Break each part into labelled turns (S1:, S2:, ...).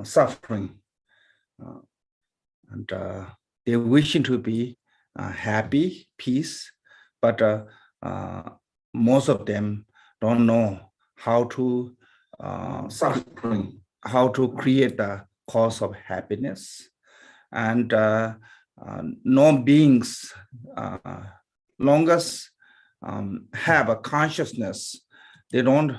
S1: suffering, and they wishing to be happy, peace, but most of them don't know how to suffering, how to create the cause of happiness, and no beings longest have a consciousness. They don't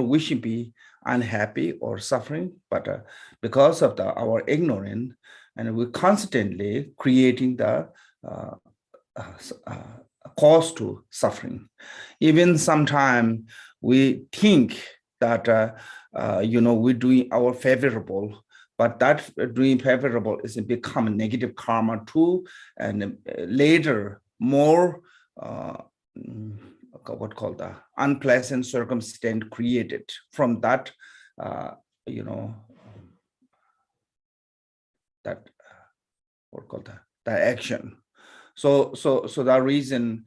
S1: wish to be unhappy or suffering, but because of our ignorance, and we're constantly creating the cause to suffering. Even sometimes we think that we're doing our favorable, but that doing favorable is become a negative karma too, and later more what called the unpleasant circumstance created from that that what called that action. So that reason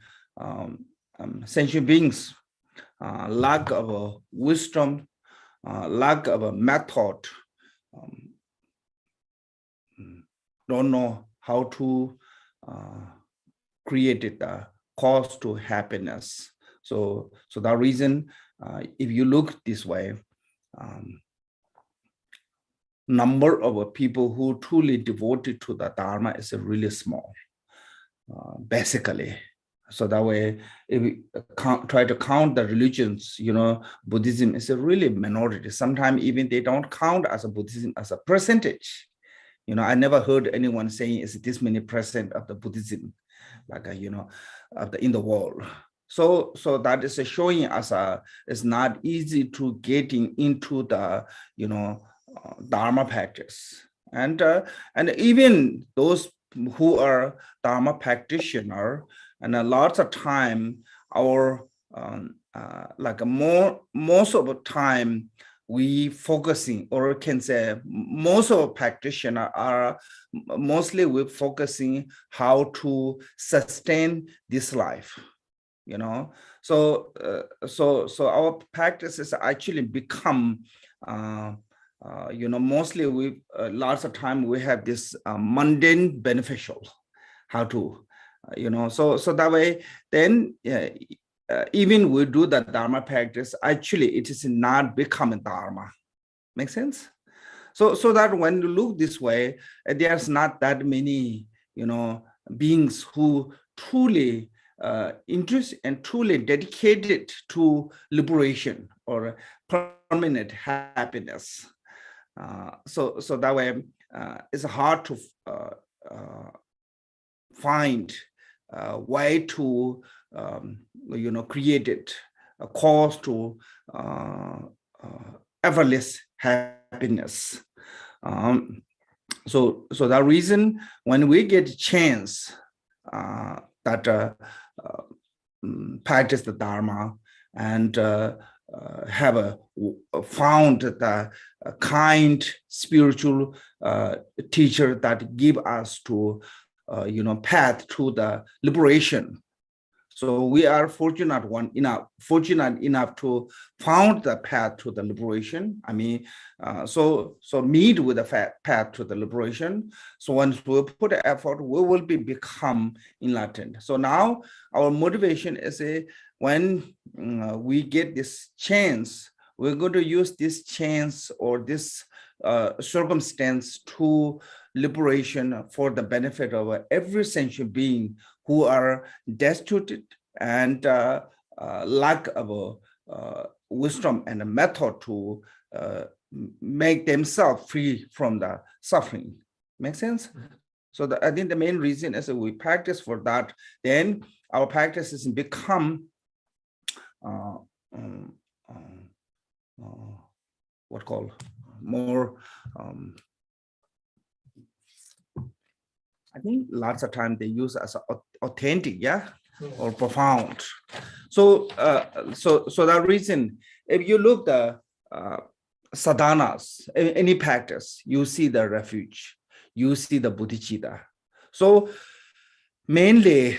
S1: sentient beings lack of wisdom, lack of a method, don't know how to create the cause to happiness. So that reason, if you look this way, number of people who truly devoted to the Dharma is really small, basically. So that way, if we try to count the religions, Buddhism is a really minority. Sometimes even they don't count as a Buddhism as a percentage. I never heard anyone saying it's this many percent of the Buddhism, like in the world. So that is showing us it's not easy to getting into the Dharma practice, and even those who are Dharma practitioner, and a lot of time our most of the time we focusing, or can say most of practitioners are mostly we're focusing how to sustain this life, so our practices actually become mostly we lots of time we have this mundane beneficial, how to so that way then even we do the Dharma practice, actually it is not becoming Dharma. Make sense? So that when you look this way, there's not that many beings who truly interested and truly dedicated to liberation or permanent happiness. So that way it's hard to find way to created a cause to effortless happiness. So that reason, when we get a chance that practice the Dharma and have found the kind spiritual teacher that give us to path to the liberation. So we are fortunate enough to found the path to the liberation. I mean, so meet with the path to the liberation. So once we put the effort, we will become enlightened. So now our motivation is when we get this chance, we're going to use this chance or this circumstance to liberation for the benefit of every sentient being who are destitute and lack of wisdom and a method to make themselves free from the suffering. Make sense? So I think the main reason is that we practice for that, then our practices become what called more I think lots of time they use as authentic, or profound. So that reason, if you look the sadhanas, any practice, you see the refuge, you see the bodhicitta. So mainly,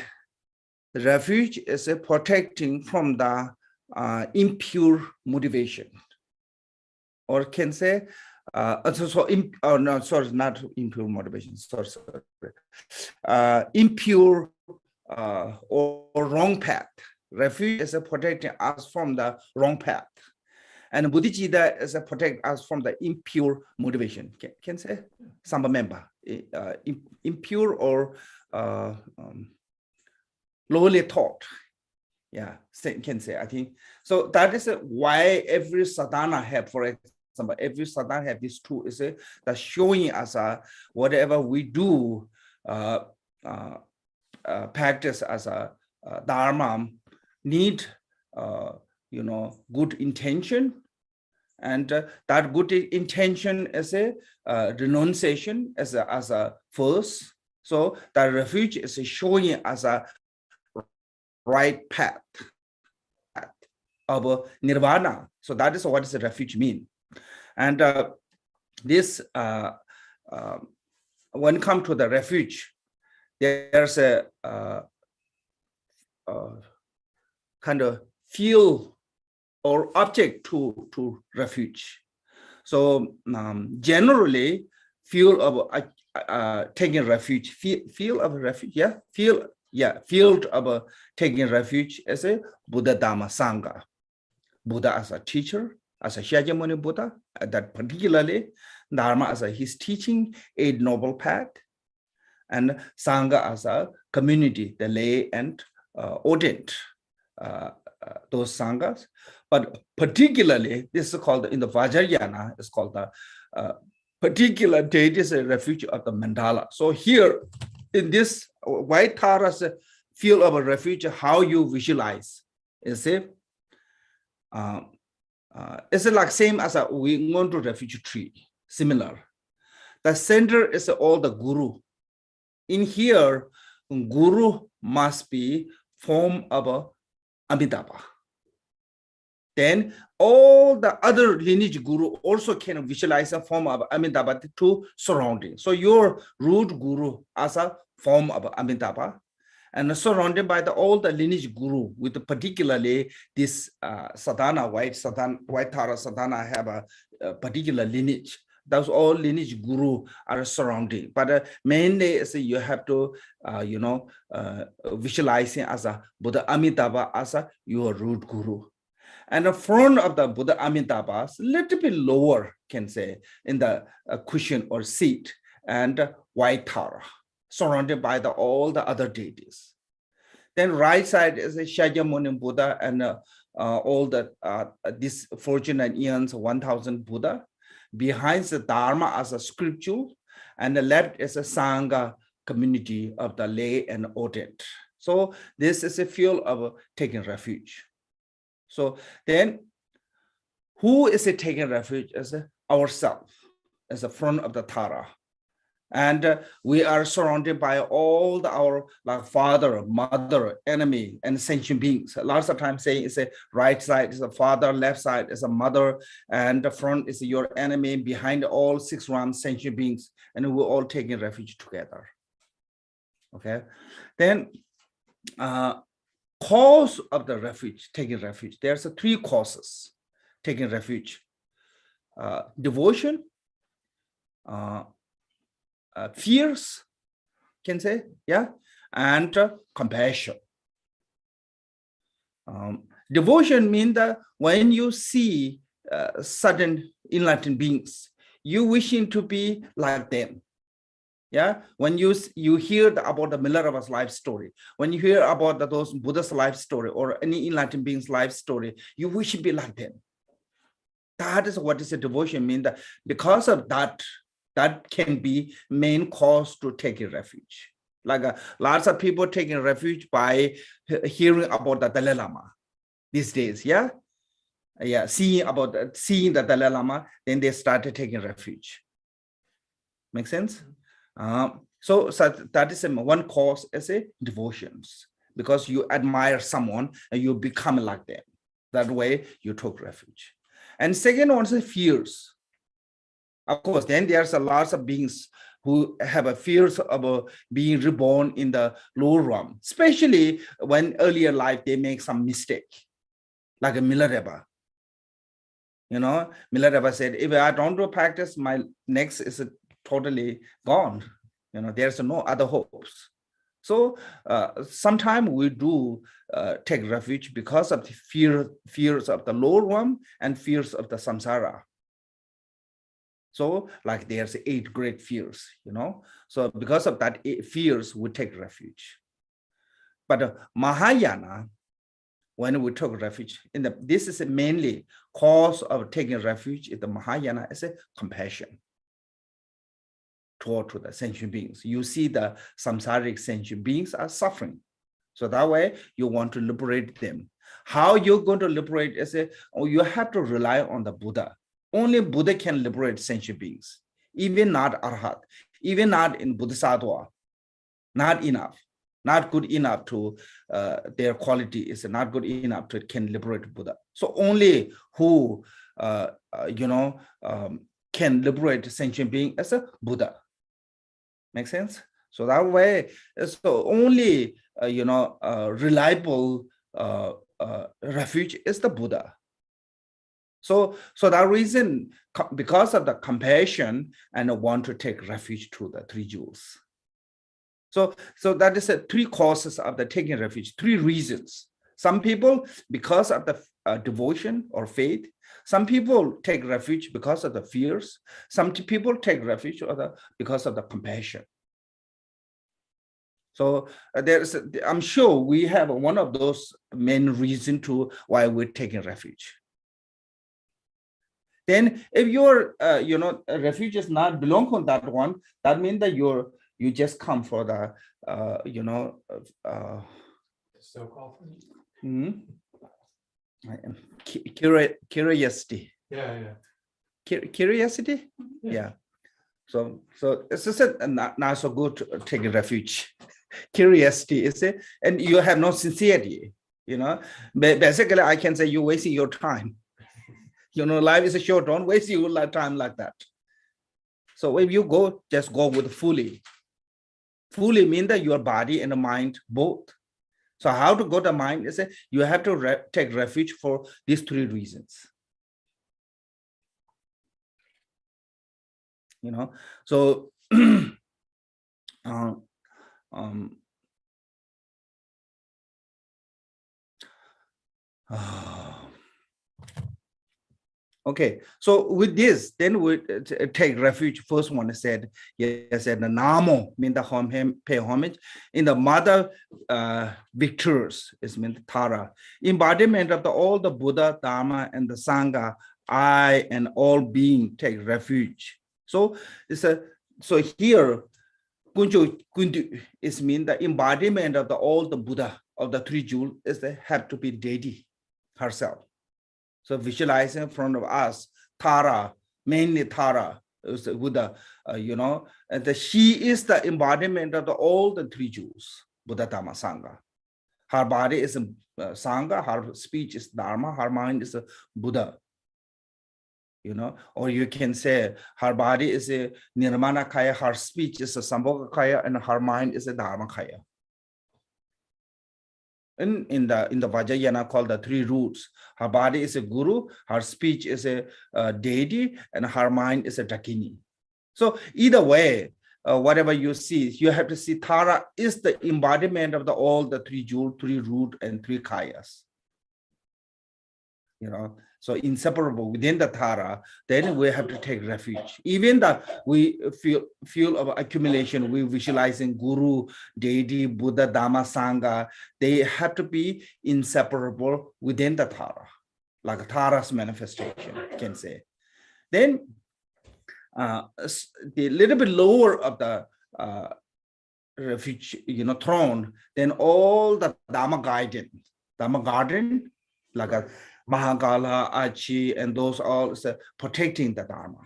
S1: the refuge is protecting from the impure motivation, or can say No, sorry, not impure motivation. Sorry. Impure or wrong path. Refuge is a protecting us from the wrong path, and bodhicitta is a protect us from the impure motivation. Can say some member impure or lowly thought. Yeah, can say. I think so. That is why every sadhana have, for example, every sadhana have this tool is that showing us whatever we do, practice as a dharma need, good intention, and that good intention is a renunciation as a first. So the refuge is showing as a right path of nirvana. So that is what does the refuge mean. And this, when it comes to the refuge, there's a kind of feel or object to refuge. So generally, feel of taking refuge, feel of refuge, field of taking refuge as a Buddha Dhamma Sangha. Buddha as a teacher, as a Shakyamuni Buddha, that particularly Dharma as his teaching, Eight Noble Path, and Sangha as a community, the lay and ordained, those Sanghas. But particularly, this is called, in the Vajrayana, it's called the particular date is a refuge of the mandala. So here, in this White Tara's field of a refuge, how you visualize, is it? It's like same as we want to refuge tree, similar. The center is all the guru. In here, guru must be form of Amitabha. Then all the other lineage guru also can visualize a form of Amitabha to surrounding. So your root guru as a form of Amitabha, and surrounded by all the lineage guru, with particularly this sadhana, white Tara sadhana have a particular lineage. Those all lineage guru are surrounding, but mainly is you have to visualizing as a Buddha Amitabha as a your root guru. And the front of the Buddha Amitabha is a little bit lower, can say, in the cushion or seat, and white Tara, surrounded by all the other deities. Then right side is a Shakyamuni Buddha and all the this fortunate eons, 1,000 Buddha. Behind the Dharma as a scripture, and the left is a Sangha community of the lay and ordained. So this is a field of taking refuge. So then, who is it taking refuge? As ourselves, as the front of the Tara. And we are surrounded by all our father, mother, enemy, and sentient beings. Lots of times saying it's a right side is a father, left side is a mother, and the front is your enemy, behind all 6 rounds sentient beings, and we're all taking refuge together. Okay, then cause of the refuge, taking refuge. There's 3 causes taking refuge: devotion, fears, can say, and compassion. Devotion means that when you see sudden enlightened beings, you wishing to be like them. When you hear about the Milareva's life story, when you hear about those Buddha's life story or any enlightened being's life story, you wish to be like them. That is what is a devotion mean. That because of that can be main cause to take a refuge. Like lots of people taking refuge by hearing about the Dalai Lama these days. Seeing the Dalai Lama, then they started taking refuge. Make sense? So that is one cause as a devotions, because you admire someone and you become like them. That way you took refuge. And second one is fears. Of course, then there's a lot of beings who have a fears of being reborn in the lower realm, especially when earlier life they make some mistake, like a Milarepa. Milarepa said, if I don't do practice, my next is totally gone. There's no other hopes. So sometimes we do take refuge because of the fears of the lower one and fears of the samsara. So like there's 8 great fears, So because of that fears, we take refuge. But Mahayana, when we took refuge, this is mainly cause of taking refuge in the Mahayana is a compassion toward to the sentient beings. You see the samsaric sentient beings are suffering. So that way you want to liberate them. How you're going to liberate is you have to rely on the Buddha. Only Buddha can liberate sentient beings, even not Arhat, even not in Bodhisattva, not enough. Not good enough to their quality is not good enough to can liberate Buddha. So only who can liberate sentient being as a Buddha. Make sense? So that way, so only reliable refuge is the Buddha. So that reason, because of the compassion, and want to take refuge to the 3 jewels. So that is 3 causes of the taking refuge, 3 reasons. Some people, because of the devotion or faith. Some people take refuge because of the fears. Some people take refuge because of the compassion. So I'm sure we have one of those main reasons to why we're taking refuge. Then if your refuge is not belong on that one, that means that you just come for the
S2: so-called
S1: curiosity. Curiosity. Yeah. So it's just not so good to take refuge. Curiosity is it, and you have no sincerity. Basically, I can say you're wasting your time. Life is short. Don't waste your time like that. So if you go, just go with fully. Fully means that your body and the mind both. So how to go to mind is you have to take refuge for these 3 reasons. So okay, so with this, then we take refuge. First one said, yes, said the Namo mean the pay homage. In the mother victors is meant Tara. Embodiment of all the Buddha, Dharma, and the Sangha, I and all being take refuge. So so here Kundu is mean the embodiment of all the Buddha of the 3 jewels is have to be deity herself. So visualizing in front of us, Tara, mainly Tara, is Buddha, and she is the embodiment of all the 3 jewels, Buddha, Dhamma, Sangha. Her body is Sangha, her speech is Dharma, her mind is Buddha. Or you can say her body is a Nirmana Kaya, her speech is a Sambhoga Kaya, and her mind is a Dharma Kaya. In the Vajrayana called the 3 roots. Her body is a guru, her speech is a deity, and her mind is a Dakini. So either way, whatever you see, you have to see Tara is the embodiment of all the 3 jewels, 3 root, and 3 kayas. So inseparable within the Tara, then we have to take refuge. Even that we feel of accumulation, we visualizing Guru, Deity, Buddha, Dhamma, Sangha, they have to be inseparable within the Tara, like Tara's manifestation, you can say. Then the little bit lower of the refuge, throne, then all the Dhamma garden, like a Mahagala, Achi, and those all protecting the Dharma.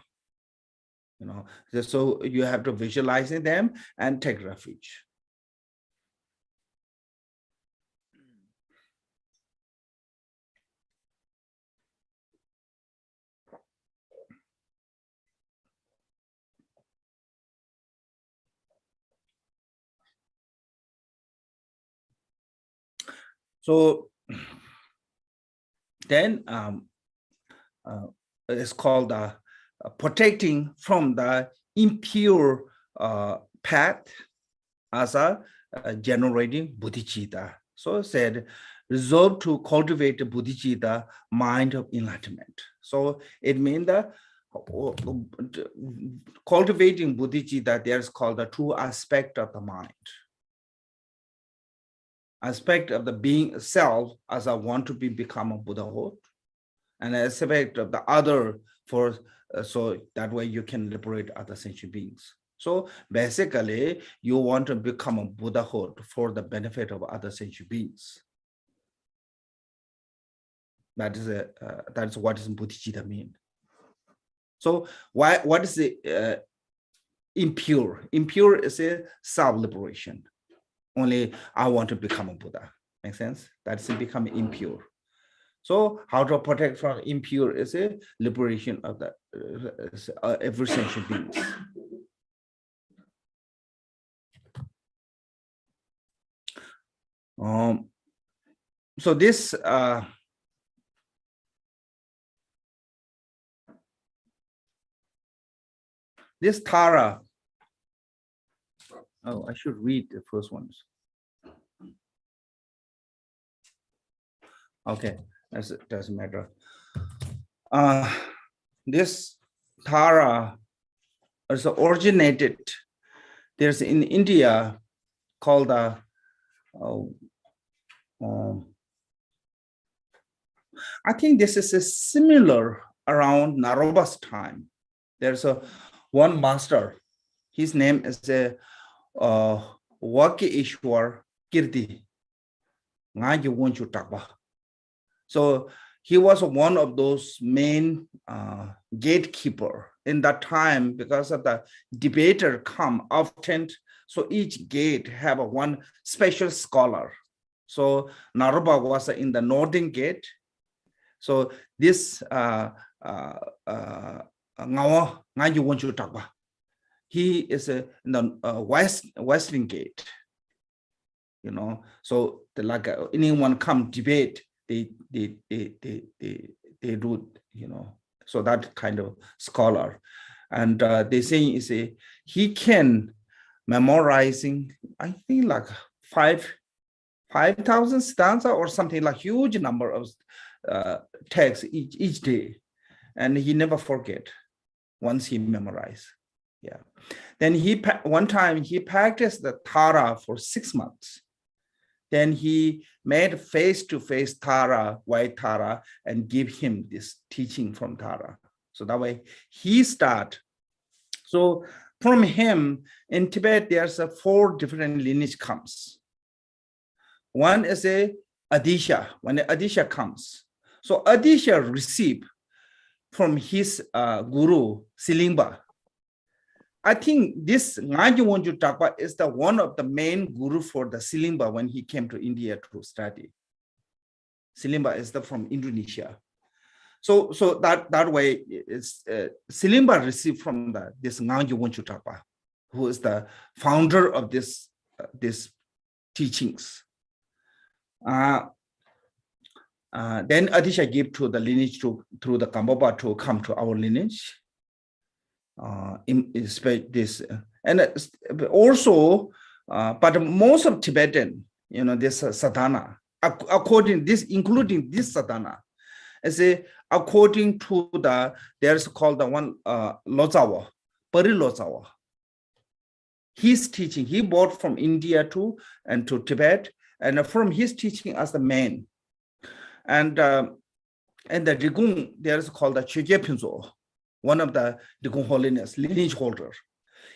S1: So you have to visualize them and take refuge. So then is called protecting from the impure path as a generating bodhicitta. So it said, resolve to cultivate the bodhicitta, mind of enlightenment. So it means that cultivating bodhicitta, there's called the two aspect of the mind. Aspect of the being self as I want to become a Buddhahood, and aspect of the other for so that way you can liberate other sentient beings. So basically, you want to become a Buddhahood for the benefit of other sentient beings. That's what is bodhicitta mean. So what is the impure? Impure is a self-liberation. Only I want to become a Buddha. Make sense? That's become impure. So how to protect from impure is a liberation of the every sentient beings. So this this Tara. Oh, I should read the first ones. Okay, that doesn't matter. This Tara is originated. There's in India called I think this is a similar around Naroba's time. There's one master. His name is Waki Ishwar Kirti. So he was one of those main gatekeeper in that time because of the debater come often. So each gate have one special scholar. So Naroba was in the northern gate. So this he is in the western gate. You know, so like anyone come debate, they do, you know, so that kind of scholar. And they say he can memorizing, I think like 5,000 stanza or something, like huge number of texts each day, and he never forget once he memorized. Yeah. Then one time he practiced the Tara for 6 months. Then he made face-to-face Tara, white Tara, and give him this teaching from Tara. So that way he start. So from him in Tibet, there's 4 different lineage comes. One is a Adisha, when the Adisha comes. So Adisha received from his guru, Silingba. I think this Ngaji Wonju Takpa is the one of the main guru for the Silingba when he came to India to study. Silingba is from Indonesia. So that way, it's Silingba received from this Ngaji Wonju Takpa, who is the founder of this teachings. Then Adisha gave to the lineage through the Kambaba to come to our lineage. In this and also, but most of Tibetan, you know, this sadhana, according this, including this sadhana, is according to there's called the one Lozawa, Pari Lozawa. His teaching, he brought from India to Tibet, and from his teaching as the main. And the Rigung, there's called the Chögye Pinzo, one of the Digung Holiness lineage holder.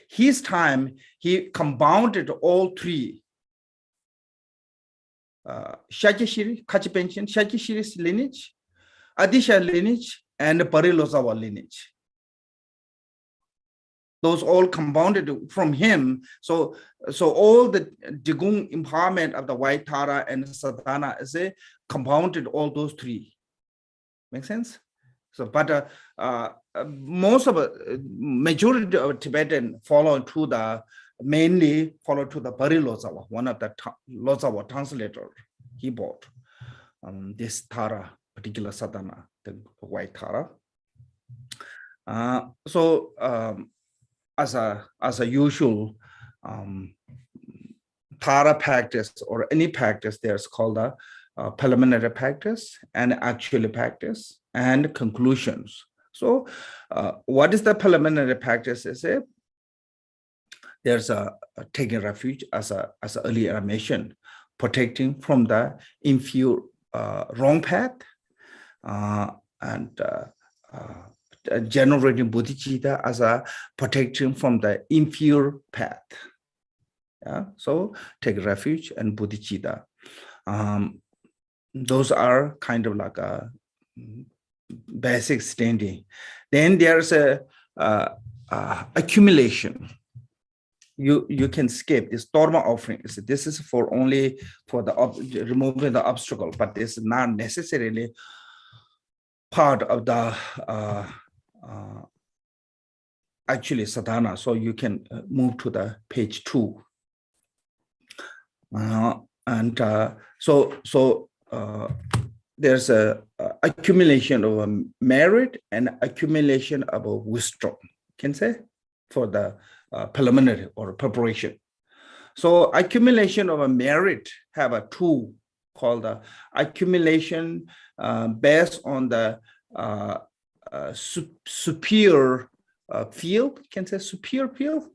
S1: His time, he compounded all 3. Shakishiri, Kachipenchen, Shakishiri's lineage, Adisha lineage, and Parilozawa lineage. Those all compounded from him. So all the Digung empowerment of the White Tara and Sadhana is compounded all those 3. Make sense? So, but most of majority of Tibetan mainly follow to the Pari Lozawa, one of the Lozawa translator. He bought this Tara, particular sadhana, the white Tara. As a usual Tara practice or any practice, there's called a preliminary practice and actual practice and conclusions. So what is the preliminary practice? Is it there's a taking refuge as earlier I mentioned, protecting from the impure wrong path and generating bodhicitta as a protection from the impure path. Yeah, so take refuge and bodhicitta. Those are kind of like a basic standing. Then there's a accumulation. You can skip this dharma offerings. This is for only for the removing the obstacle, but this is not necessarily part of the actually sadhana. So you can move to the page 2. There's a accumulation of a merit and accumulation of a wisdom, can say, for the preliminary or preparation. So accumulation of a merit have a tool called the accumulation based on the superior field, can say superior field?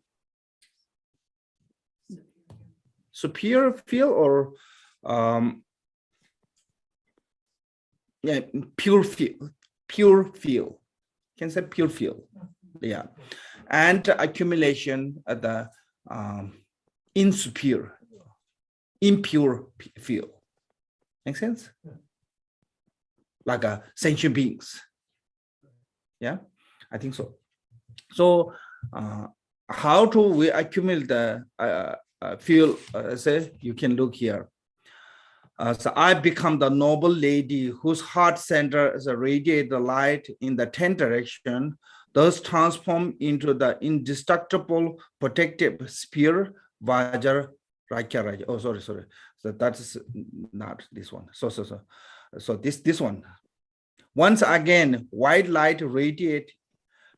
S1: Superior field or yeah, pure field, can say pure field, yeah, and accumulation at the impure field. Make sense? Like a sentient beings. Yeah, I think so. So how do we accumulate the field? Say you can look here. So I become the noble lady whose heart center is a radiate the light in the 10 direction, thus transform into the indestructible protective sphere, Vajar Rakya Raja. Oh, sorry. So that's not this one. So this one. Once again, white light radiate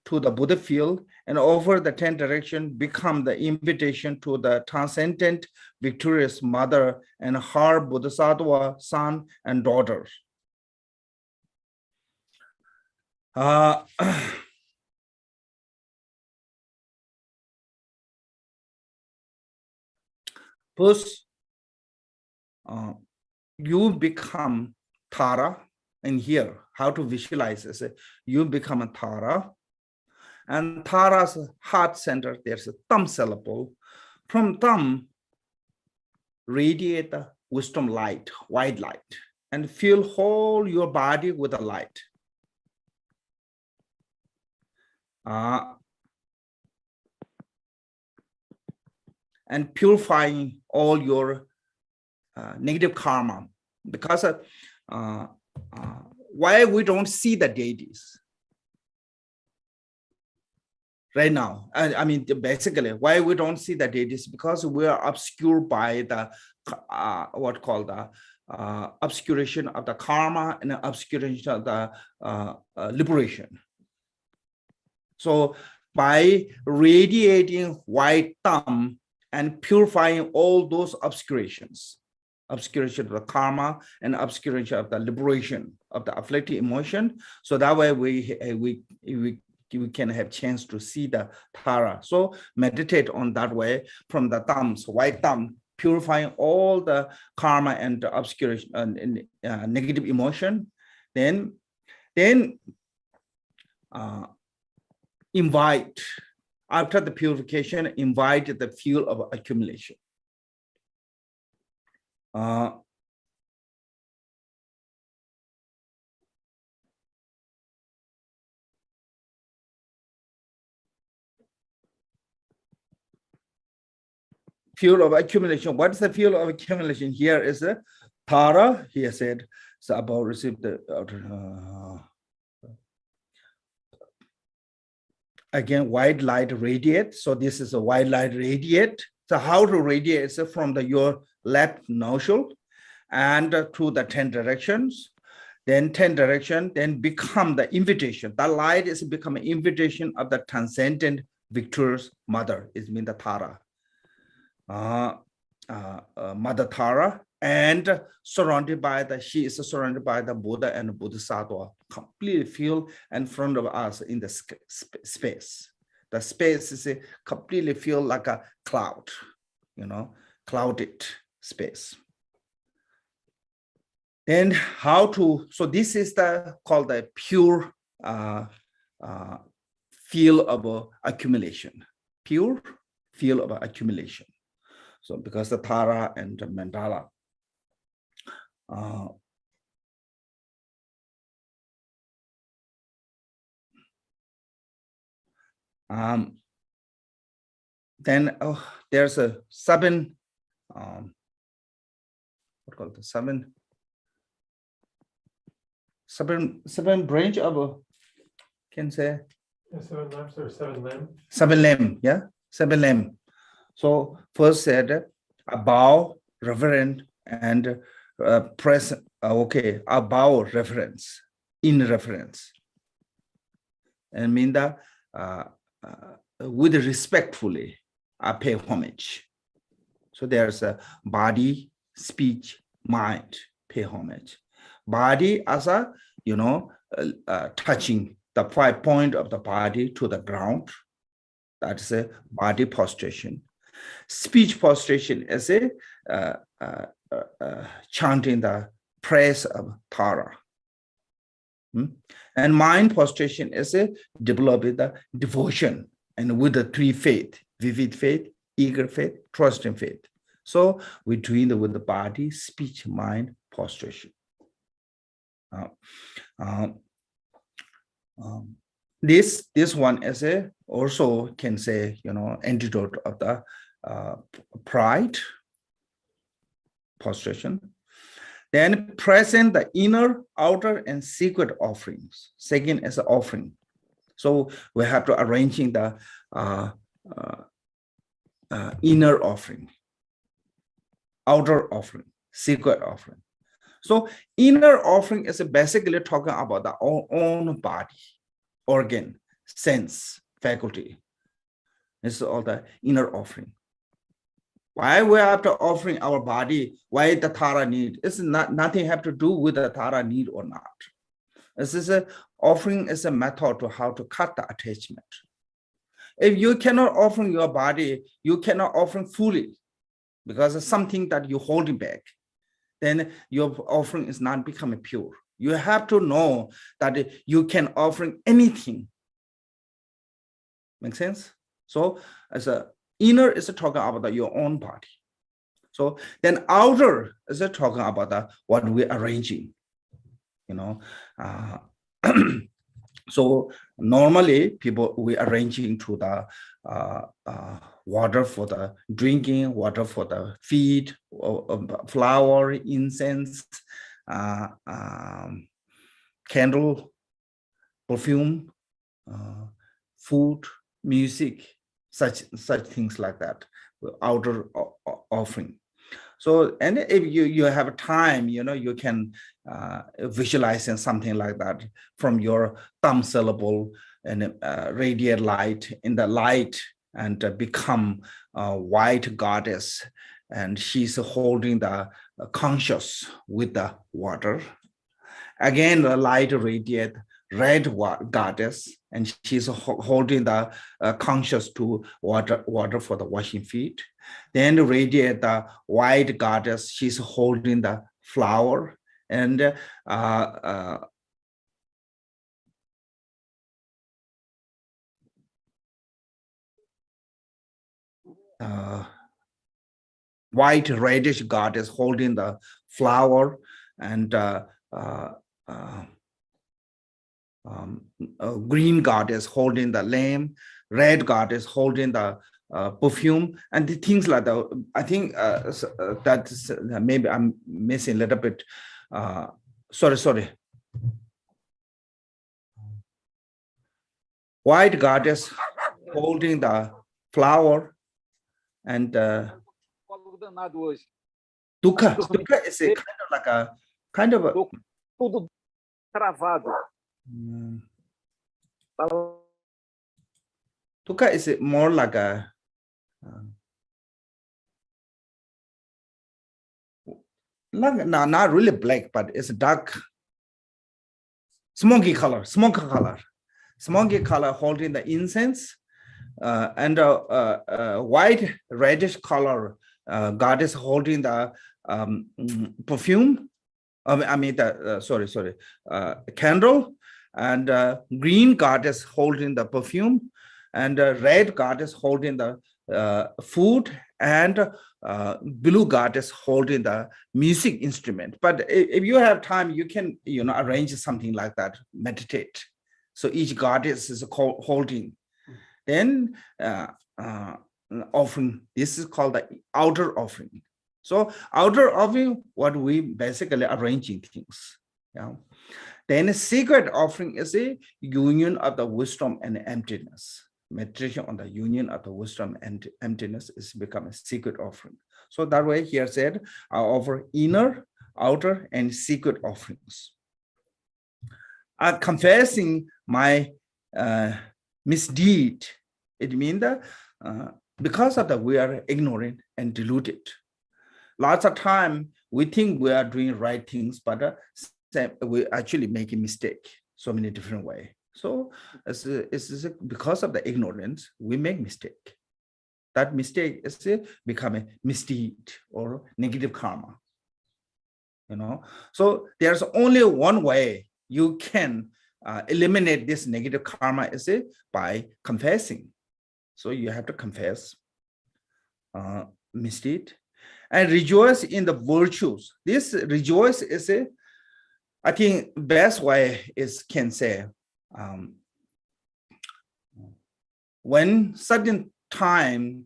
S1: to the Buddha field and over the 10 direction become the invitation to the transcendent victorious mother and her Bodhisattva son and daughters. First, you become Tara, and here, how to visualize this, you become a Tara, and Tara's heart center, there's a thumb syllable. From thumb, radiate the wisdom light, white light, and fill whole your body with the light. And purifying all your negative karma. Because why we don't see the deities right now? I mean, basically, why we don't see the deities? Because we are obscured by the what called the obscuration of the karma and the obscuration of the liberation. So by radiating white thumb and purifying all those obscurations of the karma and obscuration of the liberation of the afflicted emotion. So that way we can have chance to see the Tara. So meditate on that way from the thumbs, white thumb, purifying all the karma and the obscuration and negative emotion. Then invite, after the purification, invite the fuel of accumulation. Fuel of accumulation. What is the fuel of accumulation? Here is the Tara. He said, so about received the again, white light radiate. So this is a white light radiate. So how to radiate? So from your left nostril and through the 10 directions. then 10 direction, then become the invitation. That light is become an invitation of the transcendent victorious mother, is mean the Tara. Mother Tara, and surrounded by she is surrounded by the Buddha and Bodhisattva, completely feel in front of us in the space. The space is completely feel like a cloud, clouded space. Then how to, so this is called the pure feel of accumulation, pure feel of accumulation. So because the Tara and the mandala, then there's a seven, what called the seven branch of can say
S2: 7 lamps or 7 lamb?
S1: 7 lamb, yeah, 7 lamb. So first said a bow, reverent, and present. Okay, a bow reference, in reference, and mean that with respectfully, I pay homage. So there's a body, speech, mind, pay homage. Body as a touching the 5 point of the body to the ground. That's a body prostration. Speech prostration is a chanting the praise of Tara. And mind prostration is a developing the devotion and with the 3 faith, vivid faith, eager faith, trusting faith. So we're doing it with the body, speech, mind, prostration. This one is also can say antidote of the pride prostration. Then present the inner, outer, and secret offerings. Second is the offering. So we have to arranging the inner offering, outer offering, secret offering. So inner offering is basically talking about the own body, organ, sense, faculty. This is all the inner offering. Why we have to offering our body? Why the Tara need? It's nothing have to do with the Tara need or not. This is offering is a method to how to cut the attachment. If you cannot offer your body, you cannot offer fully because it's something that you're holding back. Then your offering is not becoming pure. You have to know that you can offer anything. Make sense? So as a inner is talking about your own body. So then outer is talking about what we're arranging. So normally people we arranging to the water for the drinking, water for the feed, flower, incense, candle, perfume, food, music, such things like that, outer offering. So, and if you have time, you can visualize something like that from your thumb syllable and radiate light in the light and become a white goddess. And she's holding the conscious with the water. Again, the light radiate red goddess, and she's holding the conscious to water for the washing feet. Then radiate the white goddess, she's holding the flower, and white reddish goddess holding the flower, and green goddess holding the lamb, red goddess holding the perfume, and the things like that. I think that's maybe I'm missing a little bit. Sorry. White goddess holding the flower, and dukkha is a kind of
S3: travado.
S1: Dukkha is more like a not really black, but it's dark, smoky color, smoky color holding the incense, and white reddish color goddess holding the perfume. I mean the sorry, candle, and green goddess holding the perfume, and red goddess holding the food, and blue goddess holding the music instrument. But if you have time, you can arrange something like that, meditate. So each goddess is holding. Then offering, this is called the outer offering. So outer offering, what we basically arranging things. Yeah. Then a secret offering is a union of the wisdom and emptiness. Meditation on the union of the wisdom and emptiness is become a secret offering. So that way here said, I offer inner, outer, and secret offerings. Confessing my misdeed, it means that because of that we are ignorant and deluded. Lots of time we think we are doing right things, but we actually make a mistake so many different ways. So it's because of the ignorance we make mistake. That mistake is become a misdeed or negative karma. So there's only one way you can eliminate this negative karma is by confessing. So you have to confess misdeed and rejoice in the virtues. This rejoice is I think best way is can say when certain time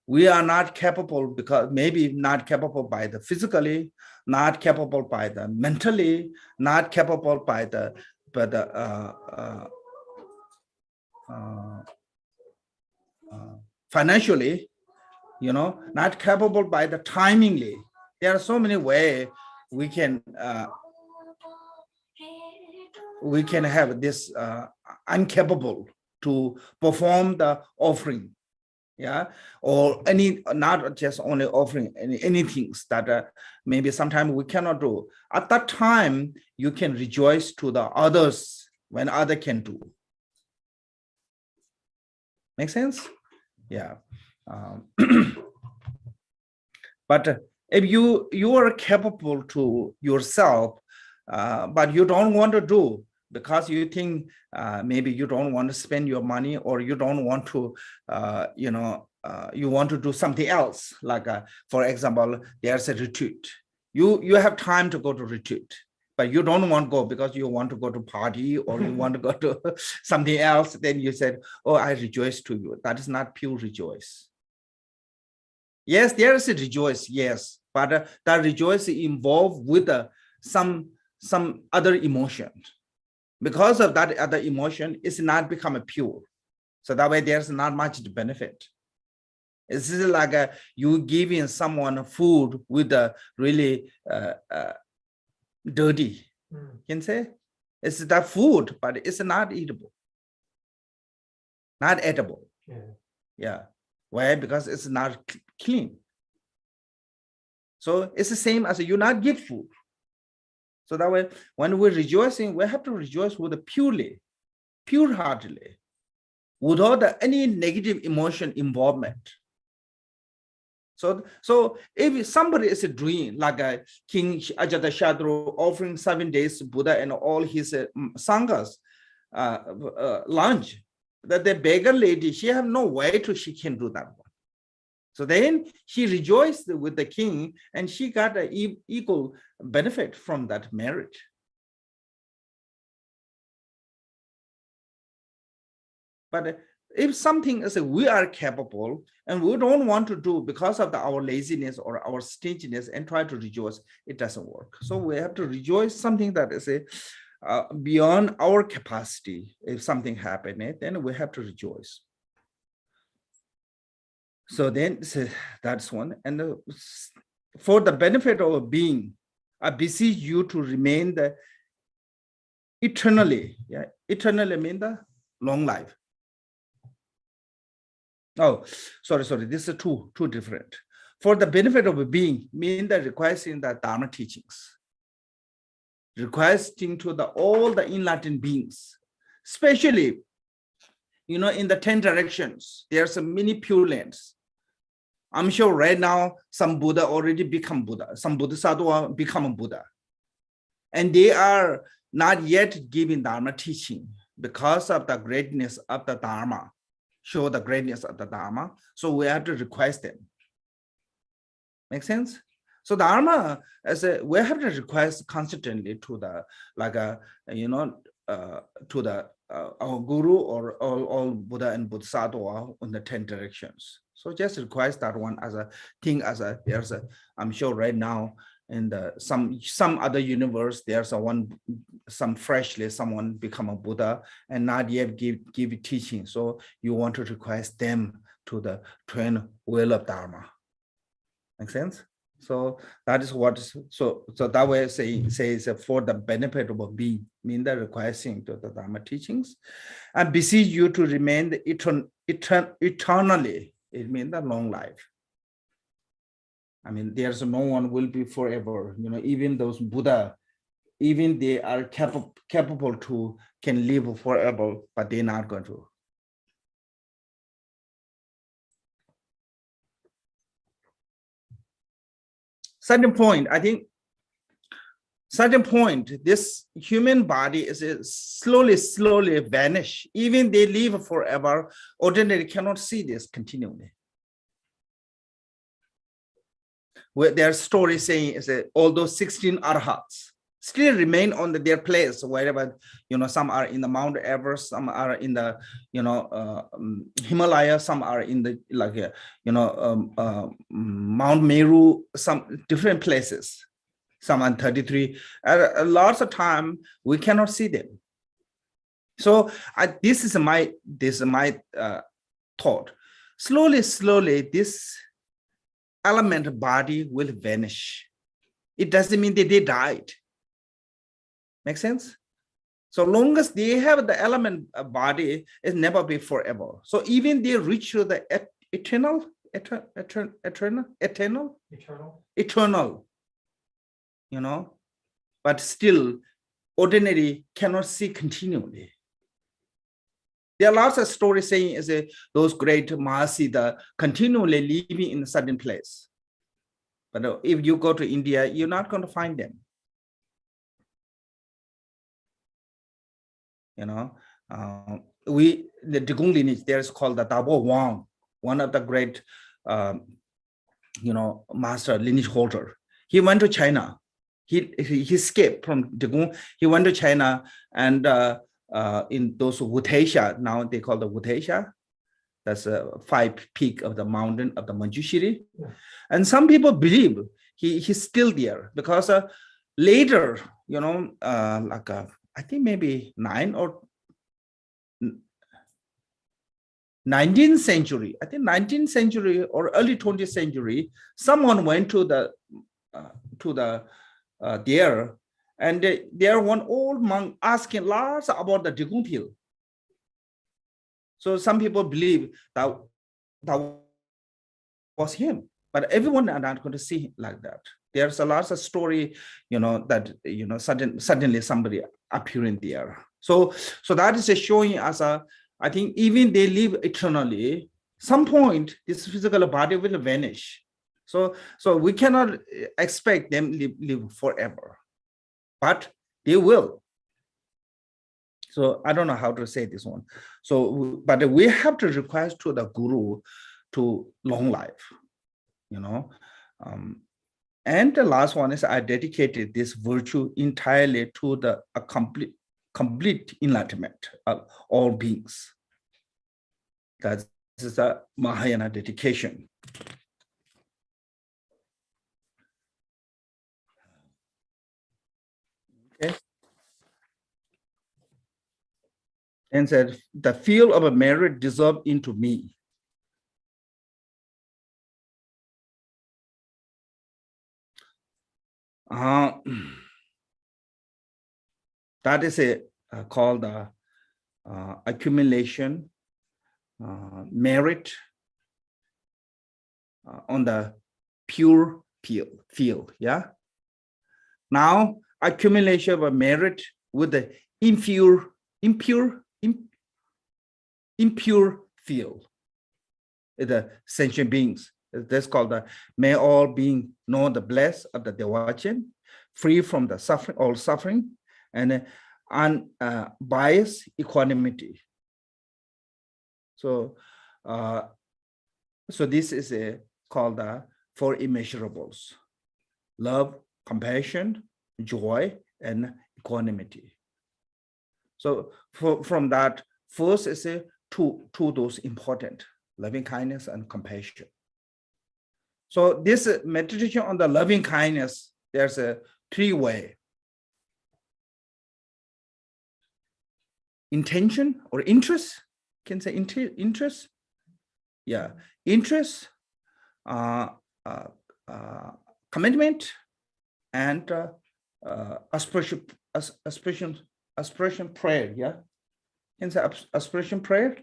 S1: we are not capable, because maybe not capable by the physically, not capable by the mentally, not capable by the financially, not capable by the timingly. There are so many ways we can have this incapable to perform the offering, yeah, or any, not just only offering anything that maybe sometimes we cannot do. At that time, you can rejoice to the others when other can do. Make sense? Yeah. But if you are capable to yourself, but you don't want to do because you think maybe you don't want to spend your money, or you don't want to, you want to do something else. Like, for example, there's a retreat. You have time to go to retreat, but you don't want to go because you want to go to party, or you want to go to something else. Then you said, oh, I rejoice to you. That is not pure rejoice. Yes, there is a rejoice, yes, but that rejoice involved with some other emotion. Because of that other emotion, it's not become a pure. So that way there's not much benefit. It's like you giving someone food with a really dirty, can say? It's that food, but it's not eatable, not edible. Yeah. Why? Because it's not clean. So it's the same as you not give food. So that way, when we're rejoicing, we have to rejoice with a pure-heartedly, without any negative emotion involvement. So if somebody is doing like a King Ajatasattu offering 7 days Buddha and all his sanghas lunch, that the beggar lady, she have no way to, she can do that one. So then she rejoiced with the king, and she got an equal benefit from that marriage. But if something is we are capable and we don't want to do because of our laziness or our stinginess and try to rejoice, it doesn't work. So we have to rejoice something that is beyond our capacity. If something happened, then we have to rejoice. So then that's one. And for the benefit of a being, I beseech you to remain eternally. Yeah, eternally mean the long life. Oh, sorry. This is two different. For the benefit of a being, mean the requesting the Dharma teachings, requesting to all the enlightened beings, especially, in the 10 directions, there's a many pure lands. I'm sure right now some Buddha already become Buddha, some Bodhisattva become Buddha, and they are not yet giving Dharma teaching because of the greatness of the Dharma, show the greatness of the Dharma. So we have to request them. Make sense? So Dharma, we have to request constantly to the, to the our guru or all Buddha and Bodhisattva in the 10 directions. So just request that one as a thing, there's a, I'm sure right now in the some other universe, there's some freshly someone become a Buddha and not yet give teaching. So you want to request them to the twin will of Dharma. Make sense? So that is what, so that way says for the benefit of a being, mean the requesting to the Dharma teachings, and beseech you to remain eternally. It means the long life. I mean, there's no one will be forever. Even those Buddha, even they are capable to can live forever, but they're not going to. Certain point, I think, certain point, this human body is slowly vanish. Even they live forever, ordinary cannot see this continually. Where their story saying is that all those 16 arhats still remain on their place wherever, some are in the Mount Everest, some are in the, Himalaya, some are in the Mount Meru, some different places, some on 33. Lots of time we cannot see them. So this is my thought. Slowly, this element body will vanish. It doesn't mean that they died. Make sense? So long as they have the element body, it never be forever. So even they reach to the eternal, but still ordinary cannot see continually. There are lots of stories saying is those great Mahasiddha continually living in a certain place. But if you go to India, you're not going to find them. The Digong lineage, there's called the Dabo Wang, one of the great, master lineage holder. He went to China. He escaped from Digong. He went to China and in those Wuteisha, now they call the Wuteisha. That's a 5 peak of the mountain of the Manjushri. Yeah. And some people believe he's still there because later, I think maybe 9 or 19th century, I think 19th century or early 20th century, someone went to the there, and there one old monk asking lots about the Digong Pil. So some people believe that was him, but everyone are not going to see him like that. There's a lot of story, that suddenly somebody appearing there. So that is showing us I think even they live eternally. Some point this physical body will vanish. So we cannot expect them live forever, but they will. So I don't know how to say this one. So, but we have to request to the guru to long life, and the last one is I dedicated this virtue entirely to the complete enlightenment of all beings. That is a Mahayana dedication. Okay. And said, the field of a merit dissolved into me. That is called accumulation, merit on the pure field. Yeah. Now accumulation of merit with the impure field. The sentient beings. That's called the may all being know the bless of the Devachan, free from the suffering, all suffering, and unbiased equanimity. So, so this is called the four immeasurables: love, compassion, joy, and equanimity. So from that, first is two those important: loving kindness and compassion. So this meditation on the loving kindness, there's a three-way: intention or interest. Can say interest. Yeah, interest, commitment, and aspiration prayer. Yeah, can say aspiration prayer.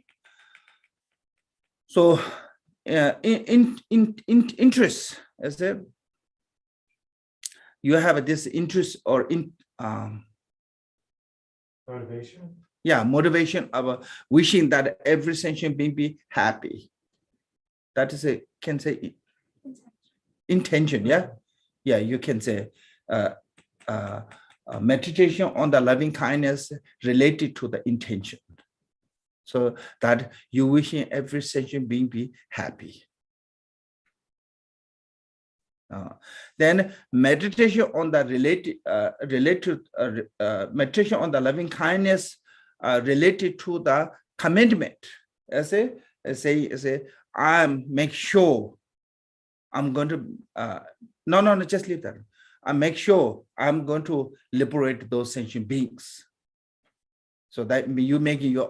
S1: So in interest, as a you have this interest or in
S2: Motivation.
S1: Yeah, motivation of wishing that every sentient being be happy. That is a can say intention. Yeah, yeah, you can say meditation on the loving kindness related to the intention. So that you wishing every sentient being be happy. Then meditation on the meditation on the loving kindness related to the commitment. As a I make sure I'm going to no, just leave that. I make sure I'm going to liberate those sentient beings. So that you making your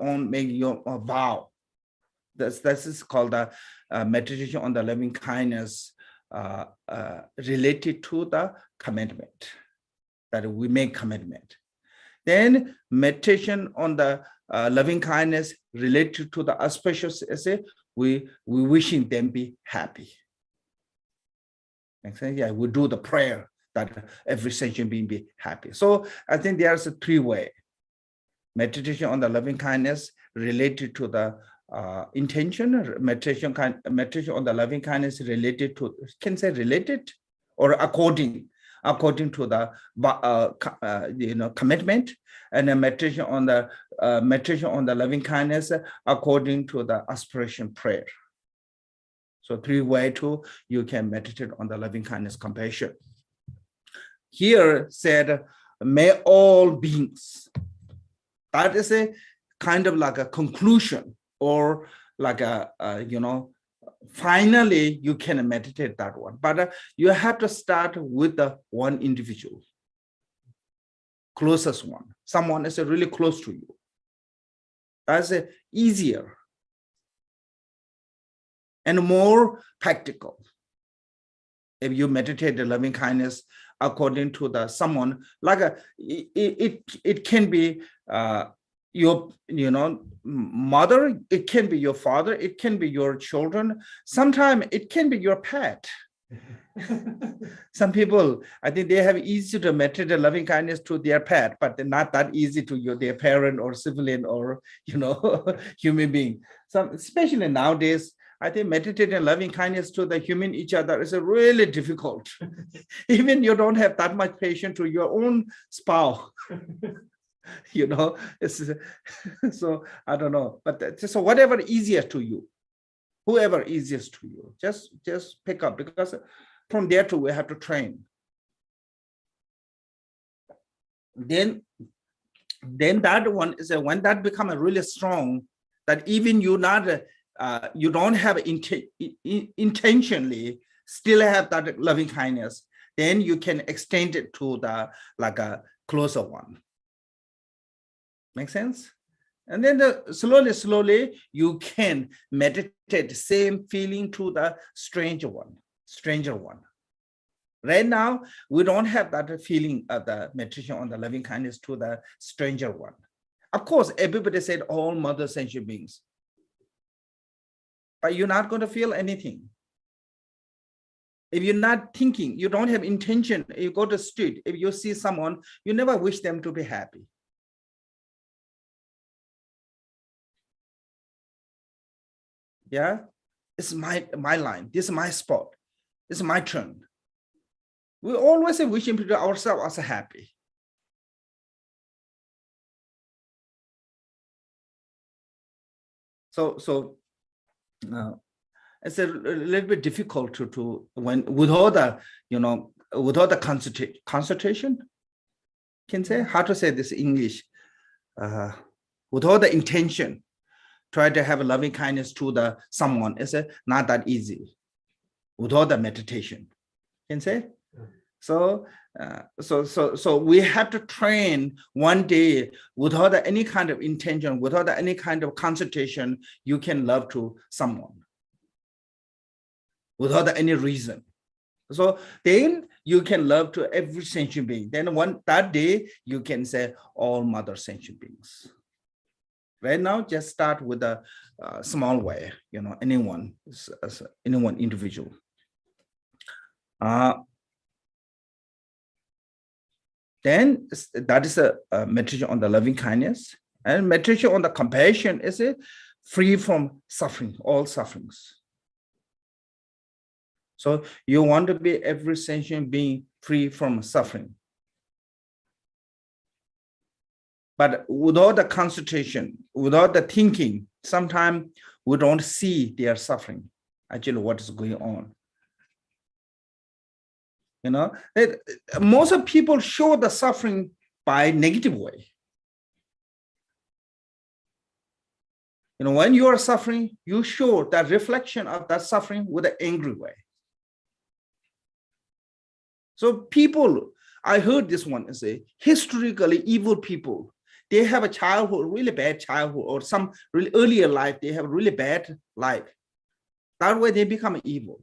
S1: vow. This is called the meditation on the loving kindness related to the commitment, that we make commitment. Then meditation on the loving kindness related to the auspicious essay, we wishing them be happy. Makes sense? Yeah, we do the prayer that every sentient being be happy. So I think there's a three-way: meditation on the loving kindness related to the intention, meditation on the loving kindness related to, can say related or according to the commitment, and a meditation on the loving kindness according to the aspiration prayer. So three-way to you can meditate on the loving kindness compassion. Here said, may all beings. That is a kind of like a conclusion, or like a finally you can meditate that one. But you have to start with the one individual, closest one. Someone is really close to you. That's easier and more practical. If you meditate the loving kindness according to the someone, like it can be your mother, it can be your father, it can be your children, sometimes it can be your pet. Some people, I think they have easy to meditate the loving kindness to their pet, but they're not that easy to their parent or sibling or human being. Some, especially nowadays, I think meditating loving kindness to the human each other is really difficult. Even you don't have that much patience to your own spouse. It's, so I don't know, but so whatever easiest to you, whoever easiest to you, just pick up, because from there to we have to train. Then that one is when that become a really strong, that even you don't have intentionally still have that loving kindness, then you can extend it to the like a closer one. Make sense? And then slowly you can meditate the same feeling to the stranger one. Right now, we don't have that feeling of the meditation on the loving kindness to the stranger one. Of course, everybody said all mother sentient beings, but you're not going to feel anything. If you're not thinking, you don't have intention, you go to the street, if you see someone, you never wish them to be happy. Yeah, it's my line. This is my spot. This is my turn. We always wishing people ourselves as happy. So it's a little bit difficult to when without the without the concentration. Can say how to say this in English? Without the intention, try to have a loving kindness to the someone. It's not that easy. Without the meditation, can say. So we have to train one day without any kind of intention, without any kind of concentration. You can love to someone without any reason. So then you can love to every sentient being. Then that day you can say all mother sentient beings. Right now, just start with a small way. Anyone individual. Then that is a meditation on the loving kindness, and meditation on the compassion is free from suffering, all sufferings. So you want to be every sentient being free from suffering. But without the concentration, without the thinking, sometimes we don't see their suffering, actually what is going on. Most of people show the suffering by negative way. When you are suffering, you show that reflection of that suffering with an angry way. So people, I heard this one say, historically evil people, they have a childhood, really bad childhood, or some really earlier life, they have a really bad life. That way they become evil.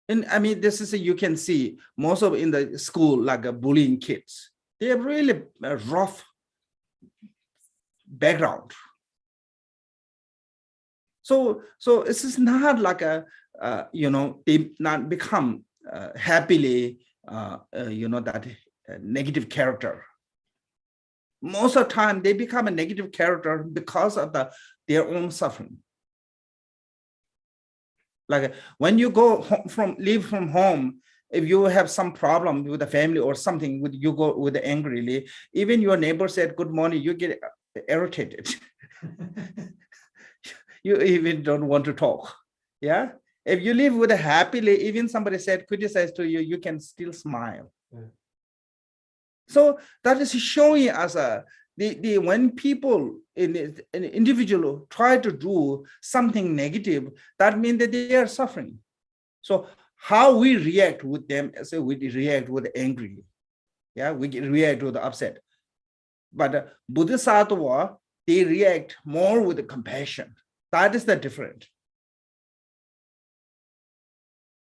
S1: And I mean, this is you can see most of in the school, like bullying kids. They have really rough background. So this is not like they not become happily, that negative character. Most of the time, they become a negative character because of their own suffering. Like when you go leave from home, if you have some problem with the family or something, you go with angrily. Even your neighbor said good morning, you get irritated. You even don't want to talk. Yeah. If you live with a happily, even somebody said criticize to you, you can still smile. Yeah. So that is showing us when people an individual try to do something negative, that means that they are suffering. So how we react with them, so we react with angry. Yeah, we react with upset. But Bodhisattva, they react more with compassion. That is the difference.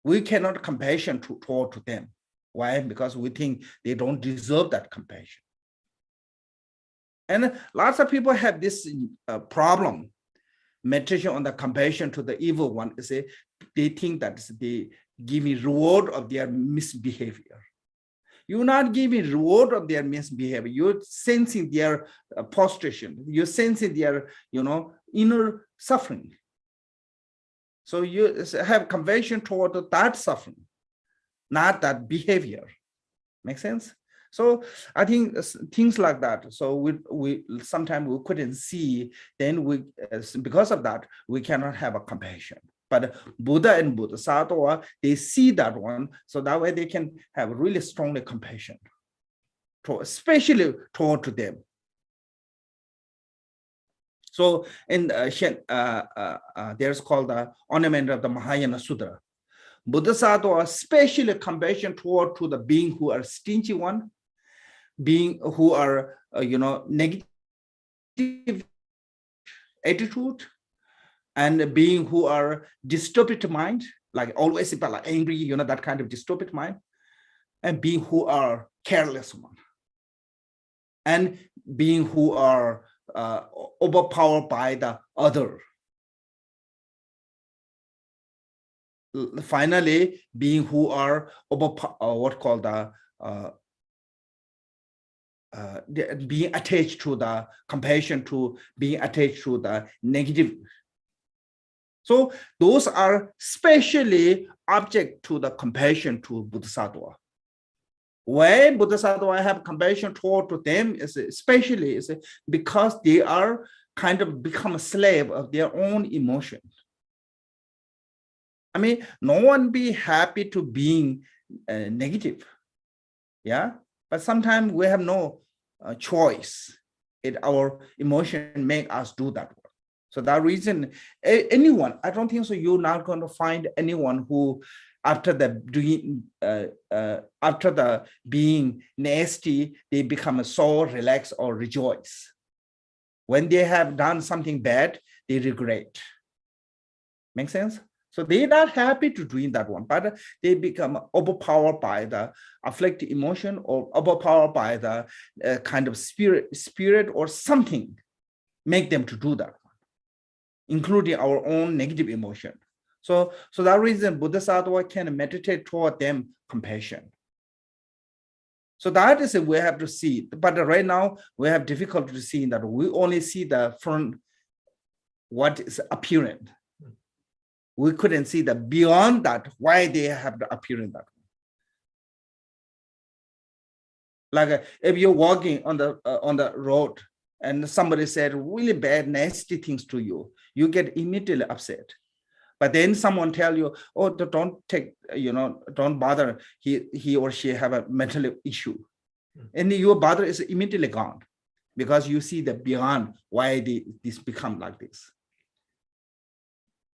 S1: We cannot compassion toward them. Why? Because we think they don't deserve that compassion. And lots of people have this problem. Meditation on the compassion to the evil one is they think that they give a reward of their misbehavior. You're not giving reward of their misbehavior. You're sensing their prostration. You're sensing their inner suffering. So you have compassion toward that suffering, not that behavior. Make sense? So I think things like that. So we sometimes we couldn't see. Then because of that we cannot have a compassion. But Buddha and Bodhisattva, they see that one, so that way they can have really strongly compassion, especially toward them. So in there's called the ornament of the Mahayana Sutra. Bodhisattva especially compassion toward to the being who are stingy one, being who are negative attitude, and being who are disturbed mind, like always like angry, that kind of disturbed mind, and being who are careless one. And being who are overpowered by the other. Finally, being who are being attached to the compassion, to being attached to the negative. So those are specially object to the compassion to Bodhisattva. Why Bodhisattva have compassion toward to them is especially is because they are kind of become a slave of their own emotion. I mean, no one be happy to being negative, yeah. But sometimes we have no choice. Our emotion make us do that. So that reason, anyone, I don't think so. You're not going to find anyone who, after the being nasty, they become so relaxed or rejoice. When they have done something bad, they regret. Make sense? So they're not happy to doing that one, but they become overpowered by the afflicted emotion or overpowered by the kind of spirit or something, make them to do that, including our own negative emotion. So that reason Bodhisattva can meditate toward them compassion. So that is we have to see. But right now we have difficulty to see that we only see the front, what is apparent. We couldn't see the beyond that, why they have to appear in that. Like if you're walking on the road and somebody said really bad, nasty things to you, you get immediately upset. But then someone tell you, oh, don't take, don't bother. He or she have a mental issue, and your bother is immediately gone because you see the beyond why this become like this.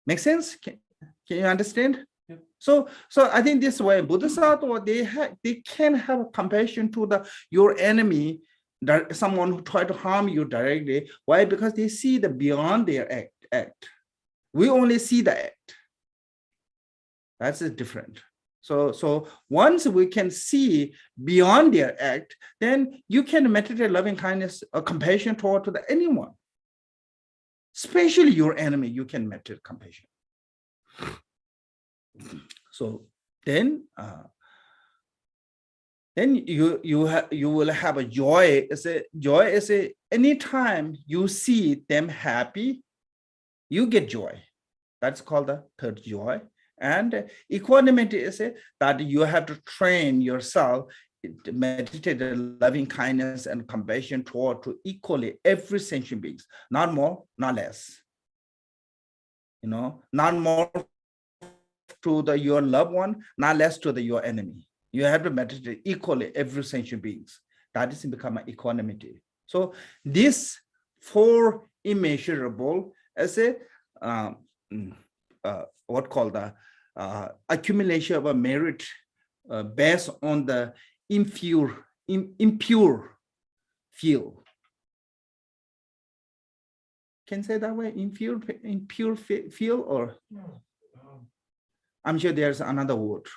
S1: Make sense? Can you understand? Yeah. So I think this way, Bodhisattva, they can have compassion to your enemy, someone who try to harm you directly. Why? Because they see the beyond their act. We only see the act. That's different. So once we can see beyond their act, then you can meditate loving kindness or compassion toward anyone. Especially your enemy, you can meditate compassion. So then you will have a joy. Joy is anytime you see them happy, you get joy. That's called the third joy. And equanimity is that you have to train yourself to meditate loving kindness and compassion toward to equally every sentient beings, not more, not less. Not more to your loved one, not less to your enemy. You have to meditate equally every sentient beings. That is become an equanimity. So this four immeasurable as what called the accumulation of a merit based on the impure field. Can say that way, impure field, or I'm sure there's another word.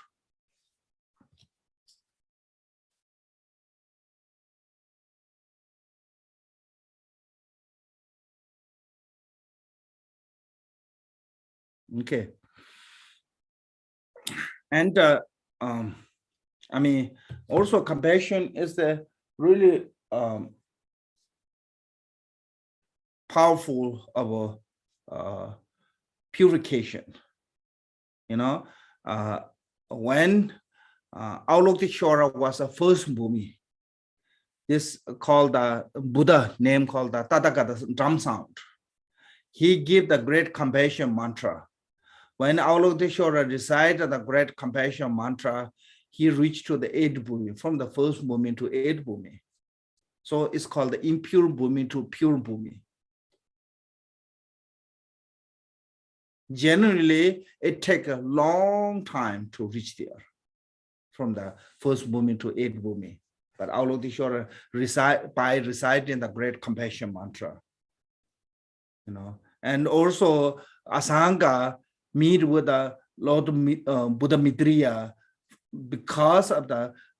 S1: Okay. And I mean, also compassion is the really powerful of a purification. When Avalokiteshvara was the first Bhumi, this called the Buddha, name called the Tathagata drum sound. He gave the great compassion mantra. When Avalokiteshvara recited the great compassion mantra, he reached to the 8th Bhumi, from the first Bhumi to 8th Bhumi. So it's called the impure Bhumi to pure Bhumi. Generally, it takes a long time to reach there, from the first Bhumi to 8th Bhumi. But Avalokiteshvara reciting the great compassion mantra. And also Asanga meet with the Lord Buddha Mitriya because of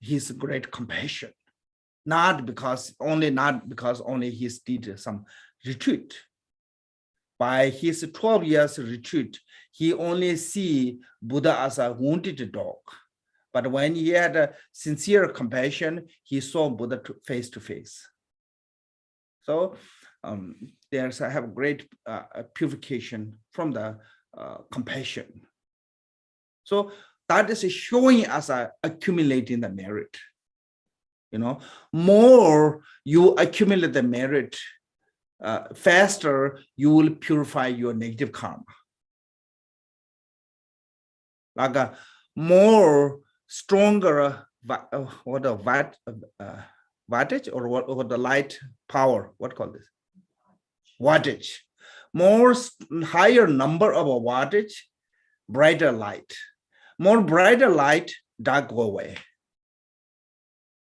S1: his great compassion. not because only he did some retreat. By his 12 years retreat, he only see Buddha as a wounded dog. But when he had a sincere compassion, he saw Buddha face to face. So there's I have great purification from the compassion. So that is showing us accumulating the merit. More you accumulate the merit, faster you will purify your negative karma. Like a more stronger wattage or the light power, what call this? Wattage. More higher number of wattage, brighter light. More brighter light, dark go away.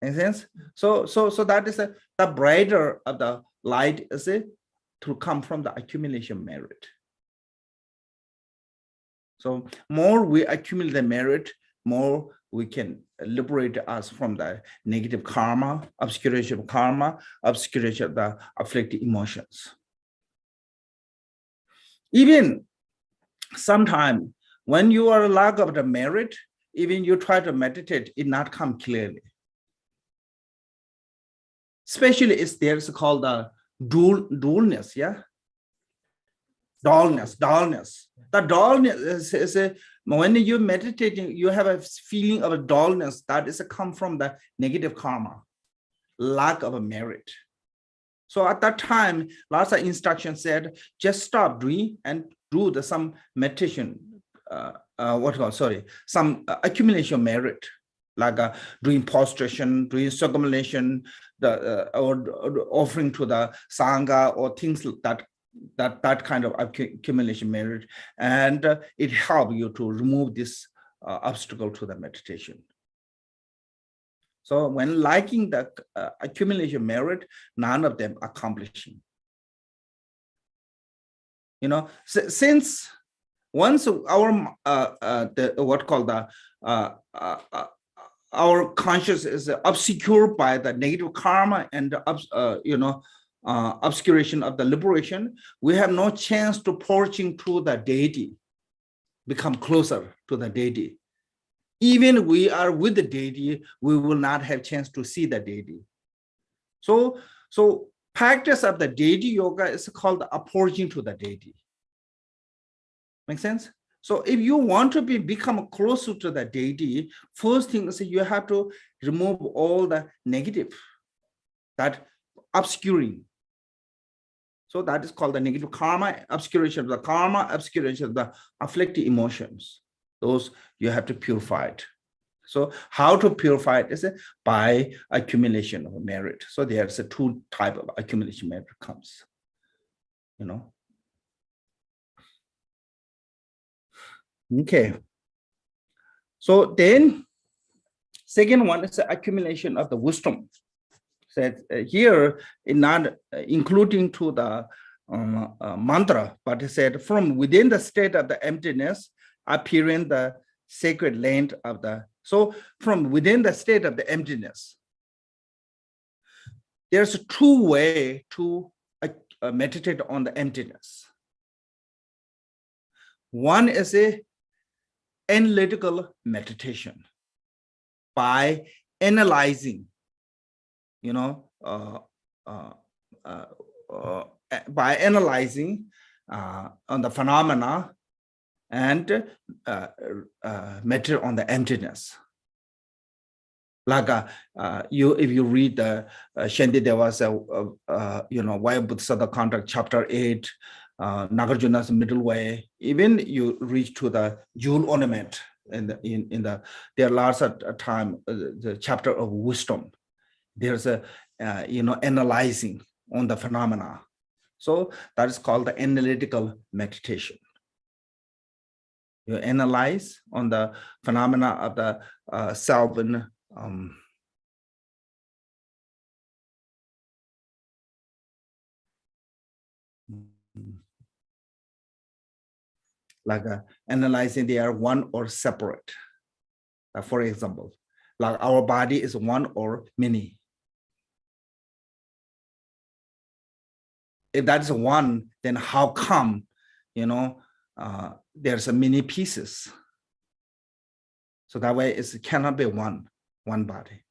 S1: Make sense? So that is the brighter of the light is to come from the accumulation merit. So more we accumulate the merit, more we can liberate us from the negative karma, obscuration of the afflicted emotions. Even sometimes when you are lack of the merit, even you try to meditate, it not come clearly. Especially if there's called the dullness, yeah? Dullness. The dullness is when you're meditating, you have a feeling of a dullness that is come from the negative karma, lack of a merit. So at that time, lots of instructions said, just stop doing and do some meditation, some accumulation merit, like doing prostration, doing circumambulation, or offering to the sangha or things that kind of accumulation merit, and it helps you to remove this obstacle to the meditation. So when liking the accumulation merit, none of them accomplishing. Since once our our conscious is obscured by the negative karma and obscuration of the liberation, we have no chance to approaching to the deity, become closer to the deity. Even we are with the deity, we will not have chance to see the deity. So practice of the deity yoga is called approaching to the deity. Make sense? So if you want to become closer to the deity, first thing is you have to remove all the negative, that obscuring. So that is called the negative karma, obscuration of the karma, obscuration of the afflicted emotions. Those you have to purify it. So how to purify it is by accumulation of merit. So there's a two type of accumulation merit comes. Okay. So then, second one is the accumulation of the wisdom. So here, not including to the mantra, but it said from within the state of the emptiness, appearing the sacred land of the. So from within the state of the emptiness, there's a two way to meditate on the emptiness. One is a analytical meditation by analyzing, by analyzing on the phenomena and meditate on the emptiness. Like if you read the Shanti, there was Why Buddha the Contract, chapter 8, Nagarjuna's middle way. Even you reach to the jewel ornament there are lots of time the chapter of wisdom. There's a analyzing on the phenomena. So that is called the analytical meditation. You analyze on the phenomena of the self and like analyzing they are one or separate. For example, like our body is one or many. if that's one, then how come, there's a many pieces? So that way it cannot be one body.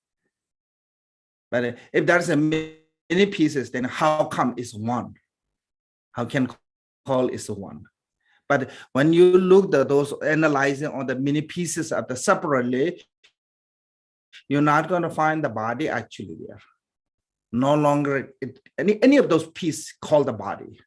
S1: But if there's a many pieces, then how come it's one? How can call it's one? But when you look at those analyzing on the many pieces of the separately, you're not going to find the body actually there. No longer any of those pieces called the body.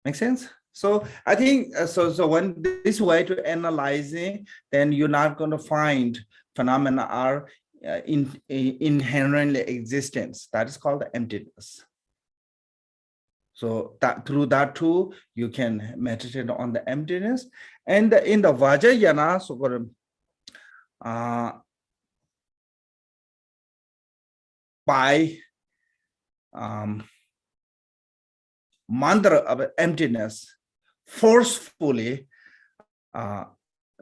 S1: Make sense? So I think so when this way to analyzing, then you're not going to find phenomena are inherently existence. That is called emptiness. So that through that too, you can meditate on the emptiness. And in the Vajrayana, so by mantra of emptiness, forcefully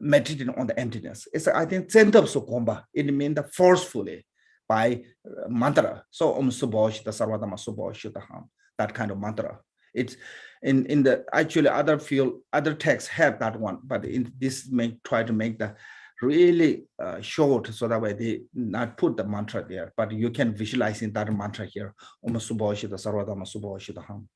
S1: meditating on the emptiness. It's, I think, center of Sukomba. It means the forcefully by mantra. So Subhashita Sarvadama Subhashitaham, that kind of mantra. It's in the actually other texts have that one, but in this may try to make the really short, so that way they not put the mantra there, but you can visualize in that mantra here. Subhashita Sarvadama Subhashitaham.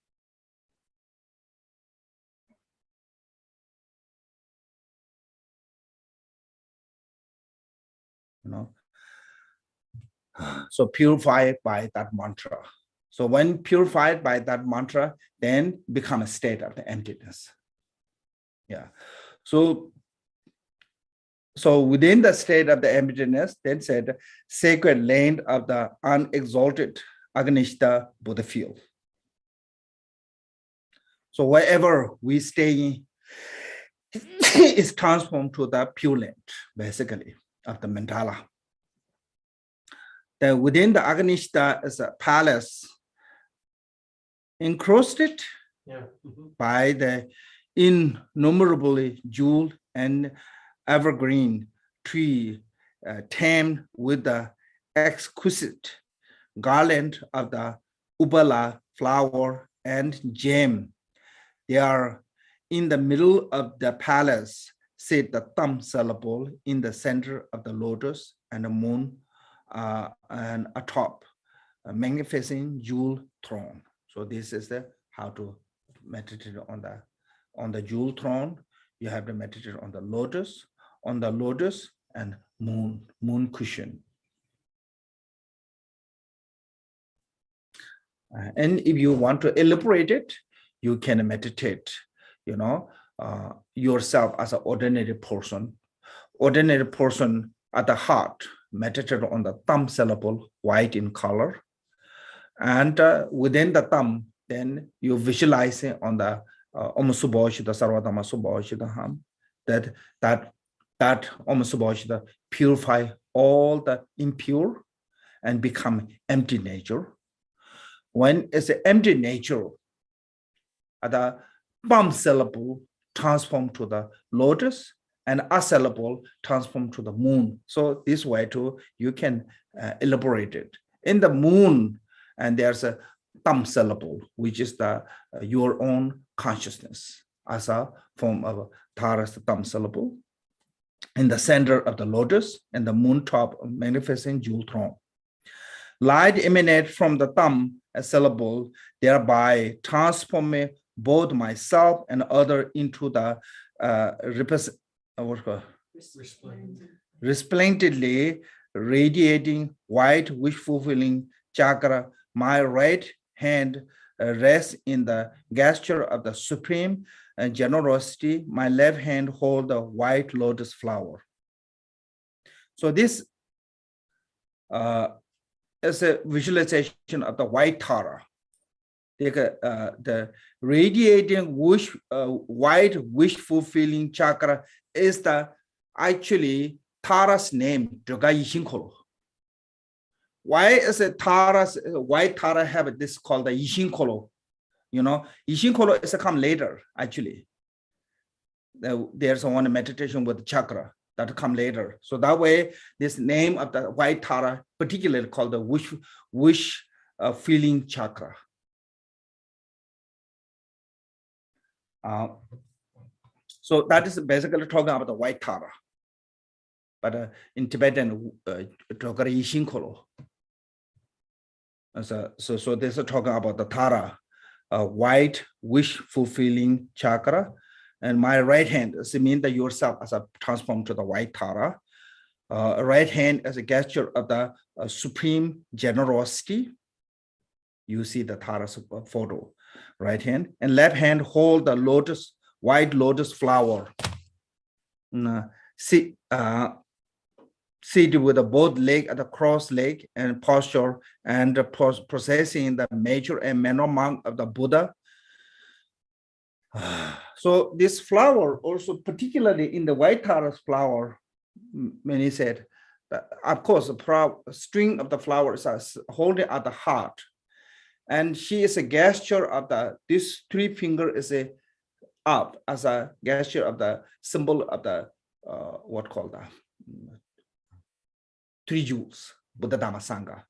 S1: So purified by that mantra. So when purified by that mantra, then become a state of the emptiness. Yeah. So within the state of the emptiness, then said sacred land of the unexalted Agnishta Buddha field. So wherever we stay is transformed to the pure land, basically, of the mandala. Then within the Agnishta is a palace encrusted by the innumerably jeweled and evergreen tree, tamed with the exquisite garland of the ubala flower and gem. They are in the middle of the palace, sit the thumb syllable in the center of the lotus and the moon, and atop a magnificent jewel throne. So this is the how to meditate on the jewel throne. You have to meditate on the lotus and moon cushion. And if you want to elaborate it, you can meditate, yourself as an ordinary person at the heart, meditate on the thumb syllable, white in color. And within the thumb, then you visualize it on the Om Subhashita Sarvadama Subhashitaham, that Om Subhashita purify all the impure and become empty nature. When it's an empty nature, the thumb syllable transform to the lotus and a syllable transform to the moon. So this way too, you can elaborate it. In the moon, and there's a thumb syllable, which is the your own consciousness as a form of Tara's thumb syllable. In the center of the lotus and the moon top manifesting jewel throne. Light emanates from the thumb syllable, thereby transforming both myself and other into the resplendently radiating white wish-fulfilling chakra. My right hand rests in the gesture of the supreme generosity. My left hand holds the white lotus flower. So this is a visualization of the white Tara. The radiating white wish-fulfilling chakra is the actually Tara's name, Durga Yishinkolo. Why is it Tara's white Tara have this called the Yishinkolo? Yishinkolo is come later, actually. There's one meditation with chakra that come later. So that way, this name of the white Tara, particularly called the wish feeling chakra. So that is basically talking about the white Tara. But in Tibetan, so this is talking about the Tara, white wish fulfilling chakra. And my right hand is mean that yourself as a transform to the white Tara. Right hand as a gesture of the supreme generosity. You see the Tara's photo, right hand, and left hand hold the lotus, white lotus flower. Sit with the both leg at the cross leg and posture and processing the major and minor mark of the Buddha. So this flower also, particularly in the white Tara's flower, many said, of course, the string of the flowers are holding at the heart. And she is a gesture of this three finger is up as a gesture of the symbol of the, what called that? Three jewels, Buddha Dhamma Sangha.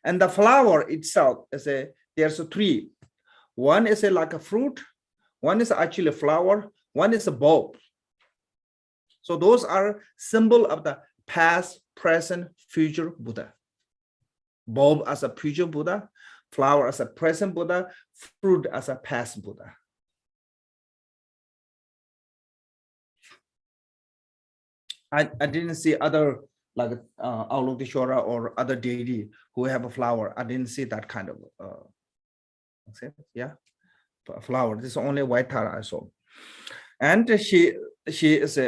S1: And the flower itself is there's three. One is like a fruit, one is actually a flower, one is a bulb. So those are symbol of the past, present, future Buddha. Bulb as a future Buddha, flower as a present Buddha, fruit as a past Buddha. I didn't see other like Avalokiteshvara or other deity who have a flower. I didn't see that kind of yeah, flower. This is only white Tara I saw. And she is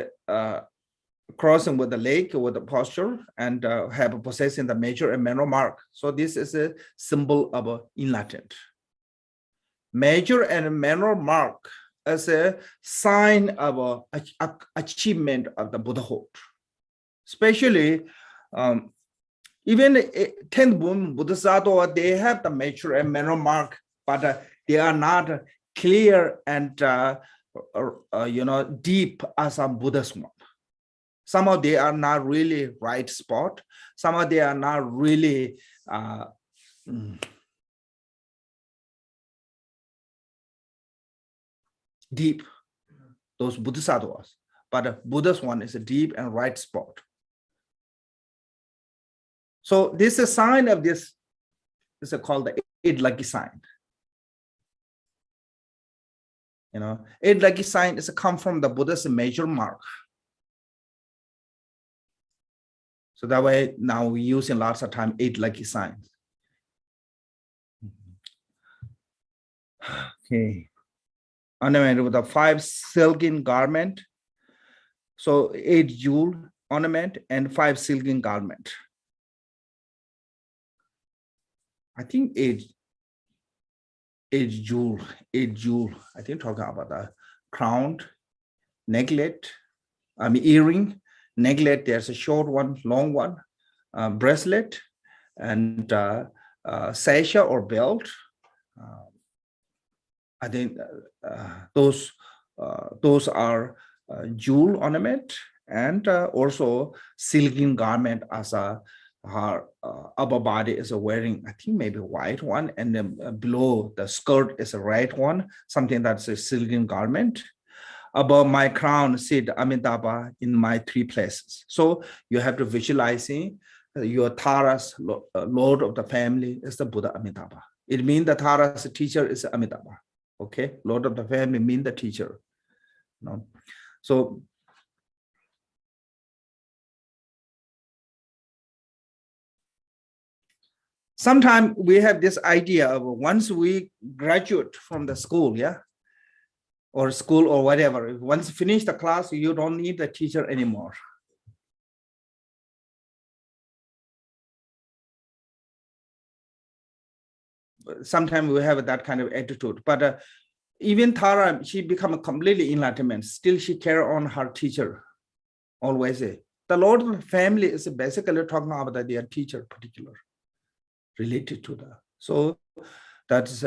S1: crossing with the lake with the posture and have possessing the major and minor mark. So this is a symbol of enlightenment. Major and minor mark as a sign of achievement of the Buddhahood. Especially even 10th Boon Bodhisattva, they have the major and minor mark, but they are not clear and deep as a Buddha's one. Some of they are not really right spot. Some of they are not really deep, those Bodhisattvas. But Buddha's one is a deep and right spot. So this is a sign of this is called the 8 lucky sign. You know, 8 lucky sign is come from the Buddha's major mark. So that way now we use in lots of time 8 lucky signs. Okay. Ornament with a 5 silken garment. So 8 jewel ornament and 5 silken garment. I think 8 jewel. I think talking about the crown, necklet, earring, necklet. There's a short one, long one, bracelet, and sasha or belt. I think those are jewel ornament and also silken garment as her upper body is wearing, I think maybe white one, and then below the skirt is a red one, something that's a silken garment. Above my crown sit Amitabha in my 3 places. So you have to visualizing your Tara's Lord of the family is the Buddha Amitabha. It means the Tara's teacher is Amitabha. Okay, Lord of the family mean the teacher. No, so sometimes we have this idea of once we graduate from the school, yeah, or school or whatever, once you finish the class, you don't need the teacher anymore. Sometimes we have that kind of attitude, but even Tara, she become a completely enlightenment. Still, she carry on her teacher. Always say the Lord of the family is basically talking about their teacher, particular related to that. So that's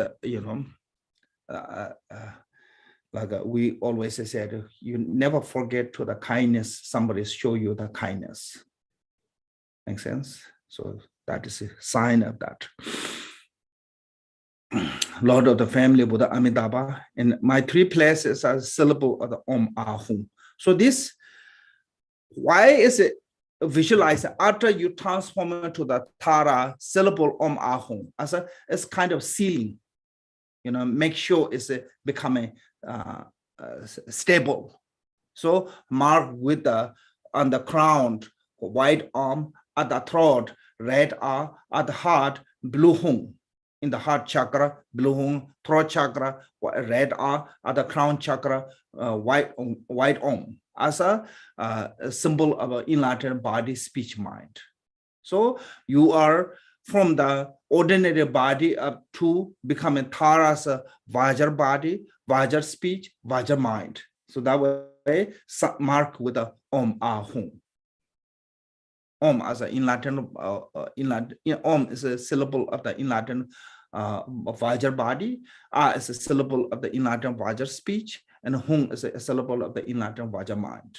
S1: like we always said, you never forget to the kindness somebody show you the kindness. Makes sense? So that is a sign of that. Lord of the family Buddha Amitabha. And my three places are syllable of the Om Ahum. So this, why is it visualized after you transform it to the Tara syllable Om Ahum as a it's kind of sealing, make sure it's becoming stable. So mark with on the crown, white arm, at the throat, red arm, at the heart, blue hung. In the heart chakra, blue hung, throat chakra, red arm, at the crown chakra, white arm, as a symbol of an enlightened body, speech, mind. So you are from the ordinary body up to becoming Tara's Vajra body, Vajra speech, Vajra mind. So that way, mark with the Om Ahum. Om as an enlightened, Om is a syllable of the enlightened Vajra body, A is a syllable of the enlightened Vajra speech, and Hum is a syllable of the enlightened Vajra mind.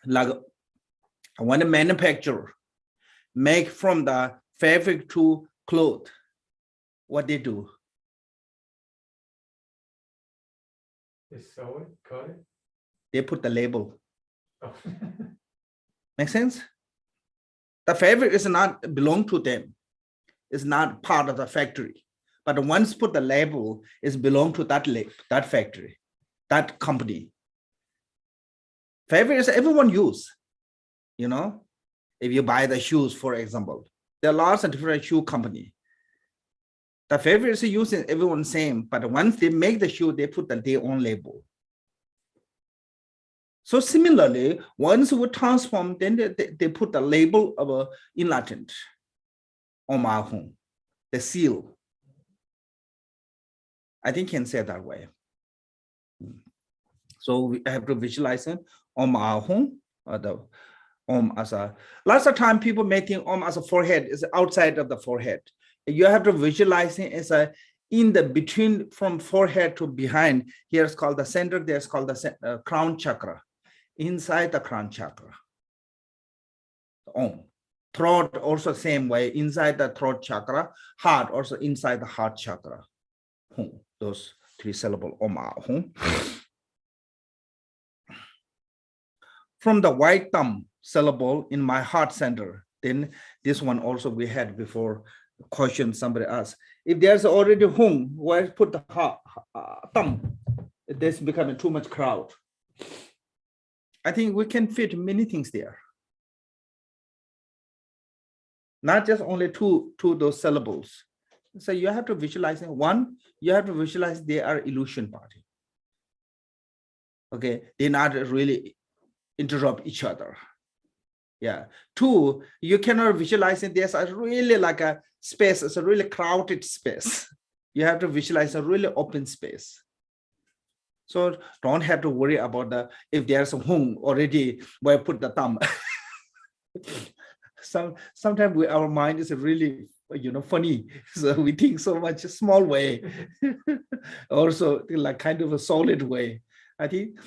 S1: Like when a manufacturer make from the fabric to cloth, what they do?
S2: They sew it, cut it.
S1: They put the label.
S2: Oh.
S1: Make sense? The fabric is not belong to them. It's not part of the factory. But once put the label, is belong to that factory, that company. Fabric is everyone use, if you buy the shoes, for example, there are lots of different shoe company. The fabric is using everyone same, but once they make the shoe, they put their own label. So similarly, once we transform, then they put the label of enlightened, Om Ahum, the seal. I think can say that way. So we have to visualize it, Om Ahum, or the Om as a, lots of time people may think Om as a forehead is outside of the forehead. You have to visualize it as a in the between from forehead to behind. Here's called the center, there's called the crown chakra. Inside the crown chakra. Om. Throat also same way, inside the throat chakra. Heart also inside the heart chakra. Hum. Those three syllable Om Ahum. From the white thumb syllable in my heart center, then this one also we had before question somebody asked. If there's already Hum, why put the thumb? This becoming too much crowd. I think we can fit many things there. Not just only two those syllables. So you have to visualize it. One, you have to visualize they are illusion body. Okay, they're not really interrupt each other. Yeah. Two, you cannot visualize it. There's a really like a space. It's a really crowded space. You have to visualize a really open space. So don't have to worry about if there's a Hum already where I put the thumb. Sometimes our mind is really funny, so we think so much small way. Also like kind of a solid way. I think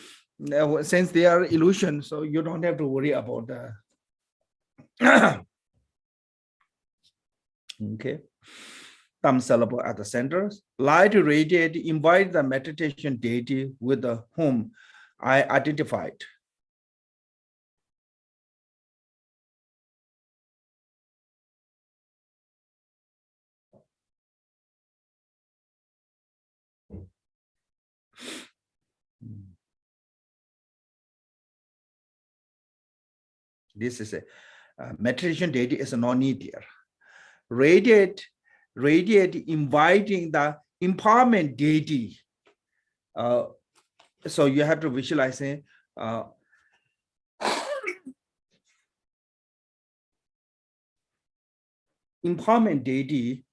S1: since they are illusion, so you don't have to worry about the okay. Thumb syllable at the center. Light radiate, invite the meditation deity with whom I identified. This is a meditation deity is no need there. Radiate, inviting the empowerment deity. So you have to visualize it. Empowerment deity.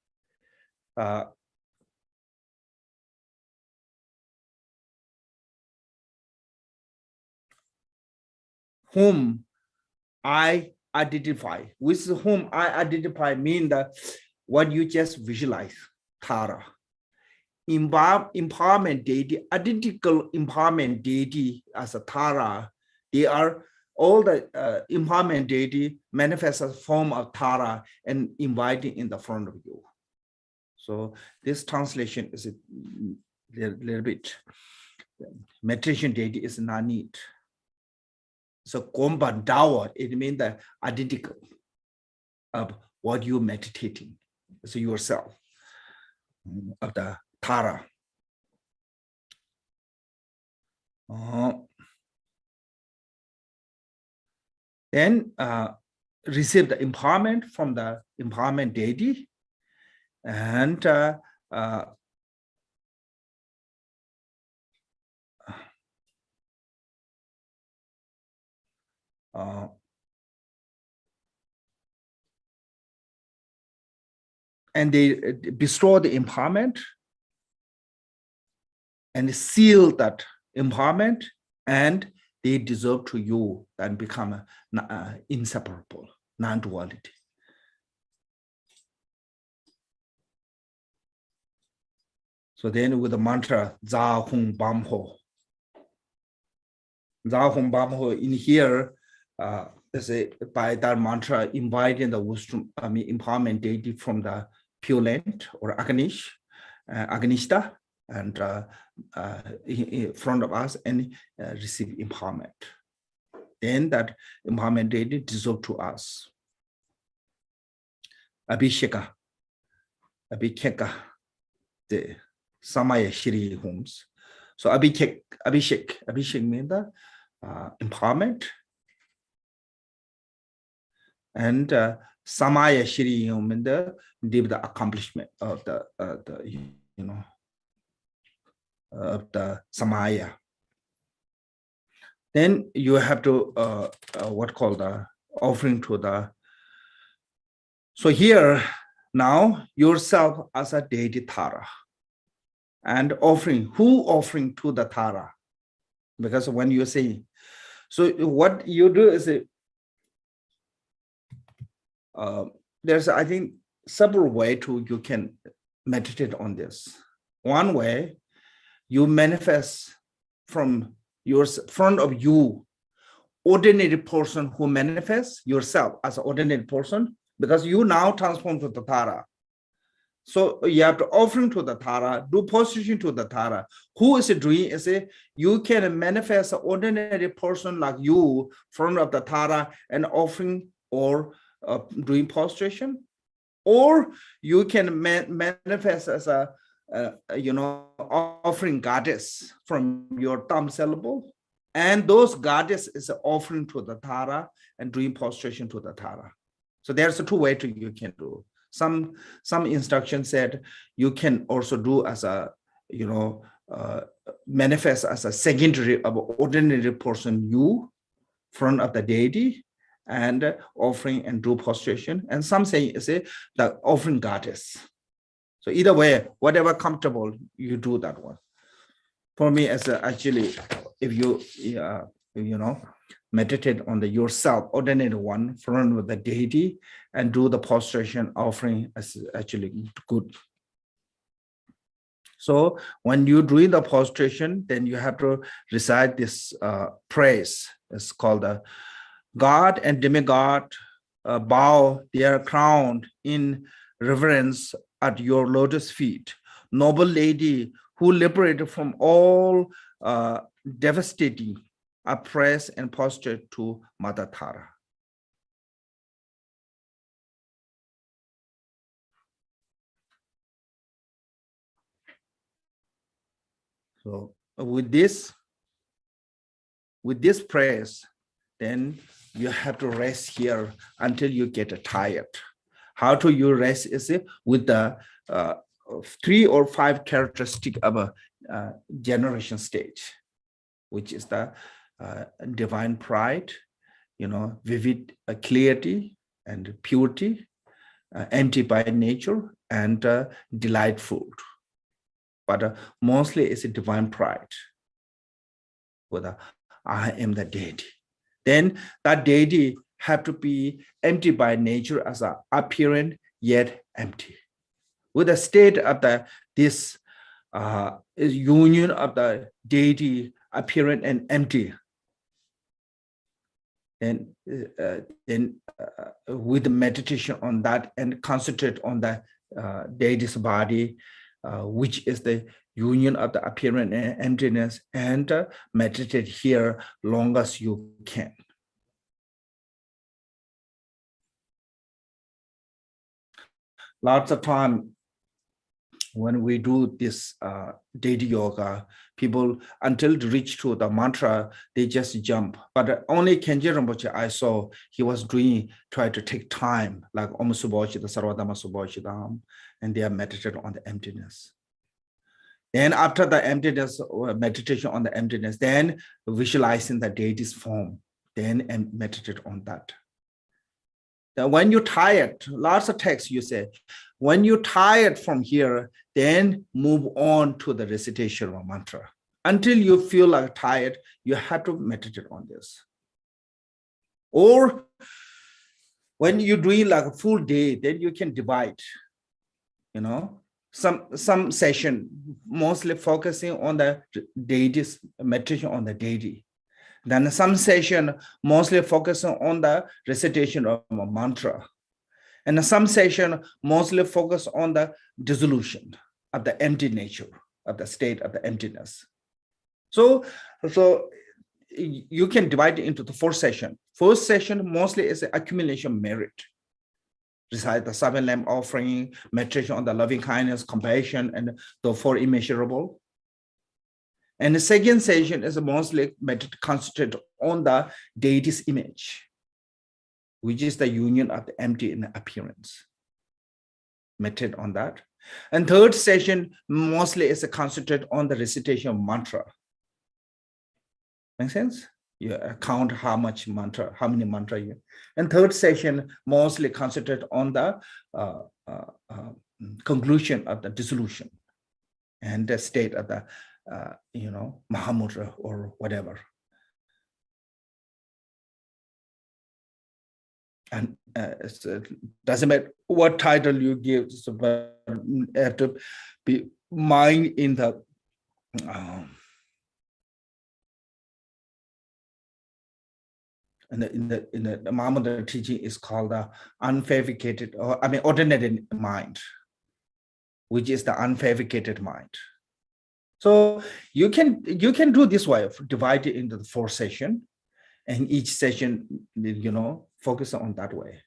S1: Whom I identify, with whom I identify mean that what you just visualize, Tara. Empowerment deity, identical empowerment deity as a Tara They are all the empowerment deity manifest as form of Tara and inviting in the front of you. So this translation is a little bit, meditation deity is not neat. So Gomba Dawa, it means the identical of what you're meditating. So yourself, of the Tara. Then receive the empowerment from the empowerment deity, and and they bestow the empowerment and seal that empowerment, and they deserve to you and become inseparable, non-duality. So then with the mantra Za Hung Bam Ho. Za Hung Bam Ho in here, by that mantra, inviting the wisdom, empowerment deity from the Pure Land or Agnishta, and in front of us, and receive empowerment. Then that empowerment deity deserve to us. Abhisheka, the Samaya Shri homes. So Abhishek means the empowerment, and Samaya Shri means the accomplishment of the of the Samaya. Then you have to what called the offering to the. So here now yourself as a deity Tara, and offering, who offering to the Tara? Because when you say, so what you do is there's, I think, several ways you can meditate on this. One way, you manifest from your front of you, ordinary person who manifests yourself as an ordinary person, because you now transform to the Tara. So you have to offering to the Tara, do position to the Tara. Who is doing is you can manifest an ordinary person like you front of the Tara and offering or doing prostration, or you can manifest as a offering goddess from your thumb syllable, and those goddess is offering to the Tara and doing prostration to the Tara. So there's two ways you can do. Some instruction said you can also do as a manifest as a secondary of ordinary person you front of the deity and offering and do prostration, and some say the offering goddess. So either way, whatever comfortable, you do that one. For me, as actually, if you meditate on the yourself, ordinary one, front with the deity, and do the prostration offering is actually good. So when you're doing the prostration, then you have to recite this praise. It's called the God and demigod bow their crown in reverence at your lotus feet. Noble lady who liberated from all devastating oppress and posture to Mother Tara. So with this prayers, then you have to rest here until you get tired. How do you rest is with the 3 or 5 characteristic of a generation stage, which is the divine pride, vivid clarity and purity, empty by nature, and delightful. But mostly it's a divine pride. Whether I am the deity. Then that deity have to be empty by nature as an apparent yet empty. With the state of this union of the deity apparent and empty, then with the meditation on that and concentrate on the deity's body, which is the union of the appearance and emptiness, and meditate here long as you can. Lots of time when we do this deity yoga, people until they reach to the mantra, they just jump. But only Kenji Rinpoche I saw, he was try to take time, like Om Subochi, the Sarvadhamma Subochi Dham, and they are meditated on the emptiness. Then after the emptiness, meditation on the emptiness, then visualizing the deity's form, then and meditate on that. Then when you're tired, lots of text you say, when you're tired from here, then move on to the recitation of mantra. Until you feel like tired, you have to meditate on this. Or when you're doing like a full day, then you can divide, you know, some session mostly focusing on the deity's meditation on the deity. Then some session mostly focusing on the recitation of a mantra. And some session mostly focus on the dissolution of the empty nature, of the state of the emptiness. So you can divide it into the 4 sessions. First session mostly is the accumulation merit. Recite the 7 lamp offering, meditation on the loving kindness, compassion, and the 4 immeasurable. And the second session is mostly concentrate on the deity's image, which is the union of the empty and the appearance. Meditate on that. And third session mostly is a concentrate on the recitation of mantra. Make sense? You count how many mantra you. And third session mostly concentrate on the conclusion of the dissolution and the state of the Mahamudra or whatever. And it doesn't matter what title you give, but have to be mind in the in the Mahamudra teaching is called the unfabricated, or ordinary mind, which is the unfabricated mind. So you can do this way, divide it into the 4 sessions, and each session, focus on that way.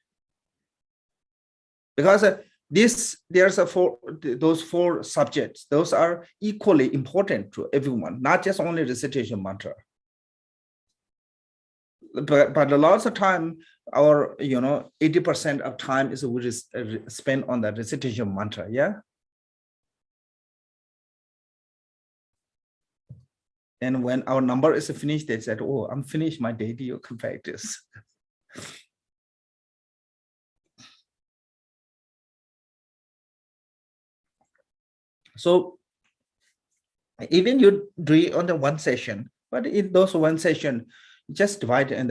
S1: Because those 4 subjects, those are equally important to everyone, not just only recitation mantra. But a lot of time, our 80% of time is spent on the recitation mantra. Yeah. And when our number is finished, they said, "Oh, I'm finished my daily yoga practice." So even you do it on the 1 session, but in those 1 session, just divide it, and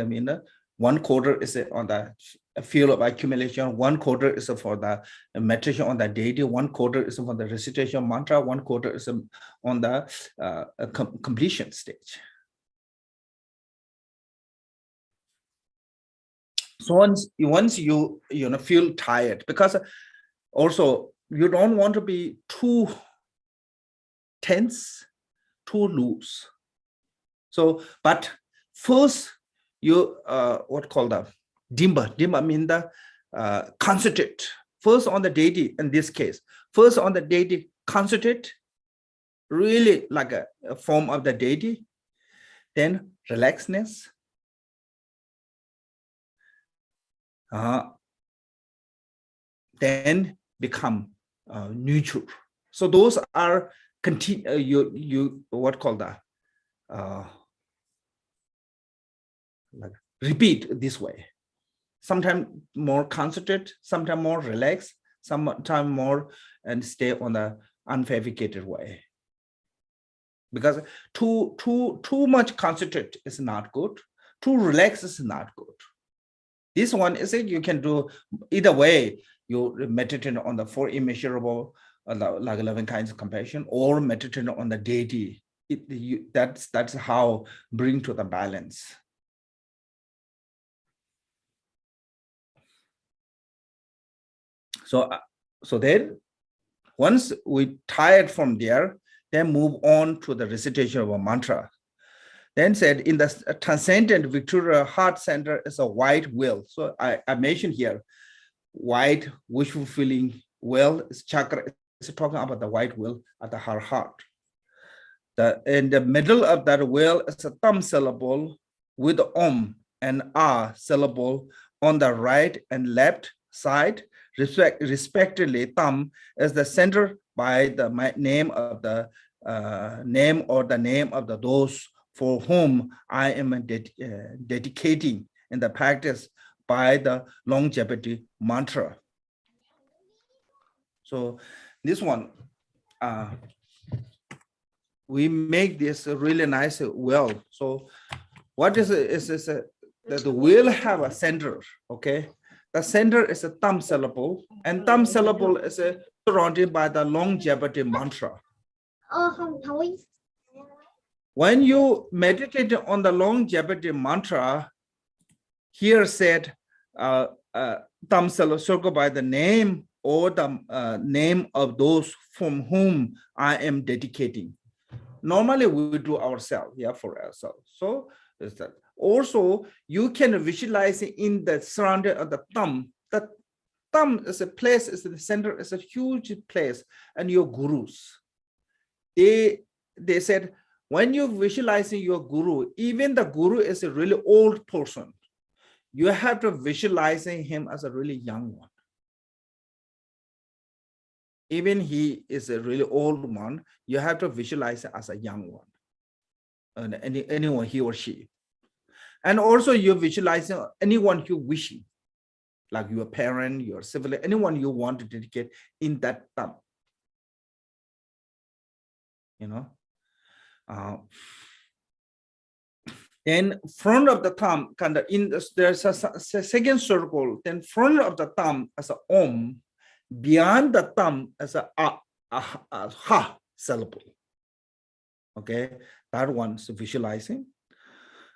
S1: 1/4 is on the field of accumulation, 1/4 is for the meditation on the deity, 1/4 is for the recitation mantra, 1/4 is on the completion stage. So once you feel tired, because also you don't want to be too tense, too loose. So, but first you what called the dimba mean the concentrate first on the deity. In this case, first on the deity, concentrate really like a form of the deity, then relaxedness, then become neutral. So those are you what called that like repeat this way. Sometimes more concentrate, sometimes more relaxed, sometimes more and stay on the unfabricated way. Because too much concentrate is not good. Too relaxed is not good. This one is you can do either way. You meditate on the 4 immeasurable, like loving kindness, compassion, or meditate on the deity. That's how bring to the balance. So then once we tired from there, then move on to the recitation of a mantra. Then said in the transcendent Victoria heart center is a white will. So I mentioned here, white wishful feeling will is chakra. It's talking about the white will at the heart. In the middle of that will is a thumb syllable with Om and A syllable on the right and left side, respectively. Thumb is the center by the name of the name or the name of the those for whom I am dedicating in the practice by the longevity mantra. So this one, we make this really nice well. So what is that the will have a center, okay? The center is a thumb syllable, and thumb syllable is surrounded by the longevity mantra. When you meditate on the longevity mantra, here said thumb syllable circled by the name or the name of those from whom I am dedicating. Normally we do ourselves, yeah, for ourselves. So is that also you can visualize in the surrounding of the thumb. The thumb is a place, is the center, is a huge place, and your gurus. They said when you visualizing your guru, even the guru is a really old person, you have to visualizing him as a really young one. Even he is a really old one, you have to visualize it as a young one. And anyone, he or she. And also you visualizing anyone you wishing, like your parent, your sibling, anyone you want to dedicate in that thumb. You know. Then front of the thumb, kind of there's a second circle, then front of the thumb as a Om, beyond the thumb as a Ha syllable. Okay, that one's visualizing.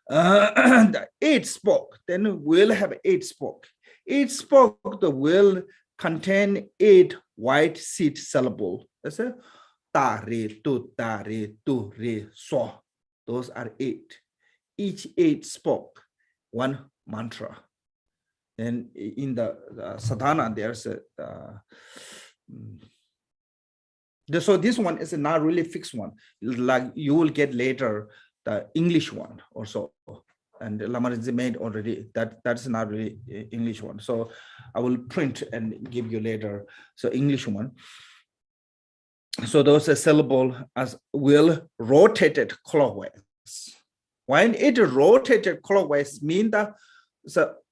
S1: The 8 spoke, then we'll have 8 spoke. 8 spoke, the will contain 8 white seed syllable. That's a ta, re, tu, re, so. Those are 8. Each 8 spoke 1 mantra. Then in the sadhana, there's a so this one is not really fixed one. Like you will get later the English one also, and Lamarinzi made already. That's not really English one. So I will print and give you later. So English one. So those are syllable as will rotated clockwise. When it rotated clockwise, mean the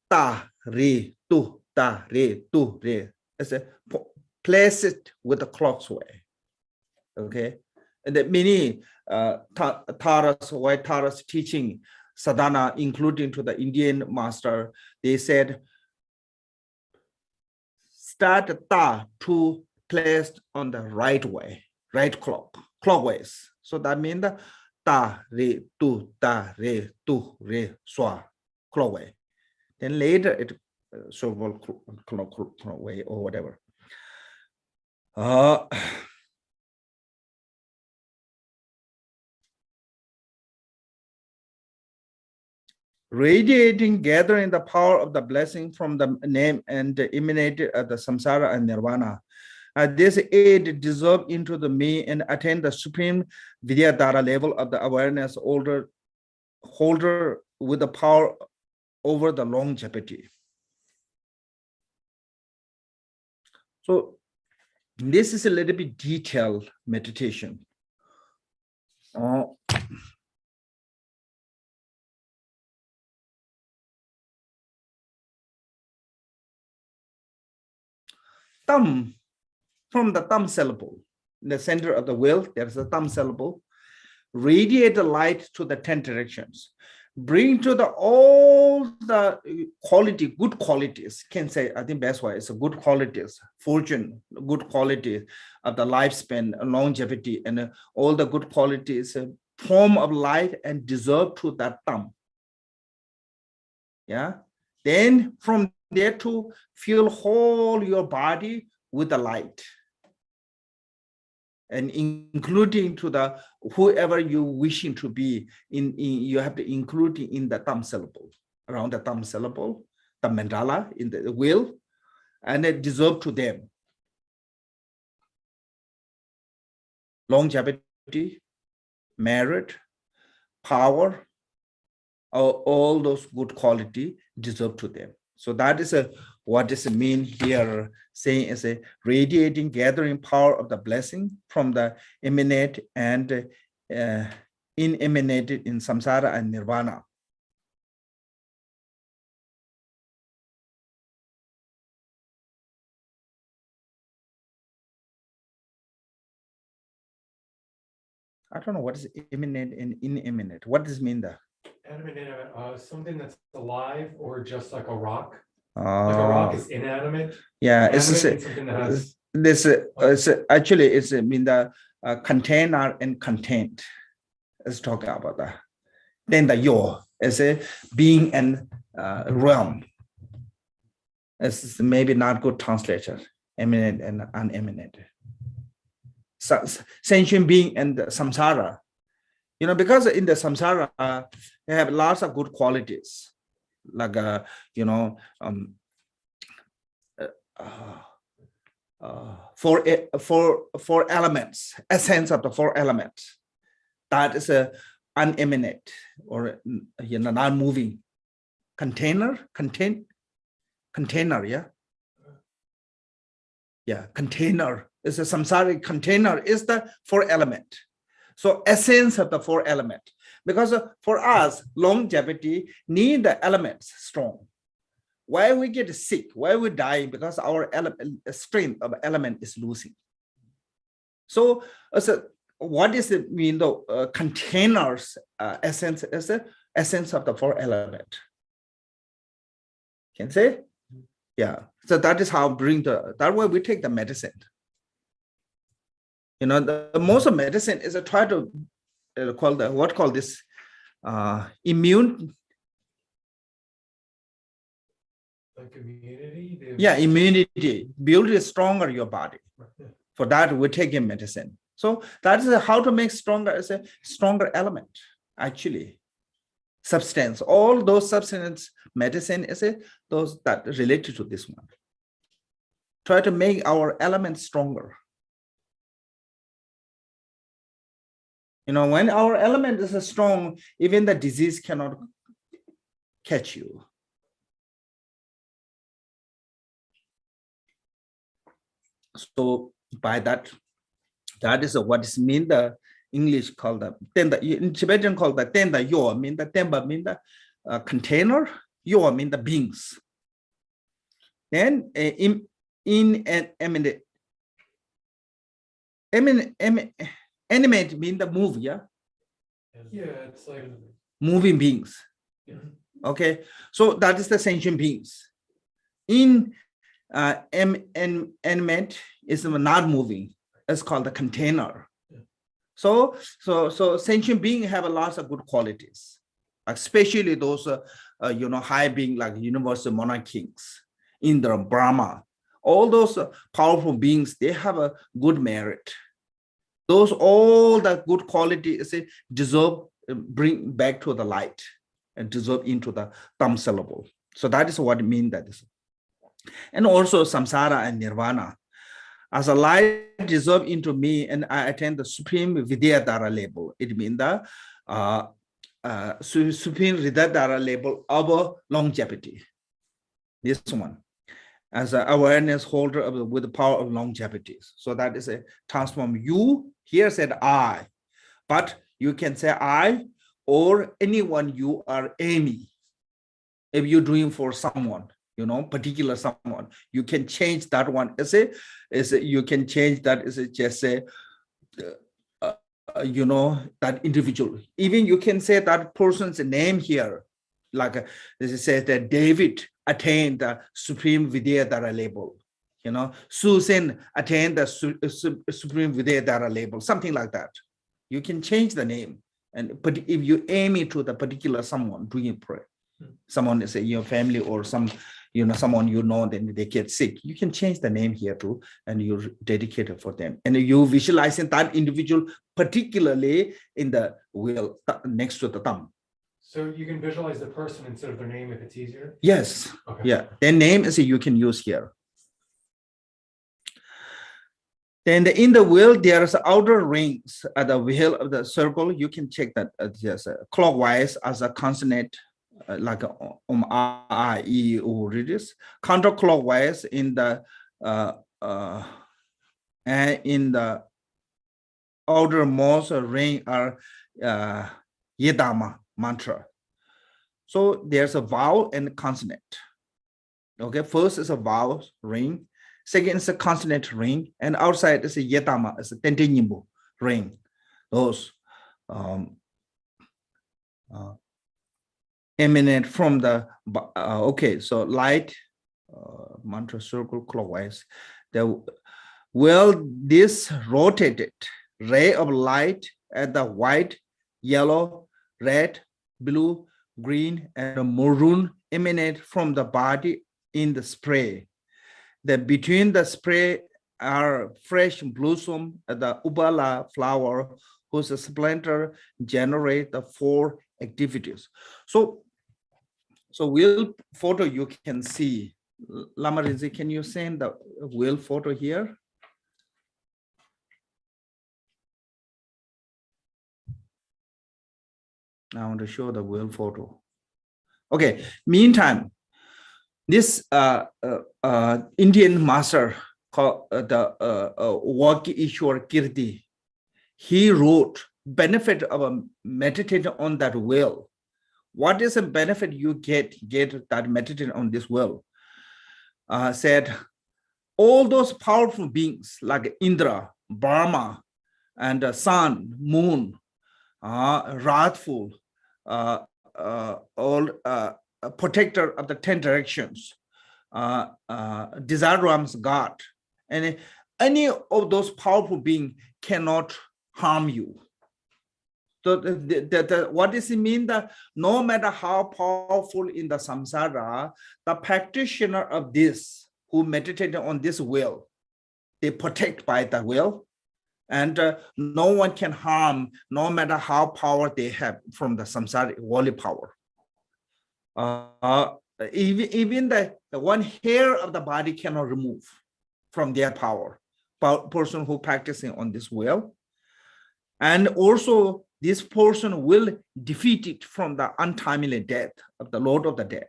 S1: ta re tu re. It's a place it with the clockwise. Okay, and the many Taras, white Taras teaching sadhana, including to the Indian master, they said start ta to placed on the right way, right clockwise. So that means the ta re tu re swa clockwise. Then later it clockwise or whatever. Radiating, gathering the power of the blessing from the name and emanated at the samsara and nirvana. This aid dissolve into the me and attain the supreme Vidyadhara level of the awareness holder with the power over the longevity. So this is a little bit detailed meditation. Thumb, from the thumb syllable, in the center of the will, there's a thumb syllable. Radiate the light to the 10 directions. Bring to the all the quality, good qualities, can say, I think best way is good qualities, fortune, good quality of the lifespan, longevity, and all the good qualities, form of light and deserve to that thumb. Yeah. Then from there to feel whole your body with the light. And including to the whoever you wishing to be you have to include in the thumb syllable, around the thumb syllable, the mandala in the will, and it deserve to them longevity, merit, power, all those good quality deserve to them. So that is what does it mean here, saying is a radiating, gathering power of the blessing from the emanate and inemanated in samsara and nirvana. I don't know what is emanate and inemanate. What does it mean there?
S2: Something that's alive or just like a rock. Like a rock is inanimate.
S1: Yeah,
S2: it's something that has
S1: this actually it's mean the container and content. Let's talk about that. Then the yo is a being and realm. It's maybe not good translation. Eminent and uneminent. So, sentient being and samsara. You know, because in the samsara, they have lots of good qualities, like four elements, essence of the four elements. That is a uneminate or non-moving container, container, yeah, container is a samsaric container is the four element. So essence of the four element, because for us longevity need the elements strong. Why we get sick, why we die? Because our strength of element is losing. So what does it mean though? Containers essence is the essence of the four element. Can say? Yeah. So that is how that way we take the medicine. You know, the most of medicine is a try to call this immune.
S2: Like immunity?
S1: Yeah, immunity. Build it stronger your body. For that, we take in medicine. So that is how to make stronger as a stronger element, actually. Substance, all those substance medicine is those that related to this one. Try to make our element stronger. You know, when our element is strong, even the disease cannot catch you. So by that is what is mean the English called the tenda, in Tibetan called the tenda yo, mean the temba mean the container, yo mean the beings. Then animate mean the move, yeah?
S2: Yeah, it's like
S1: moving beings.
S2: Yeah.
S1: Okay, so that is the sentient beings. In animate is not moving. It's called the container.
S2: Yeah.
S1: So sentient being have a lot of good qualities, especially those high being like universal monarch kings, Indra, Brahma, all those powerful beings. They have a good merit. Those all the good qualities deserve bring back to the light and deserve into the thumb syllable. So that is what it means that is. And also samsara and nirvana. As a light dissolve into me and I attain the supreme Vidyadhara label. It means the supreme Vidyadhara label of longevity. This one. As an awareness holder with the power of longevity. So that is a transform. You here said I, but you can say I or anyone you are aiming. If you're doing for someone, you know, particular someone, you can change that one. You can change that is just say, that individual. Even you can say that person's name here, like this is says that David attained the supreme Vidyadhara label. You know, Susan attained the supreme Vidyadhara label, something like that. You can change the name, but if you aim it to the particular someone doing prayer, someone is your family or some someone then they get sick, you can change the name here too, and you dedicate it for them. And you visualizing that individual, particularly in the wheel next to the thumb.
S2: So you can visualize the person instead of their name if it's easier?
S1: Yes.
S2: Okay.
S1: Yeah. Their name is you can use here. Then in the wheel, there's outer rings at the wheel of the circle. You can check that just clockwise as a consonant, like R, I, E, O readers. Counterclockwise in the and in the outermost ring are Yedama mantra. So there's a vowel and consonant. Okay, first is a vowel ring. Second is a consonant ring, and outside is a yetama, is a tentenyimbu ring. Those emanate from the okay. So light mantra circle clockwise. This rotated ray of light at the white, yellow, red, blue, green, and maroon emanate from the body in the spray. Between the spray are fresh blossom, the ubala flower, whose splinter generate the 4 activities. So wheel photo you can see. Lamarinzi, can you send the wheel photo here? I want to show the wheel photo. Okay, meantime, this Indian master called the Waki Ishwar Kirti, he wrote benefit of meditating on that wheel. What is the benefit you get that meditating on this wheel? Said all those powerful beings like Indra, Brahma, and sun, moon, wrathful, all protector of the 10 directions, Desirams God, and any of those powerful beings cannot harm you. So what does it mean? That no matter how powerful in the samsara, the practitioner of this who meditated on this will, they protect by the will, and no one can harm, no matter how power they have from the samsara worldly power. Even the one hair of the body cannot remove from their power. Person who practicing on this will, and also this person will defeat it from the untimely death of the Lord of the Death.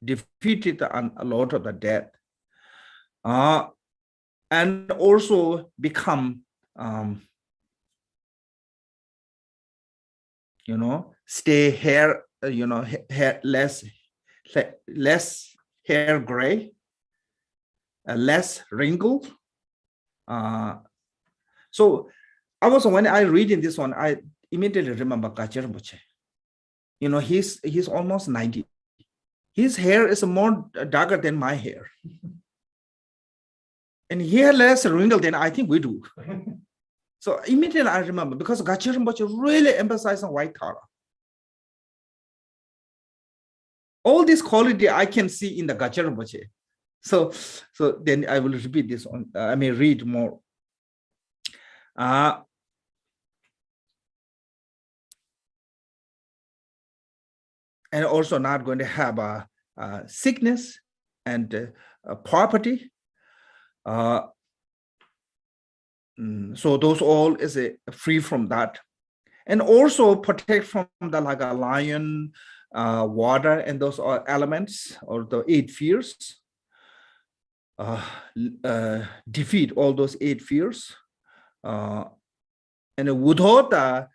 S1: Defeated the Lord of the Death, and also become, stay hair, hair less hair gray, less wrinkled. So when I read in this one, I immediately remember Gachar Rinpoche. He's almost 90. His hair is more darker than my hair. And he had less wrinkle than I think we do. So immediately I remember, because Gachar Rinpoche really emphasized on white Tara. All this quality I can see in the Gachar Rinpoche. So then I will repeat this on, I may read more. And also not going to have a sickness and property. So those all is free from that. And also protect from the like a lion, water, and those are elements, or the 8 fears. Defeat all those 8 fears. And without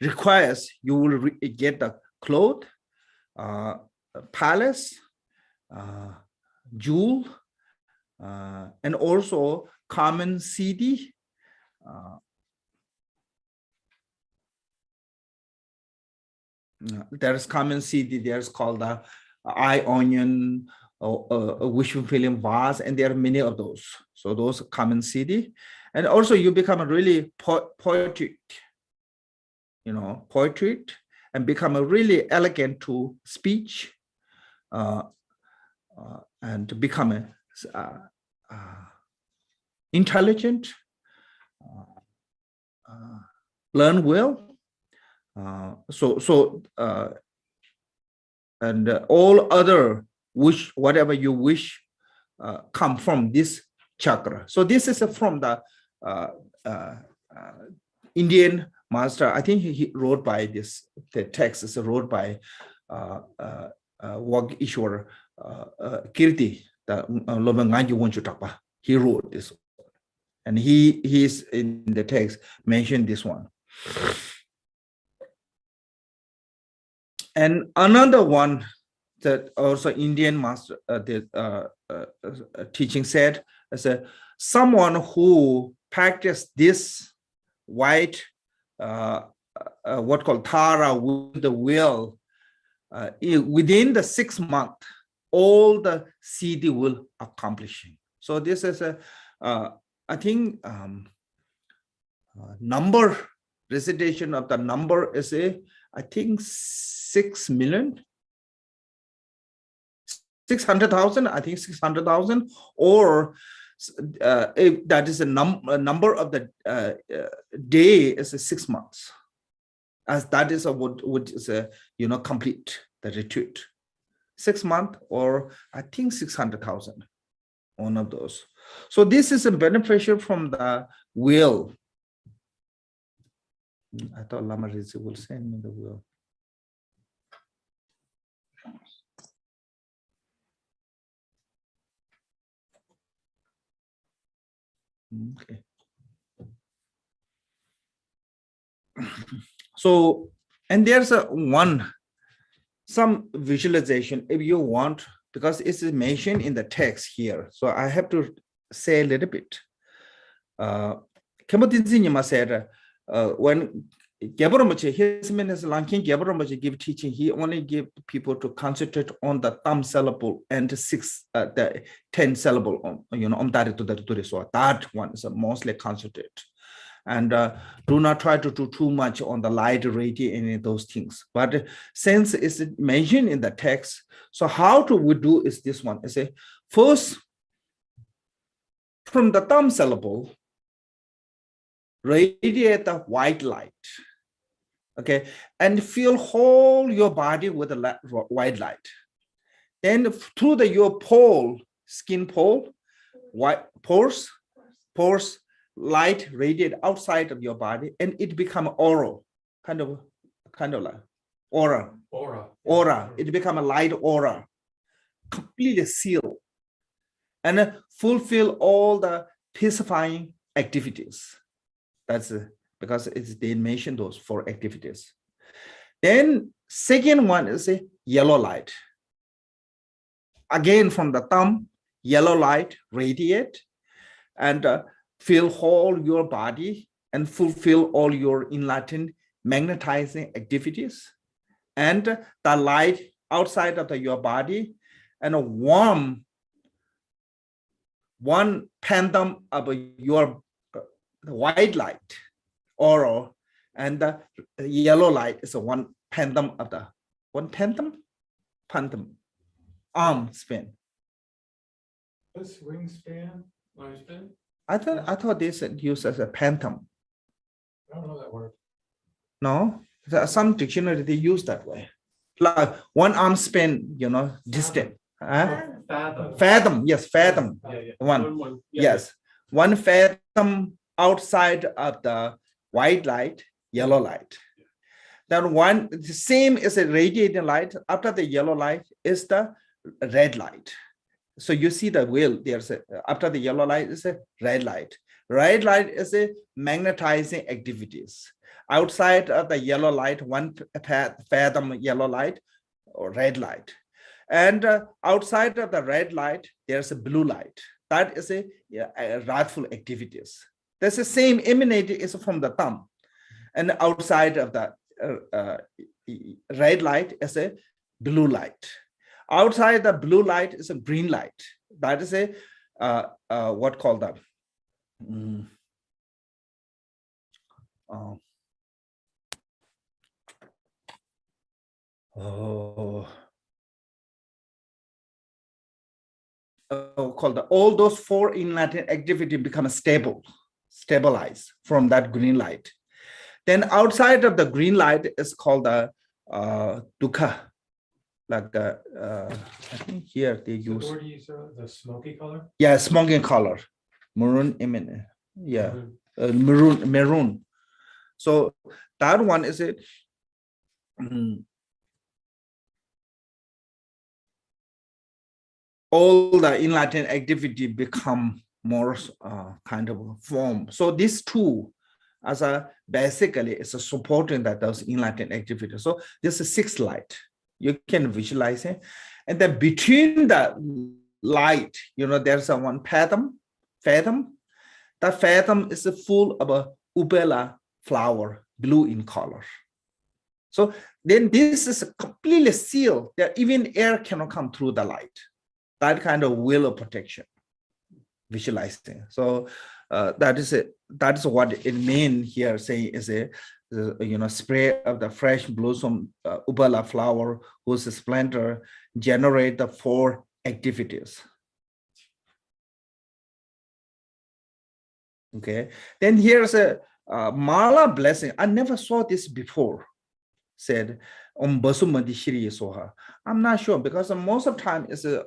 S1: requires you will get the cloth, palace, jewel, and also common CD. There's common CD. There's called the eye onion, wish fulfilling vase, and there are many of those. So those common CD, and also you become a really poetic, and become a really elegant to speech, and become intelligent, learn well. And all other wish, whatever you wish, come from this chakra. So this is from the Indian master. I think he wrote by this. The text is wrote by Wag Ishwar Kirti. He wrote this, and he is in the text mentioned this one. And another one that also Indian master teaching said is someone who practiced this white what called Tara with the will within the 6 months, all the CD will accomplishing. So this is I think number recitation of the number is I think 6 million. 600,000, I think 600,000, or if that is a number of the day is 6 months, as that is what is complete the retreat. 6 months, or I think 600,000, one of those. So this is a beneficial from the will. I thought Lama Rizzi will send me the will. Okay. So, and there's some visualization if you want, because it's mentioned in the text here. So I have to say a little bit. Kemotizin said when Gabramachi, his minister Lankin Gabramachi give teaching, he only give people to concentrate on the thumb syllable and the 10 syllable on that so that one is mostly concentrate. And do not try to do too much on the light, radiate, any of those things. But since it's mentioned in the text, so how to we do is this one. I say first from the thumb syllable, radiate the white light, okay, and fill whole your body with the white light. Then through your pole, skin pole, white pores, light radiate outside of your body, and it become oral, kind of like aura. It become a light aura, completely seal, and fulfill all the pacifying activities. That's because they mentioned those 4 activities. Then second one is a yellow light. Again, from the thumb, yellow light radiate and fill whole your body and fulfill all your enlightened magnetizing activities. And the light outside of your body, and a warm one phantom of your white light, aura, and the yellow light is one phantom of the phantom arm span.
S2: This wingspan, lifespan?
S1: I thought this used as a phantom.
S2: I don't know that word.
S1: No, some dictionary they use that way. Like one arm span, distant. Fathom, yes, fathom.
S2: Yeah.
S1: One. Yes, one fathom outside of the white light, yellow light. Then one, the same is a radiating light. After the yellow light is the red light. So you see the wheel, there's after the yellow light is a red light. Red light is a magnetizing activities. Outside of the yellow light, one fathom yellow light or red light. And outside of the red light, there's a blue light. That is a wrathful activities. That's the same emanating is from the thumb. And outside of the red light is a blue light. Outside the blue light is a green light. That is a what called that? called all those four enlightened activity become stabilized from that green light. Then outside of the green light is called the dukkha. Like I think here they use.
S2: The word you use the smoky color?
S1: Yeah, smoky color, maroon. Yeah, maroon. So that one is it. All the enlightened activity become more kind of form. So these two as a basically it's a supporting that those enlightened activity. So this is six light. You can visualize it. And then between the light, there's a one fathom. That fathom is full of a ubela flower, blue in color. So then this is completely sealed. That even air cannot come through the light. That kind of will of protection, visualizing. So that is it. That is what it means here. Saying is a spray of the fresh blossom ubala flower whose splendor generate the four activities. Okay. Then here's a mala blessing. I never saw this before. Said Om Basumati Shri Soha. I'm not sure because most of the time it's a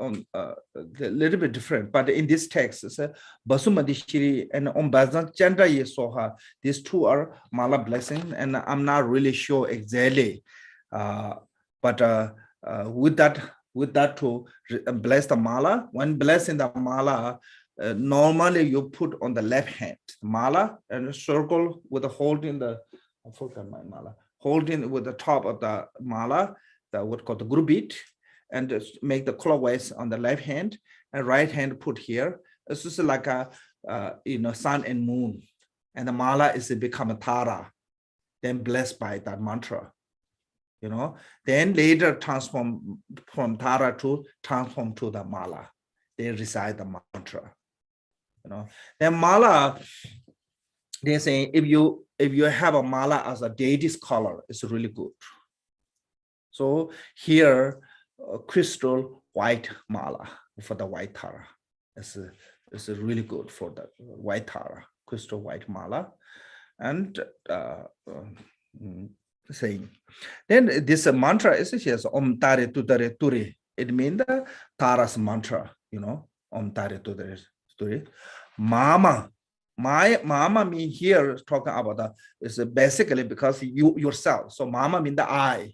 S1: little bit different. But in this text, it's a Basumati Shri and Om Bazan Chandra Soha. These two are mala blessing, and I'm not really sure exactly. But with that to bless the mala, when blessing the mala, normally you put on the left hand mala and a circle with a holding the. I forgot my mala. Holding with the top of the mala, the what called the guru bead, and make the clockwise on the left hand, and right hand put here. It's just like a sun and moon, and the mala is become a tara, then blessed by that mantra. Then later transform from tara to transform to the mala. They recite the mantra. Then mala. They're saying if you have a mala as a deity's color, it's really good. So here, crystal white mala for the white tara. It's really good for the white tara, crystal white mala. And saying, then this mantra is here, Om Tare Tutare Turi. It means the Tara's mantra, Om Tare Tutare Turi. Mama. My mama mean here talking about that is basically because you yourself. So mama mean the I.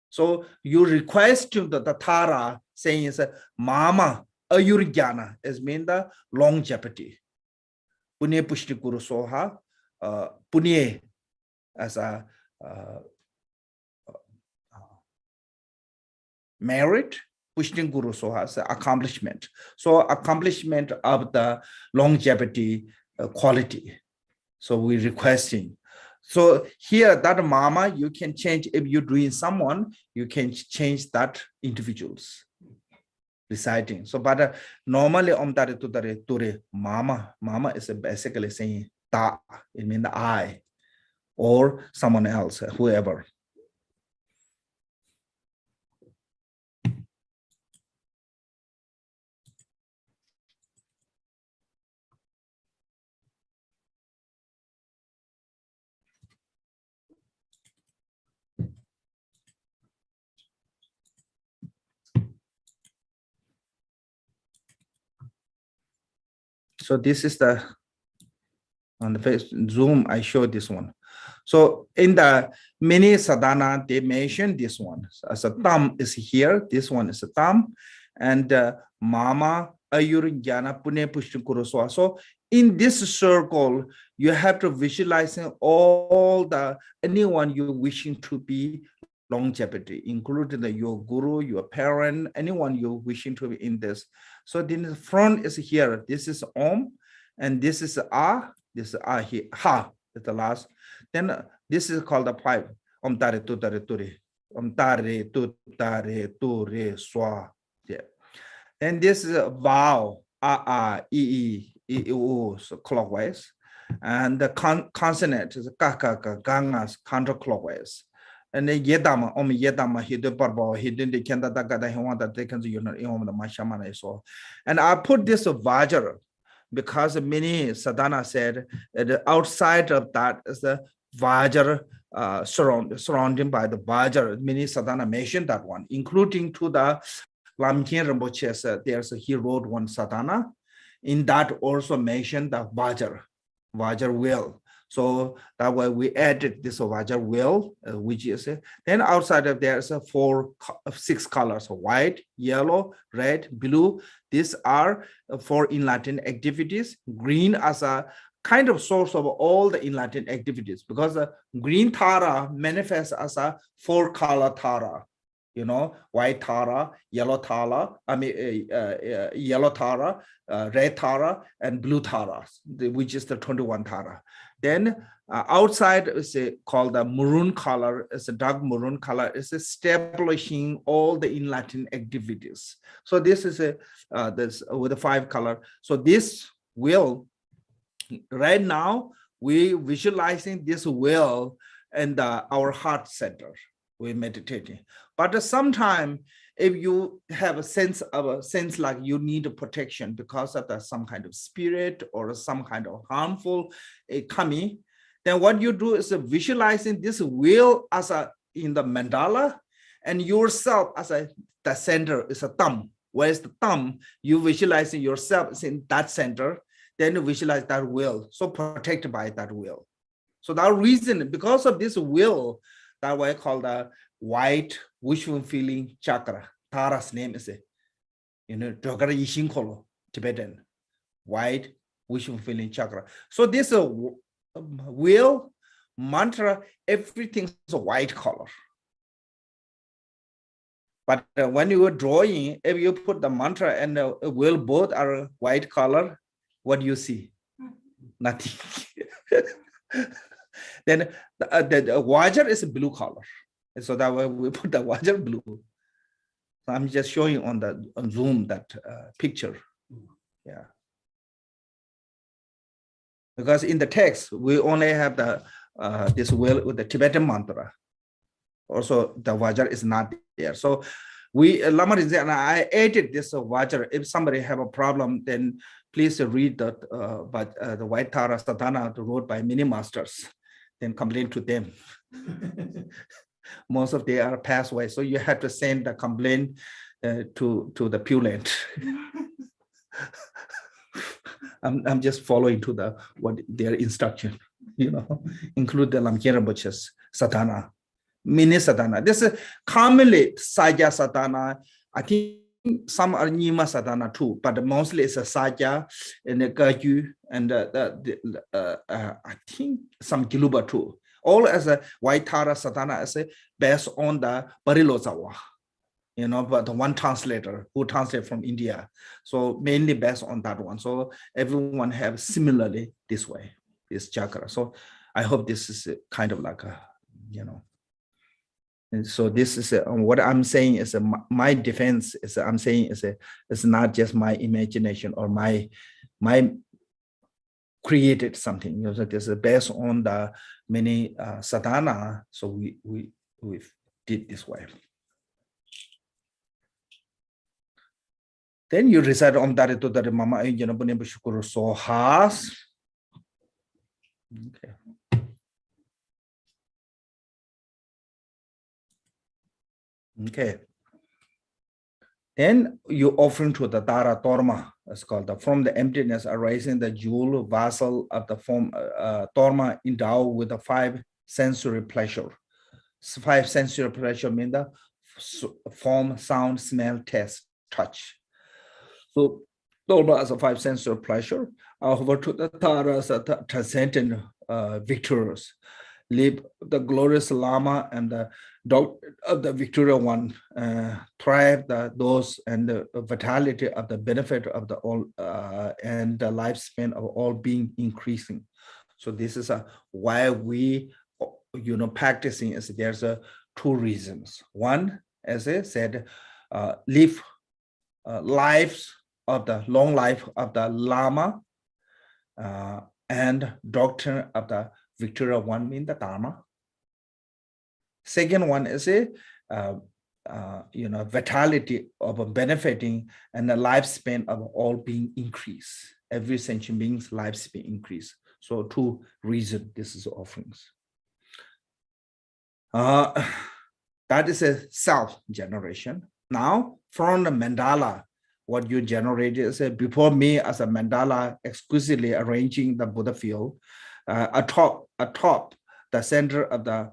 S1: So you request to the Tara saying is mama ayurjana is mean the longevity. Punye pushti guru soha punye as a merit. Pushtin Guru Soha's accomplishment. So accomplishment of the longevity quality. So we're requesting. So here that mama, you can change if you're doing someone, you can change that individuals reciting. So but normally Om Tare Tutare Ture mama is basically saying ta, it means the I or someone else, whoever. So this is the on the face Zoom. I showed this one. So in the mini sadhana, they mentioned this one as a thumb is here. This one is a thumb, and mama ayur jnana pune pushti kuruswa. So in this circle, you have to visualizing all the anyone you wishing to be longevity, including your guru, your parent, anyone you wishing to be in this. So then the front is here. This is Om, and this is A. This is A here. Ha is the last. Then this is called the pipe. Om tare tu tare turi. Om tare tu tare turi swa. Yeah. Then this is a vowel. A e u. So clockwise, and the consonant is ka gangas counterclockwise. and then yedama yedama he did barbo he didn't the kenda da he want that they can you know the mashamana so and I put this Vajra because many sadhana said that outside of that is the Vajra surrounding by the Vajra. Many sadhana mentioned that one, including to the Lamkhen Rinpoche. He wrote one sadhana. In that also mentioned the Vajra wheel. So that way we added this Vajra wheel, which is then outside of there is a 6 colors: white, yellow, red, blue. These are for enlightened activities. Green as a kind of source of all the enlightened activities, because the green Tara manifests as a 4-color Tara. You know, white Tara, yellow Tara, yellow Tara, red Tara, and blue Tara, which is the 21 Tara. Then outside is called the maroon color. It's a dark maroon color. It's establishing all the enlightened activities. So this is this with a 5 color. So this will right now we visualizing this will in our heart center. We're meditating, but sometimes if you have a sense like you need a protection because of some kind of spirit or some kind of harmful coming, then what you do is visualizing this will as in the mandala, and yourself as the center is a thumb. Where's the thumb? You visualizing yourself in that center, then you visualize that will, so protected by that will. So that reason, because of this will, that way called the white wishful feeling chakra. Tara's name is Dogara Yishinkolo, Tibetan, white wishful feeling chakra. So this will mantra, everything's a white color. But when you are drawing, if you put the mantra and the will both are white color, what do you see? Nothing. Then the Vajra is a blue color. And so that way we put the Vajra blue. So I'm just showing on Zoom that picture. Yeah. Because in the text, we only have the this will with the Tibetan mantra. Also, the Vajra is not there. So Lama and I added this Vajra. If somebody have a problem, then please read the White Tara Sadhana wrote by many masters. Then complain to them. Most of them are passed away, so you have to send the complaint to the Pure. I'm just following to what their instruction, include the Lamkhen Rinpoche's sadhana, mini sadhana. This is commonly Saja sadhana. I think some are Nima sadhana too, but mostly it's a Saja and the Gaju and I think some Giluba too. All as a White Tara sadhana as based on the Barilozawa, but one translator who translated from India. So mainly based on that one. So everyone have similarly this way, this chakra. So I hope this is kind of like and so this is what I'm saying is my defense is I'm saying it's not just my imagination or my created something. So this is based on the many sadhana. So we did this way. Then you recite Om Dari to Dari Mama Bunim Shukuru Sohas. Okay. Okay. Then you offering to the Dara Torma, it's called from the emptiness arising the jewel vessel of the form Torma endowed with the 5 sensory pleasure. 5 sensory pleasure mean the form, sound, smell, taste, touch. So Torma as a 5 sensory pleasure. Over to the Tara as a transcendent victorious. Live the glorious Lama and the dog of the Victoria one, thrive those and the vitality of the benefit of the all and the lifespan of all being increasing. So this is why we practicing is there's 2 reasons. One, as I said, live lives of the long life of the Lama and doctrine of the Victoria one mean the Dharma. Second one is a vitality of benefiting and the lifespan of all being increase. Every sentient being's lifespan increase. So two reasons this is offerings. That is a self-generation. Now, from the mandala, what you generated is before me as a mandala, exquisitely arranging the Buddha field, atop the center of the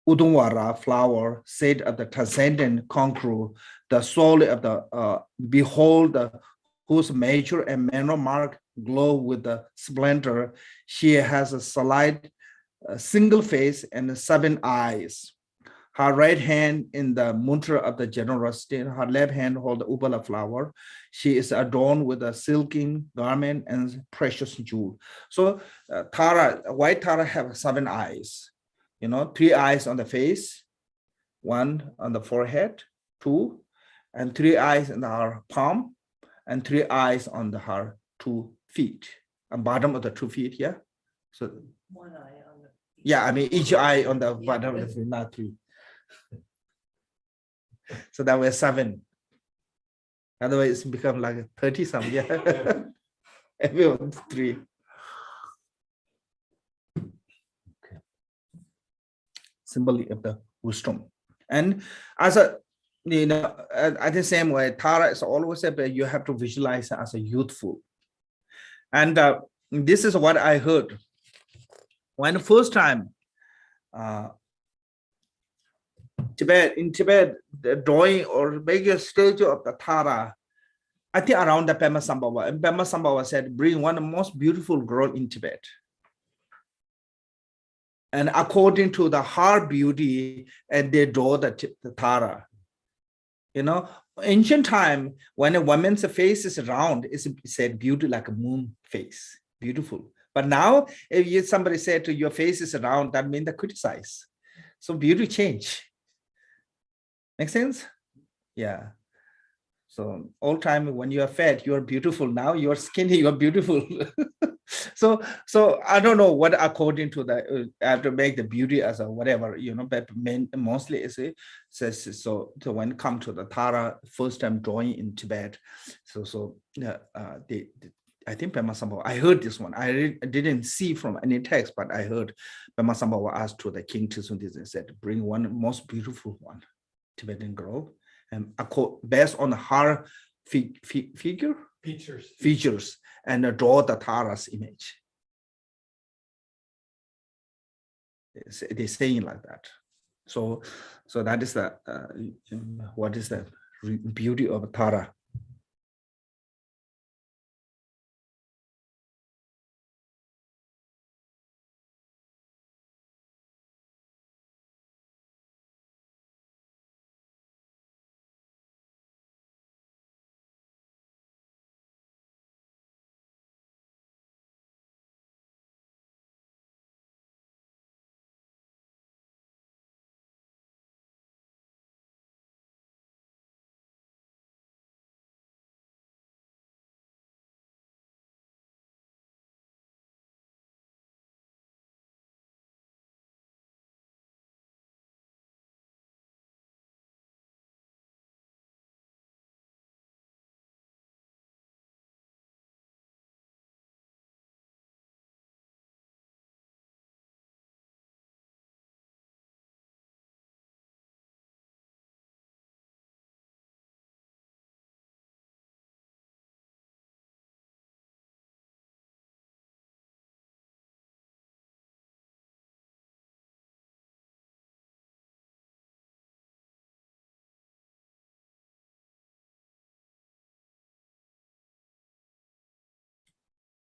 S1: Udunwara flower, said of the transcendent conqueror, the soul of the behold, whose nature and manner mark glow with the splendor. She has a slight single face and 7 eyes. Her right hand in the mantra of the generosity, her left hand hold the ubala flower. She is adorned with a silken garment and precious jewel. So white Tara have 7 eyes. 3 eyes on the face, 1 on the forehead, 2, and 3 eyes in her palm, and 3 eyes on her 2 feet, and bottom of the 2 feet. Yeah. So
S3: 1 eye on the.
S1: yeah, I mean each eye on the bottom of the feet, not 3. So that was 7. Otherwise, it's become like 30 some. Yeah. Everyone 3. Okay. Symbol of the wisdom. And as a at the same way, Tara is always a you have to visualize as a youthful. And this is what I heard when the first time in Tibet, the drawing or make a statue of the Tara, I think around the Pema Sambhava. And Pema Sambhava said, bring one of the most beautiful girl in Tibet. And according to the her beauty, and they draw the Tara. Ancient time, when a woman's face is round, it's said beauty like a moon face, beautiful. But now, if somebody said to your face is round, that means they criticize. So beauty change. Make sense? Yeah. So all time when you are fat, you are beautiful. Now you are skinny, you are beautiful. So I don't know what according to the I have to make the beauty as a whatever, but mostly is it says so when it come to the Tara first time drawing in Tibet. I think Pema Sambhava, I heard this one. I didn't see from any text, but I heard Pema Sambhava asked to the king Tsuntis and said, bring one most beautiful one, Tibetan girl, and based on her features and draw the Tara's image. They're saying like that. So that is the what is the beauty of Tara.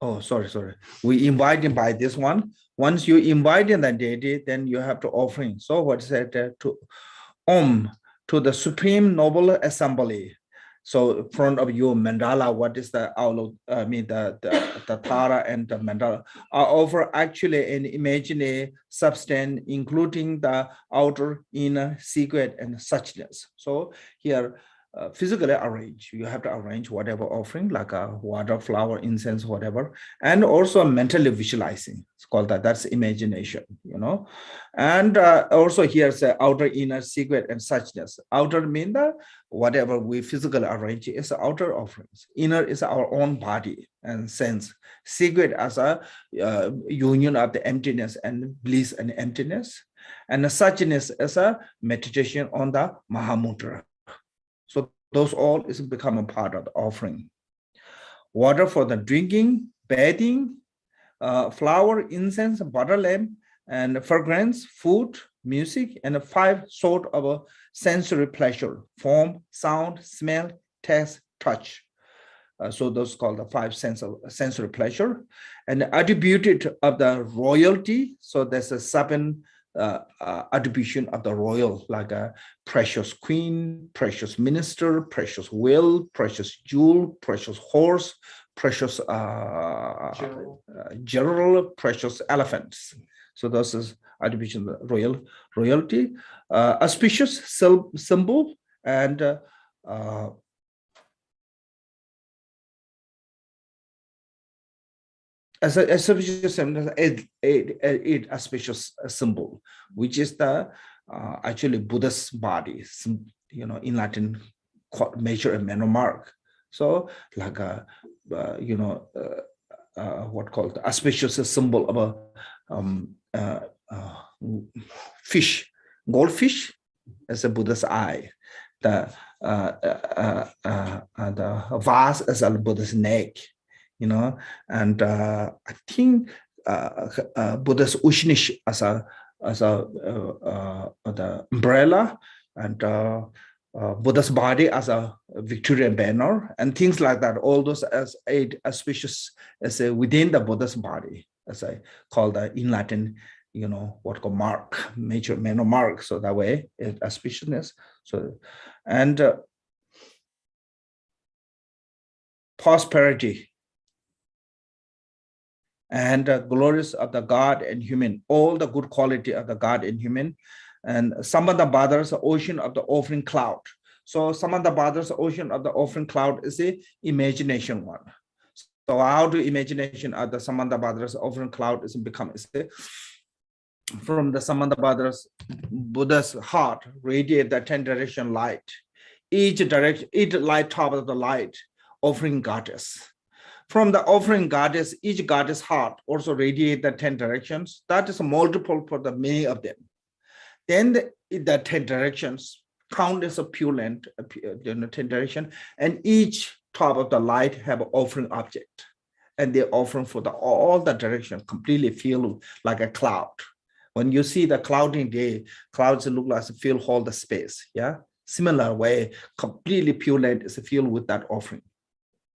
S1: Oh, sorry. We invite him by this one. Once you invite in the deity, then you have to offering. So what is that? To to the Supreme Noble Assembly. So in front of you, mandala, what is the outlook? I mean, the Tara and the mandala are offer actually an imaginary substance, including the outer, inner, secret, and suchness. So here, physically arrange. You have to arrange whatever offering, like a water, flower, incense, whatever, and also mentally visualizing. It's called that. That's imagination, And also here's outer, inner, secret, and suchness. Outer mean the whatever we physically arrange is outer offerings. Inner is our own body and sense. Secret as a union of the emptiness and bliss and emptiness. And the suchness is a meditation on the Mahamudra. So those all is become a part of the offering. Water for the drinking, bathing, flower, incense, butter lamp, and fragrance, food, music, and 5 sort of sensory pleasure: form, sound, smell, taste, touch. So those called the 5 sensory pleasure. And attributed of the royalty. So there's a 7 attribution of the royal, like a precious queen, precious minister, precious will, precious jewel, precious horse, precious general, precious elephants. So this is attribution of the royalty, auspicious symbol, and as a auspicious symbol, which is the actually Buddha's body, in Latin called major and minor mark. So like a what called the auspicious symbol of a fish, goldfish as a Buddha's eye, the vase as a Buddha's neck. And I think Buddha's Ushnish as the umbrella, and Buddha's body as a Victorian banner, and things like that. All those as 8 auspicious as within the Buddha's body, as I call the in Latin, what called mark, major minor mark. So that way, auspiciousness. So, and prosperity. And glories of the God and human, all the good quality of the God and human. And Sambandhabhadras, the ocean of the offering cloud. So Sambandhabhadras, ocean of the offering cloud is the imagination one. So how do imagination of the Sambandhabhadras offering cloud is become? From the Sambandhabhadras, Buddha's heart radiate the 10 direction light. Each light top of the light, offering goddess. From the offering goddess, each goddess heart also radiate the 10 directions. That is a multiple for the many of them. Then the 10 directions count as a pure length, 10 direction, and each top of the light have an offering object. And they're offering for all the directions, completely filled like a cloud. When you see the clouding day, clouds look like fill all the space. Yeah. Similar way, completely pure length is filled with that offering.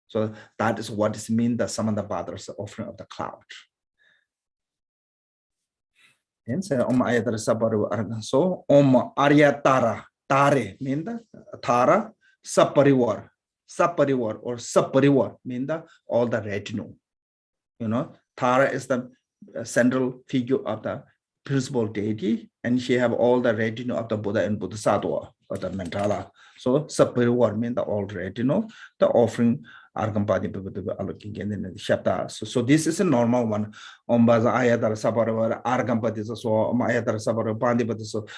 S1: So that is what is mean the Sambandhabhadras offering of the cloud. And so Om Ayatara Sabaru. So Om Aryatara, Tare mean the Tara, Saparivar, Saparivar or Saparivar mean the all the retinue. Tara is the central figure of the principal deity, and she have all the retinue of the Buddha and Bodhisattva or the mandala. So Saparivar mean the all retinue, the offering. So this is a normal one.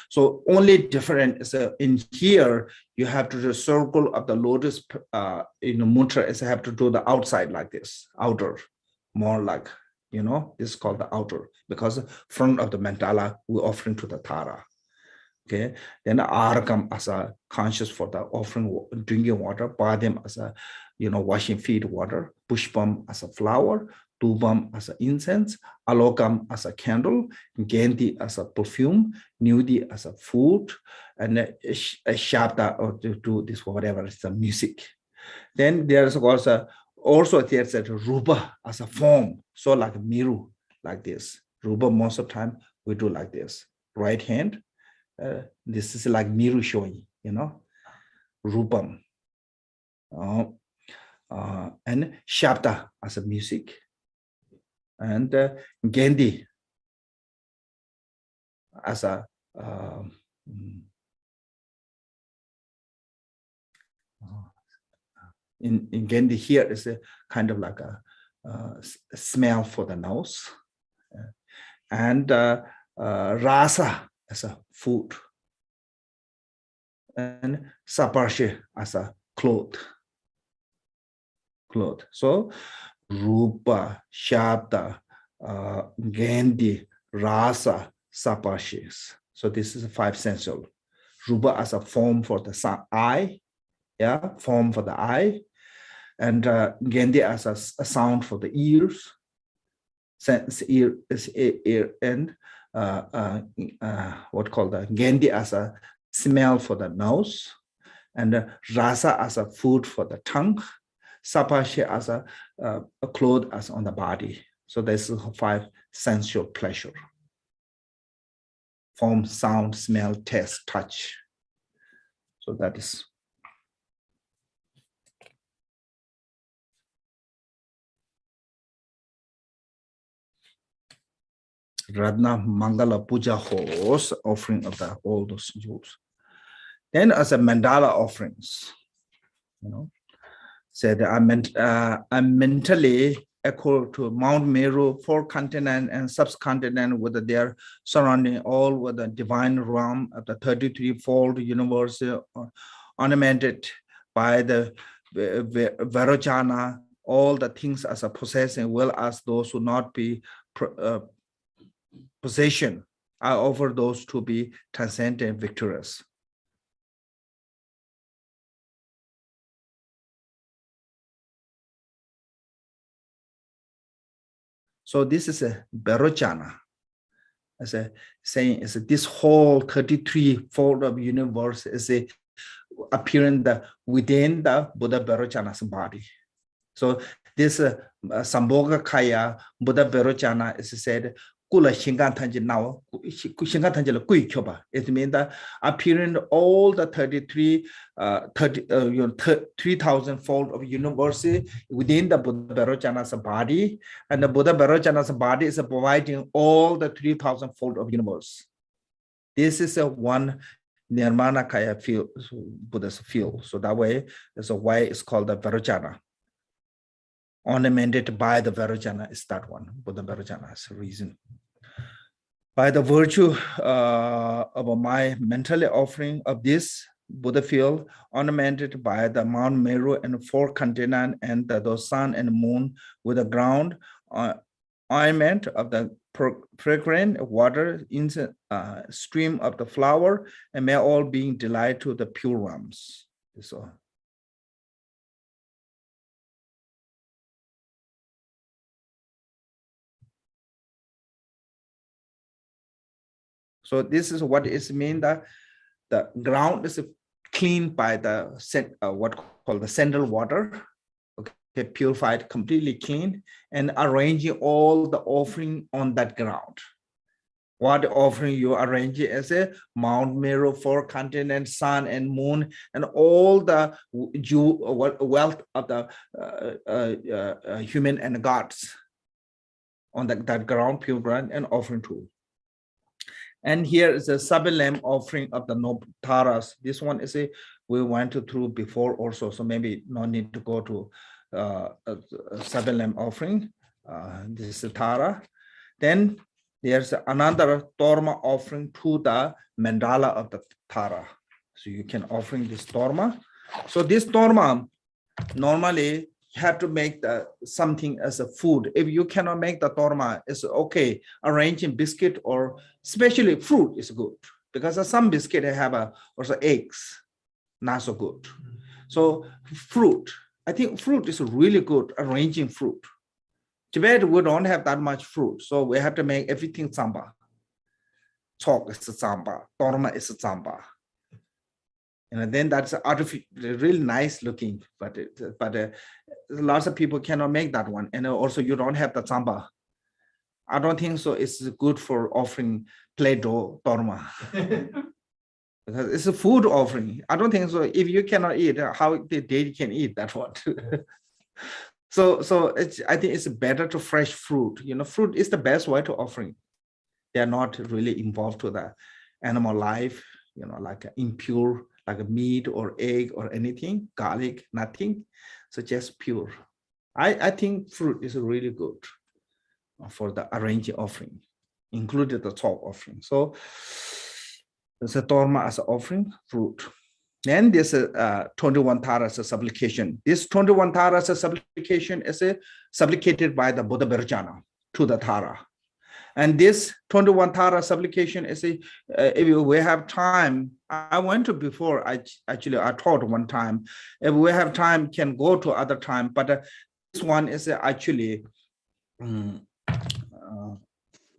S1: So only different is in here you have to do the circle of the lotus mantra is have to do the outside like this, outer, more like this is called the outer, because front of the mandala we're offering to the Tara. Okay, then Arkam as a conscious for the offering drinking water, Padim as a washing feet water, Pushpam as a flower, Tubam as an incense, Alokam as a candle, Genti as a perfume, Nudi as a food, and a Shabda or to do this whatever is the music. Then there's also there's a Rupa as a form, so like Miru, like this. Rupa most of the time we do like this, right hand. This is like Miru showing, Rupam. And Shabda as a music. And Gandhi as a in Gandhi here is a kind of like a smell for the nose, and rasa as a food, and saparshe as a cloth. So rupa, shabda, gandhi, rasa, saparshes. So this is 5 sensual. Rupa as a form for the eye, form for the eye, and gandhi as a sound for the ears, sense ear is ear, and what called the gandhi as a smell for the nose, and rasa as a food for the tongue, sapashi as a cloth as on the body. So this is 5 sensual pleasure: form, sound, smell, taste, touch. So that is. Radna Mangala Puja host offering of all those jewels. Then as a mandala offerings, said I'm mentally equal to Mount Meru, 4 continent and subcontinent with their surrounding, all with the divine realm of the 33-fold universe, ornamented by the Vairocana, all the things as a possessing, well as those who not be possession. I offer those to be transcendent and victorious. So this is a Vairocana. As a saying, is this whole 33-fold of universe is a appearing within the Buddha Vairocana's body. So this Sambhoga Kaya Buddha Vairocana is said Kula Shingan Tanji now Shingan Tanjila Kui Kyoba. It means that appearing all the 3,000-fold of universe within the Buddha Vairocana's body, and the Buddha Vairocana's body is providing all the 3,000-fold of universe. This is a one Nirmana Kaya feel, Buddha's feel. So that way, that's why it's called the Vairocana. Ornamented by the Vairocana is that one. Buddha Vairocana is a reason. By the virtue of my mentally offering of this Buddha field, ornamented by the Mount Meru and 4 continents and the sun and moon with the ground ornament of the fragrant water in the stream of the flower, and may all being delight to the pure realms. So this is what it means that the ground is cleaned by the what called the central water, okay, purified, completely clean, and arranging all the offering on that ground. What offering you arrange as a Mount Meru, 4 continents, sun and moon, and all the wealth of the human and gods on that ground, pure ground, and offering too. And here is a Sabilam offering of the Taras. This one is we went through before also, so maybe no need to go to Sabilam offering. This is Tara. Then there's another Torma offering to the mandala of the Tara. So you can offering this Torma. So this Torma, normally you have to make something as a food. If you cannot make the torma, it's okay. Arranging biscuit or especially fruit is good, because some biscuit have also eggs, not so good. So fruit, I think fruit is really good, arranging fruit. Tibet, we don't have that much fruit, so we have to make everything samba. Chalk is samba, torma is samba. And then that's artificial, really nice looking, but lots of people cannot make that one. And also you don't have the samba. I don't think so. It's good for offering Play-Doh torma. Because it's a food offering. I don't think so. If you cannot eat, how the deity can eat that one? So I think it's better to fresh fruit. Fruit is the best way to offering. They are not really involved to the animal life, like impure, like a meat or egg or anything, garlic, nothing. So just pure. I think fruit is really good for the arranging offering, included the top offering. So there's a torma as an offering, fruit. Then there's a 21 taras supplication. This 21 taras supplication is supplicated by the Buddha Berjana to the Tara. And this 21 Tara supplication is if we have time, I went to before, I taught one time. If we have time, can go to other time, but this one is actually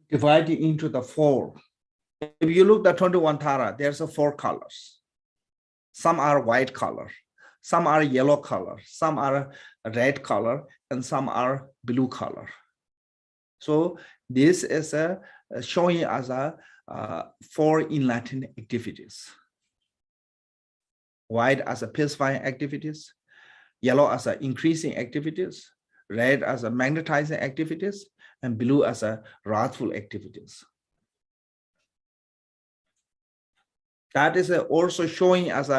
S1: divided into the 4. If you look at 21 Tara, there's 4 colors. Some are white color, some are yellow color, some are red color, and some are blue color. So this is showing as 4 enlightened activities. White as a pacifying activities, yellow as a increasing activities, red as a magnetizing activities, and blue as a wrathful activities. That is also showing as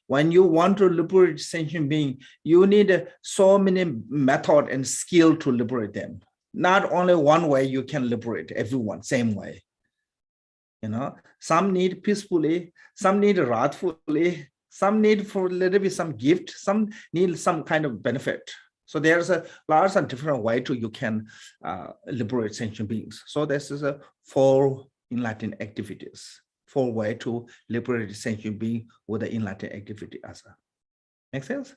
S1: when you want to liberate sentient being, you need so many method and skill to liberate them. Not only one way you can liberate everyone, same way. Some need peacefully, some need wrathfully, some need for a little bit some gift, some need some kind of benefit. So there's a lots of different way to you can liberate sentient beings. So this is 4 enlightened activities, 4 way to liberate sentient being with the enlightened activity as well. Make sense?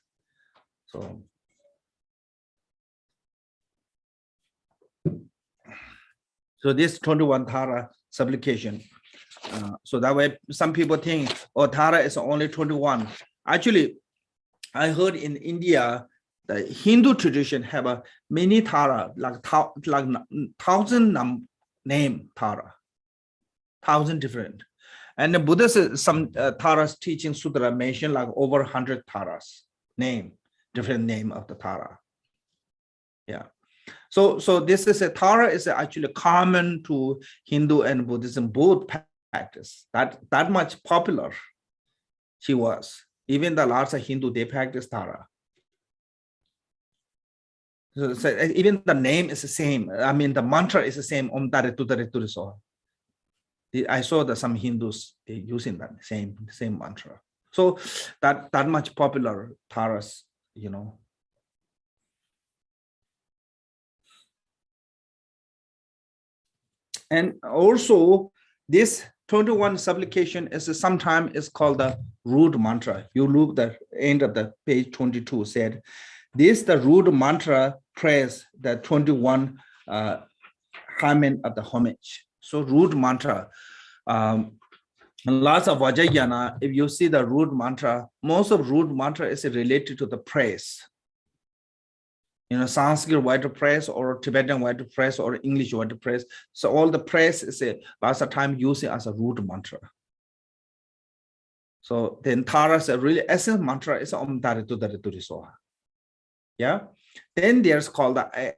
S1: So this 21 Tara supplication. So that way, some people think, oh, Tara is only 21. Actually, I heard in India, the Hindu tradition have a many Tara, like 1,000 name Tara, 1,000 different. And the Buddha, some Taras teaching sutra mention like over 100 Taras name, different name of the Tara. Yeah. So this is a Tara is actually common to Hindu and Buddhism both practice. That much popular she was. Even the large Hindu, they practice Tara. So even the name is the same. I mean, the mantra is the same. Om Tare Tutare Turiso. I saw some Hindus using that same mantra. So that much popular Taras, And also this 21 supplication is sometimes called the root mantra. You look the end of the page 22 said, this the root mantra prays the 21 harmony of the homage. So root mantra, lots of Vajrayana, if you see the root mantra, most of root mantra is related to the praise. Sanskrit white praise or Tibetan white praise or English white praise. So all the praise is lots of time using as a root mantra. So the entire really essence mantra is Om Tare Tutare Turisoha. Yeah. Then there's called the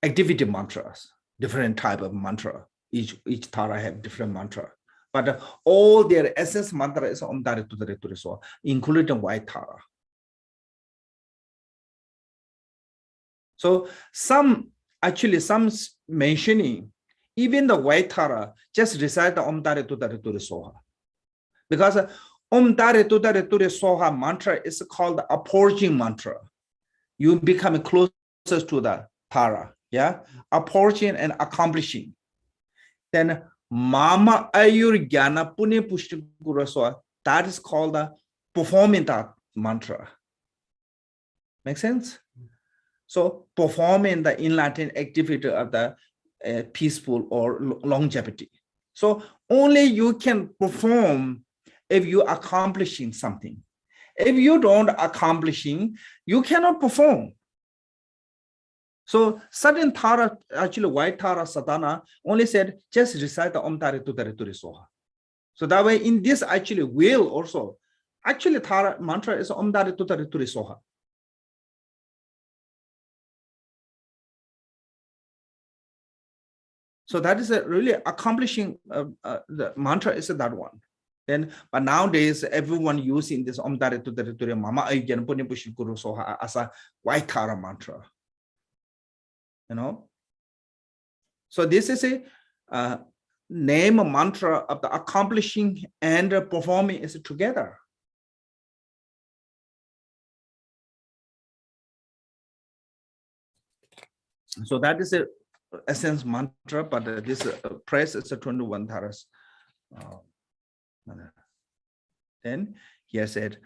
S1: activity mantras, different type of mantra. Each Tara have different mantra. But all their essence mantra is Om Tare Tutare Turisoha, including white Tara. So some mentioning, even the white Tara, just recite the Om Tare Tutare Turisoha. Because Om Tare Tutare Turisoha mantra is called the approaching mantra. You become closer to the Tara, yeah? Approaching and accomplishing. Then Mama Ayur Gyana Pune Pushti Gurasoha, that is called the performing that mantra. Make sense? So performing the enlightened activity of the peaceful or longevity. So only you can perform if you accomplishing something. If you don't accomplishing, you cannot perform. So certain Tara, actually white Tara Sadhana only said, just recite the Om Tare Tutare Turisoha. So that way in this actually will also, actually Tara mantra is Om Tare Tutare Turisoha. So that is really accomplishing the mantra is that one. Then, but nowadays, everyone using this Om Tare Tudare Ture Mama Aijan Puni Pushi Guru Soha as a white Tara mantra. You know? So this is a name a mantra of the accomplishing and performing is together. So that is a essence mantra, but this press is a 21 Taras. Then he said,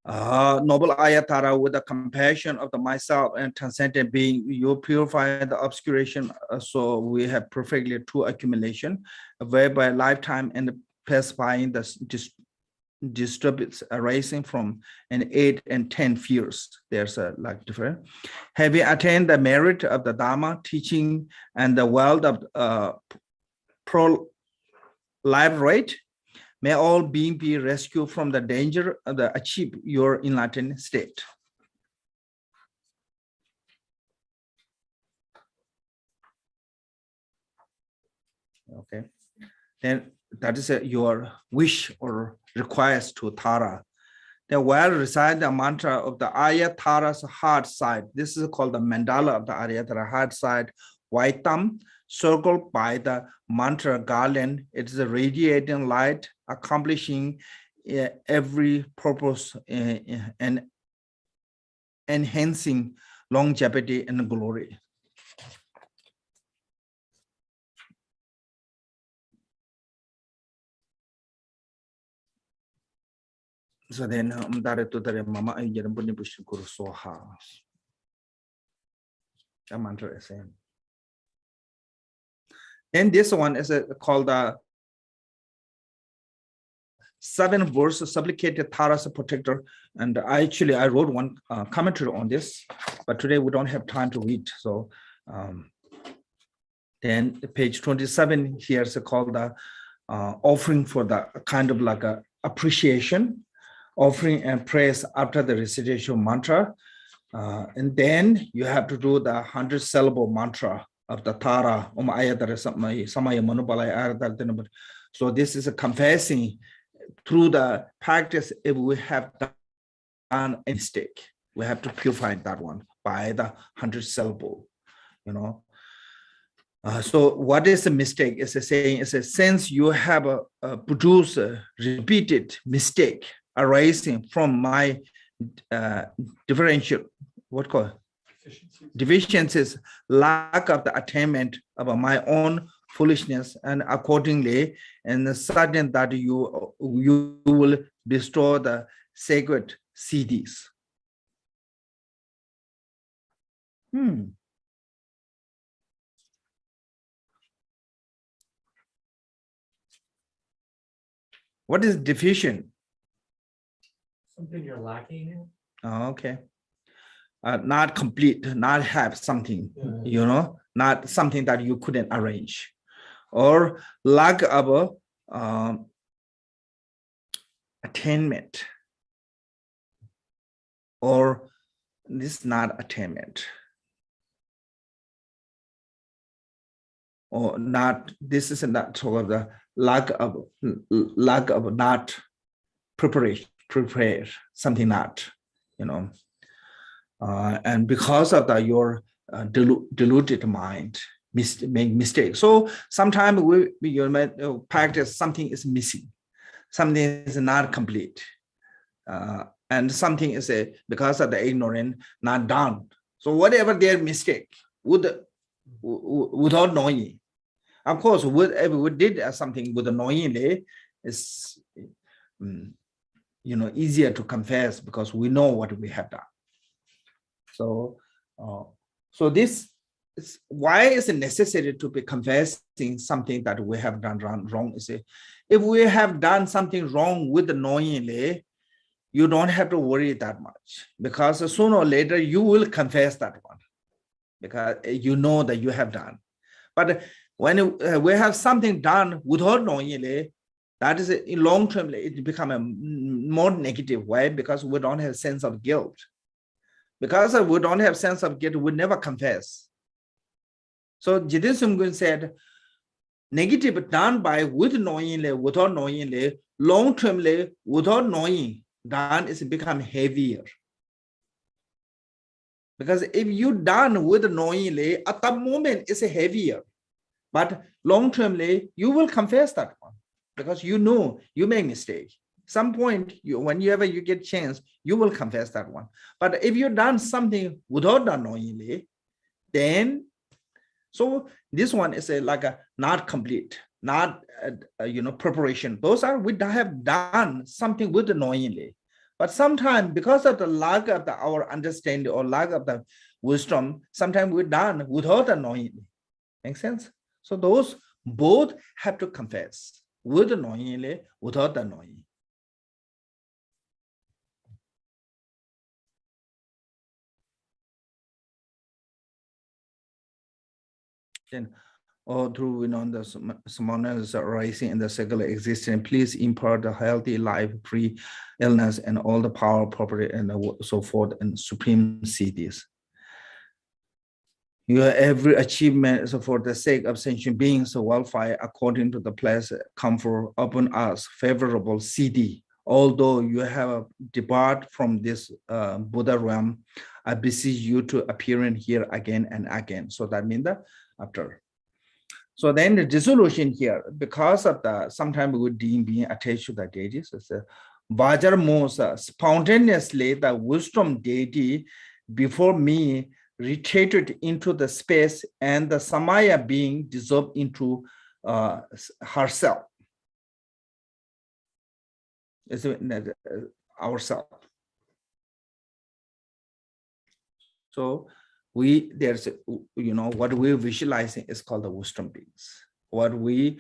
S1: noble Ayatara, with the compassion of the myself and transcendent being, you purify the obscuration. So we have perfectly true accumulation, whereby lifetime and pacifying the disturbance arising from an 8 and 10 fears. There's a like different. Having attained the merit of the Dharma teaching and the wealth of pro-liberate, may all beings be rescued from the danger of the achieve your enlightened state. Okay, then that is your wish or request to Tara. Then where reside the mantra of the Ayatara's heart side. This is called the mandala of the Ayatara heart side, white thumb, circled by the mantra garland. It is a radiating light, accomplishing every purpose and enhancing longevity and glory. So then Mama Soha. The mantra is same. And this one is called the 7 verse supplicated Tara's protector. And I wrote one commentary on this, but today we don't have time to read. So then page 27 here is called the offering for the kind of like a appreciation, offering and praise after the recitation mantra. And then you have to do the 100 syllable mantra of the Tara. So this is a confessing through the practice. If we have done a mistake, we have to purify that one by the 100 syllable, you know. So what is a mistake? It's a saying, it's a since you have produced a repeated mistake arising from my differential, deficiencies, lack of the attainment of my own foolishness, and accordingly, and certain that you will destroy the sacred CDs. What is deficient?
S2: Something you're lacking in.
S1: Oh, okay. Not complete, not have something, you know, not something that you couldn't arrange, or lack of attainment, or this is not attainment, or not, this is not sort of the lack of not prepare something not, you know. And because of that, your deluded mind make mistakes. So sometimes you practice, something is missing, something is not complete, and something is because of the ignorance not done. So whatever their mistake without knowing. Of course, if we did something with knowingly, it's easier to confess because we know what we have done. So, so this is why is it necessary to be confessing something that we have done wrong? Is if we have done something wrong with knowingly, you don't have to worry that much, because sooner or later you will confess that one, because you know that you have done. But when we have something done without knowingly, that is in long term it become a more negative way, because we don't have sense of guilt. Because we don't have sense of guilt, we never confess. So Jidin Sumgun said, negative done by with knowingly, without knowingly, long-termly, without knowing, done is become heavier. Because if you done with knowingly, at that moment it's heavier. But long-termly, you will confess that one because you know you make mistake. Some point, whenever you get chance, you will confess that one. But if you done something without knowingly, then so this one is like a not complete, not preparation. Those are we have done something with knowingly. But sometimes because of the lack of our understanding or lack of the wisdom, sometimes we're done without knowingly. Make sense? So those both have to confess with knowingly, without the knowing. Then, through the summoners arising in the secular existence, please impart the healthy life, free illness, and all the power, property, and so forth, and supreme cities. Your every achievement is for the sake of sentient beings, welfare according to the place comfort upon us, favorable city. Although you have depart from this Buddha realm, I beseech you to appear in here again and again. So that means that after. So then the dissolution here, because of the sometimes we being attached to the deities, it's a Vajramosa, spontaneously the wisdom deity before me retreated into the space and the Samaya being dissolved into herself. It's ourself. So there's what we're visualizing is called the wisdom beings. What we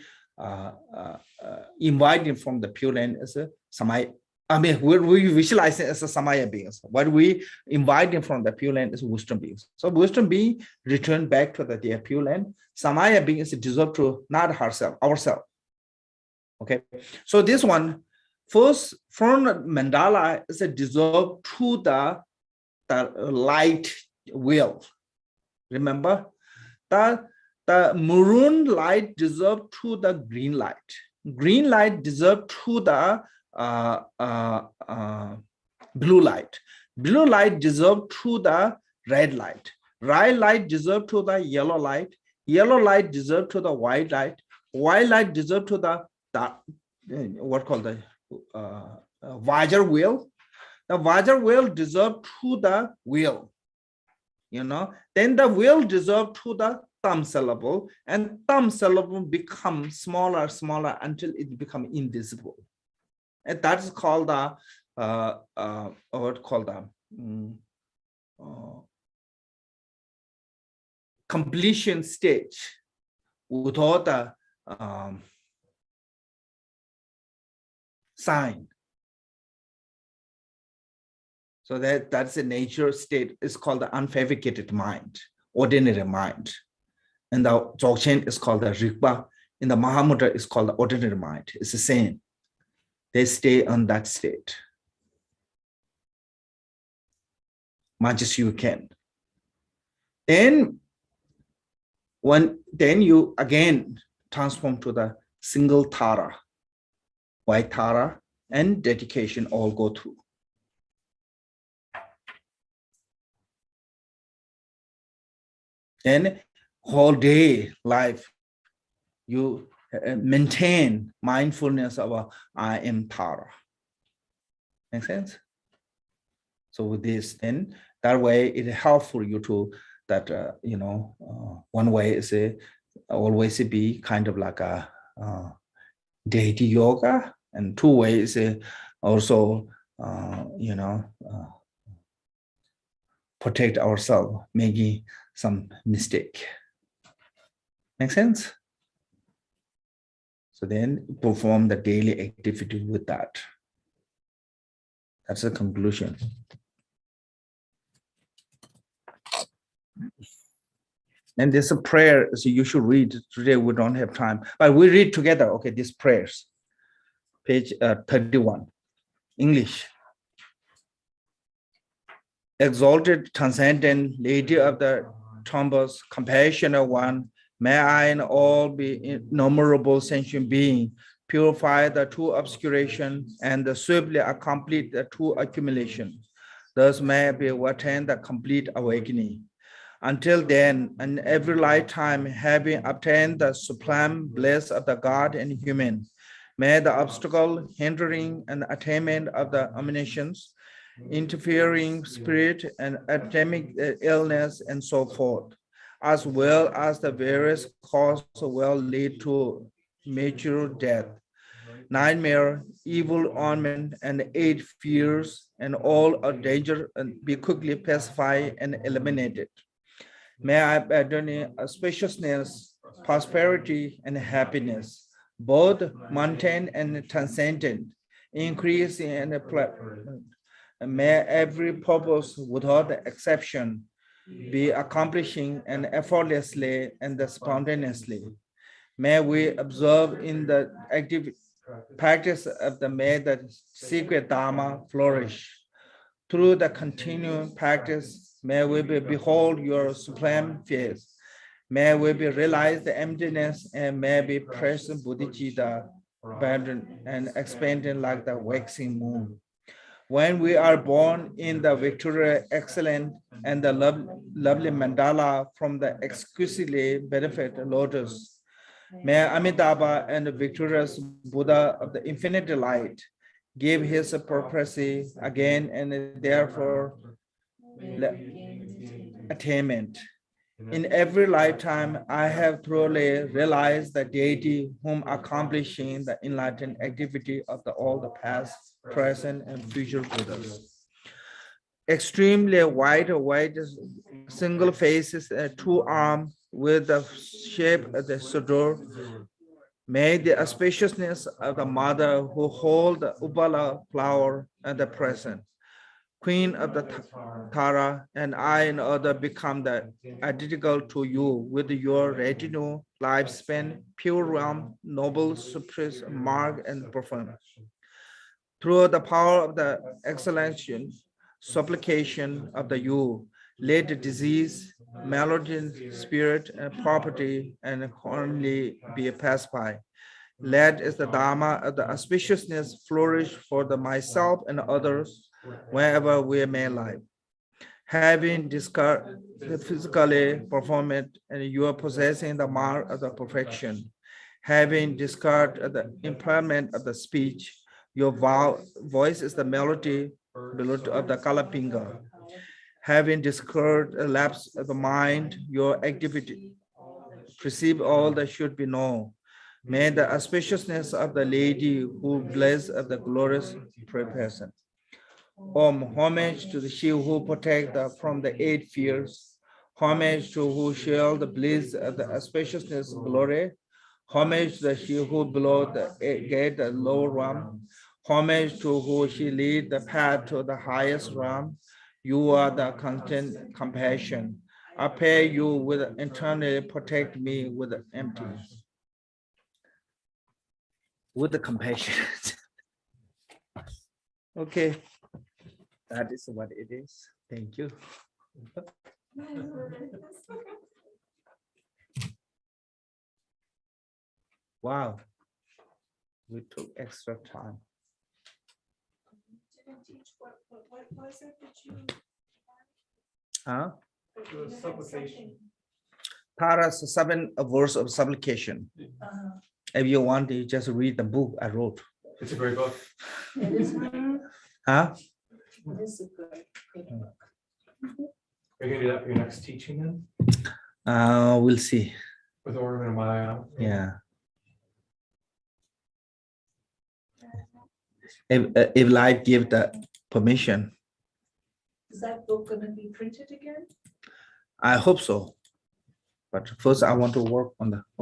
S1: inviting from the Pure Land is a Samaya. I mean, we visualizing as a Samaya beings. What we inviting from the Pure Land is wisdom beings. So wisdom being return back to their Pure Land. Samaya being is dissolved to not herself, ourself. Okay. So this one, first from mandala is a dissolved to the light wheel. Remember, the maroon light dissolved to the green light. Green light dissolved to the blue light. Blue light dissolved to the red light. Red light dissolved to the yellow light. Yellow light dissolved to the white light. White light dissolved to the what called the Vajra wheel. The Vajra wheel dissolved to the wheel. Then the wheel dissolved to the thumb syllable, and thumb syllable become smaller until it become invisible. And that is called the what called the completion stage without the sign. So that's a nature state. It's called the unfabricated mind, ordinary mind. And the Dzogchen is called the Rigpa. In the Mahamudra, it's called the ordinary mind. It's the same. They stay on that state much as you can. Then you again transform to the single Tara, white Tara, and dedication all go through. Then whole day life, you maintain mindfulness of I am Tara. Make sense? So with this, then that way it helpful you to that one way is always be kind of like a deity yoga, and two ways also protect ourselves making some mistake. Make sense? So then perform the daily activity with that. That's the conclusion. And there's a prayer, so you should read. Today we don't have time, but we read together. Okay, these prayers. Page 31, English. Exalted, transcendent Lady of the Tombs, compassionate one, may I and all be innumerable sentient being purify the true obscuration, and swiftly complete the true accumulation. Thus may we attain the complete awakening. Until then, in every lifetime, having obtained the supreme bliss of the God and human, may the obstacle hindering an attainment of the omniscience, interfering spirit and epidemic illness and so forth, as well as the various causes will lead to mature death, nightmare, evil omen, and eight fears, and all a danger be quickly pacified and eliminated. May I abandon spaciousness, prosperity, and happiness, both mundane and transcendent, increase in and may every purpose without exception be accomplishing and effortlessly and spontaneously. May we observe in the active practice of the may the secret Dharma flourish. Through the continuing practice, may we behold your supreme face. May we realize the emptiness and may be present Bodhicitta, abandoned and expanding like the waxing moon. When we are born in the Victoria excellent and the lovely mandala from the exquisitely benefit lotus, may Amitabha and the victorious Buddha of the infinite light give his prophecy again and therefore attainment. In every lifetime, I have truly realized the deity whom accomplishing the enlightened activity of all the past, present, and future Buddhas. Extremely wide single faces, two arms with the shape of the Sudur. May the spaciousness of the mother who hold the Upala flower at the present, Queen of the Tara, and I and other become the identical to you with your retinue, lifespan, pure realm, noble, suppress, mark, and profound. Through the power of the exhalation, supplication of the you, let the disease, malodian spirit, and property, and accordingly be pacified. Let is the Dharma of the auspiciousness flourish for the myself and others wherever we may live. Having discarded the physically performed and you are possessing the mark of the perfection, having discarded the impairment of the speech, your voice is the melody of the Kalapinga. Having discarded a lapse of the mind, your activity perceive all that should be known. May the auspiciousness of the lady who bless of the glorious person. Homage to the she who protect from the eight fears. Homage to who share the bliss of the auspiciousness glory. Homage to the she who below the gate the low realm. Homage to who she lead the path to the highest realm. You are the constant compassion. I pay you with eternally protect me with the emptiness. With the compassion. Okay. That is what it is. Thank you. Wow. We took extra time.
S3: What was it that you?
S1: Huh?
S2: Supplication.
S1: Tara's 7 verse of supplication. If you want, you just read the book I wrote.
S2: It's a great book.
S1: Huh?
S3: This is good.
S2: Are you gonna do that for your next teaching then?
S1: We'll see.
S2: With Orman and Maya?
S1: Yeah. If life give the permission.
S3: Is that book going to be printed again?
S1: I hope so. But first I want to work on the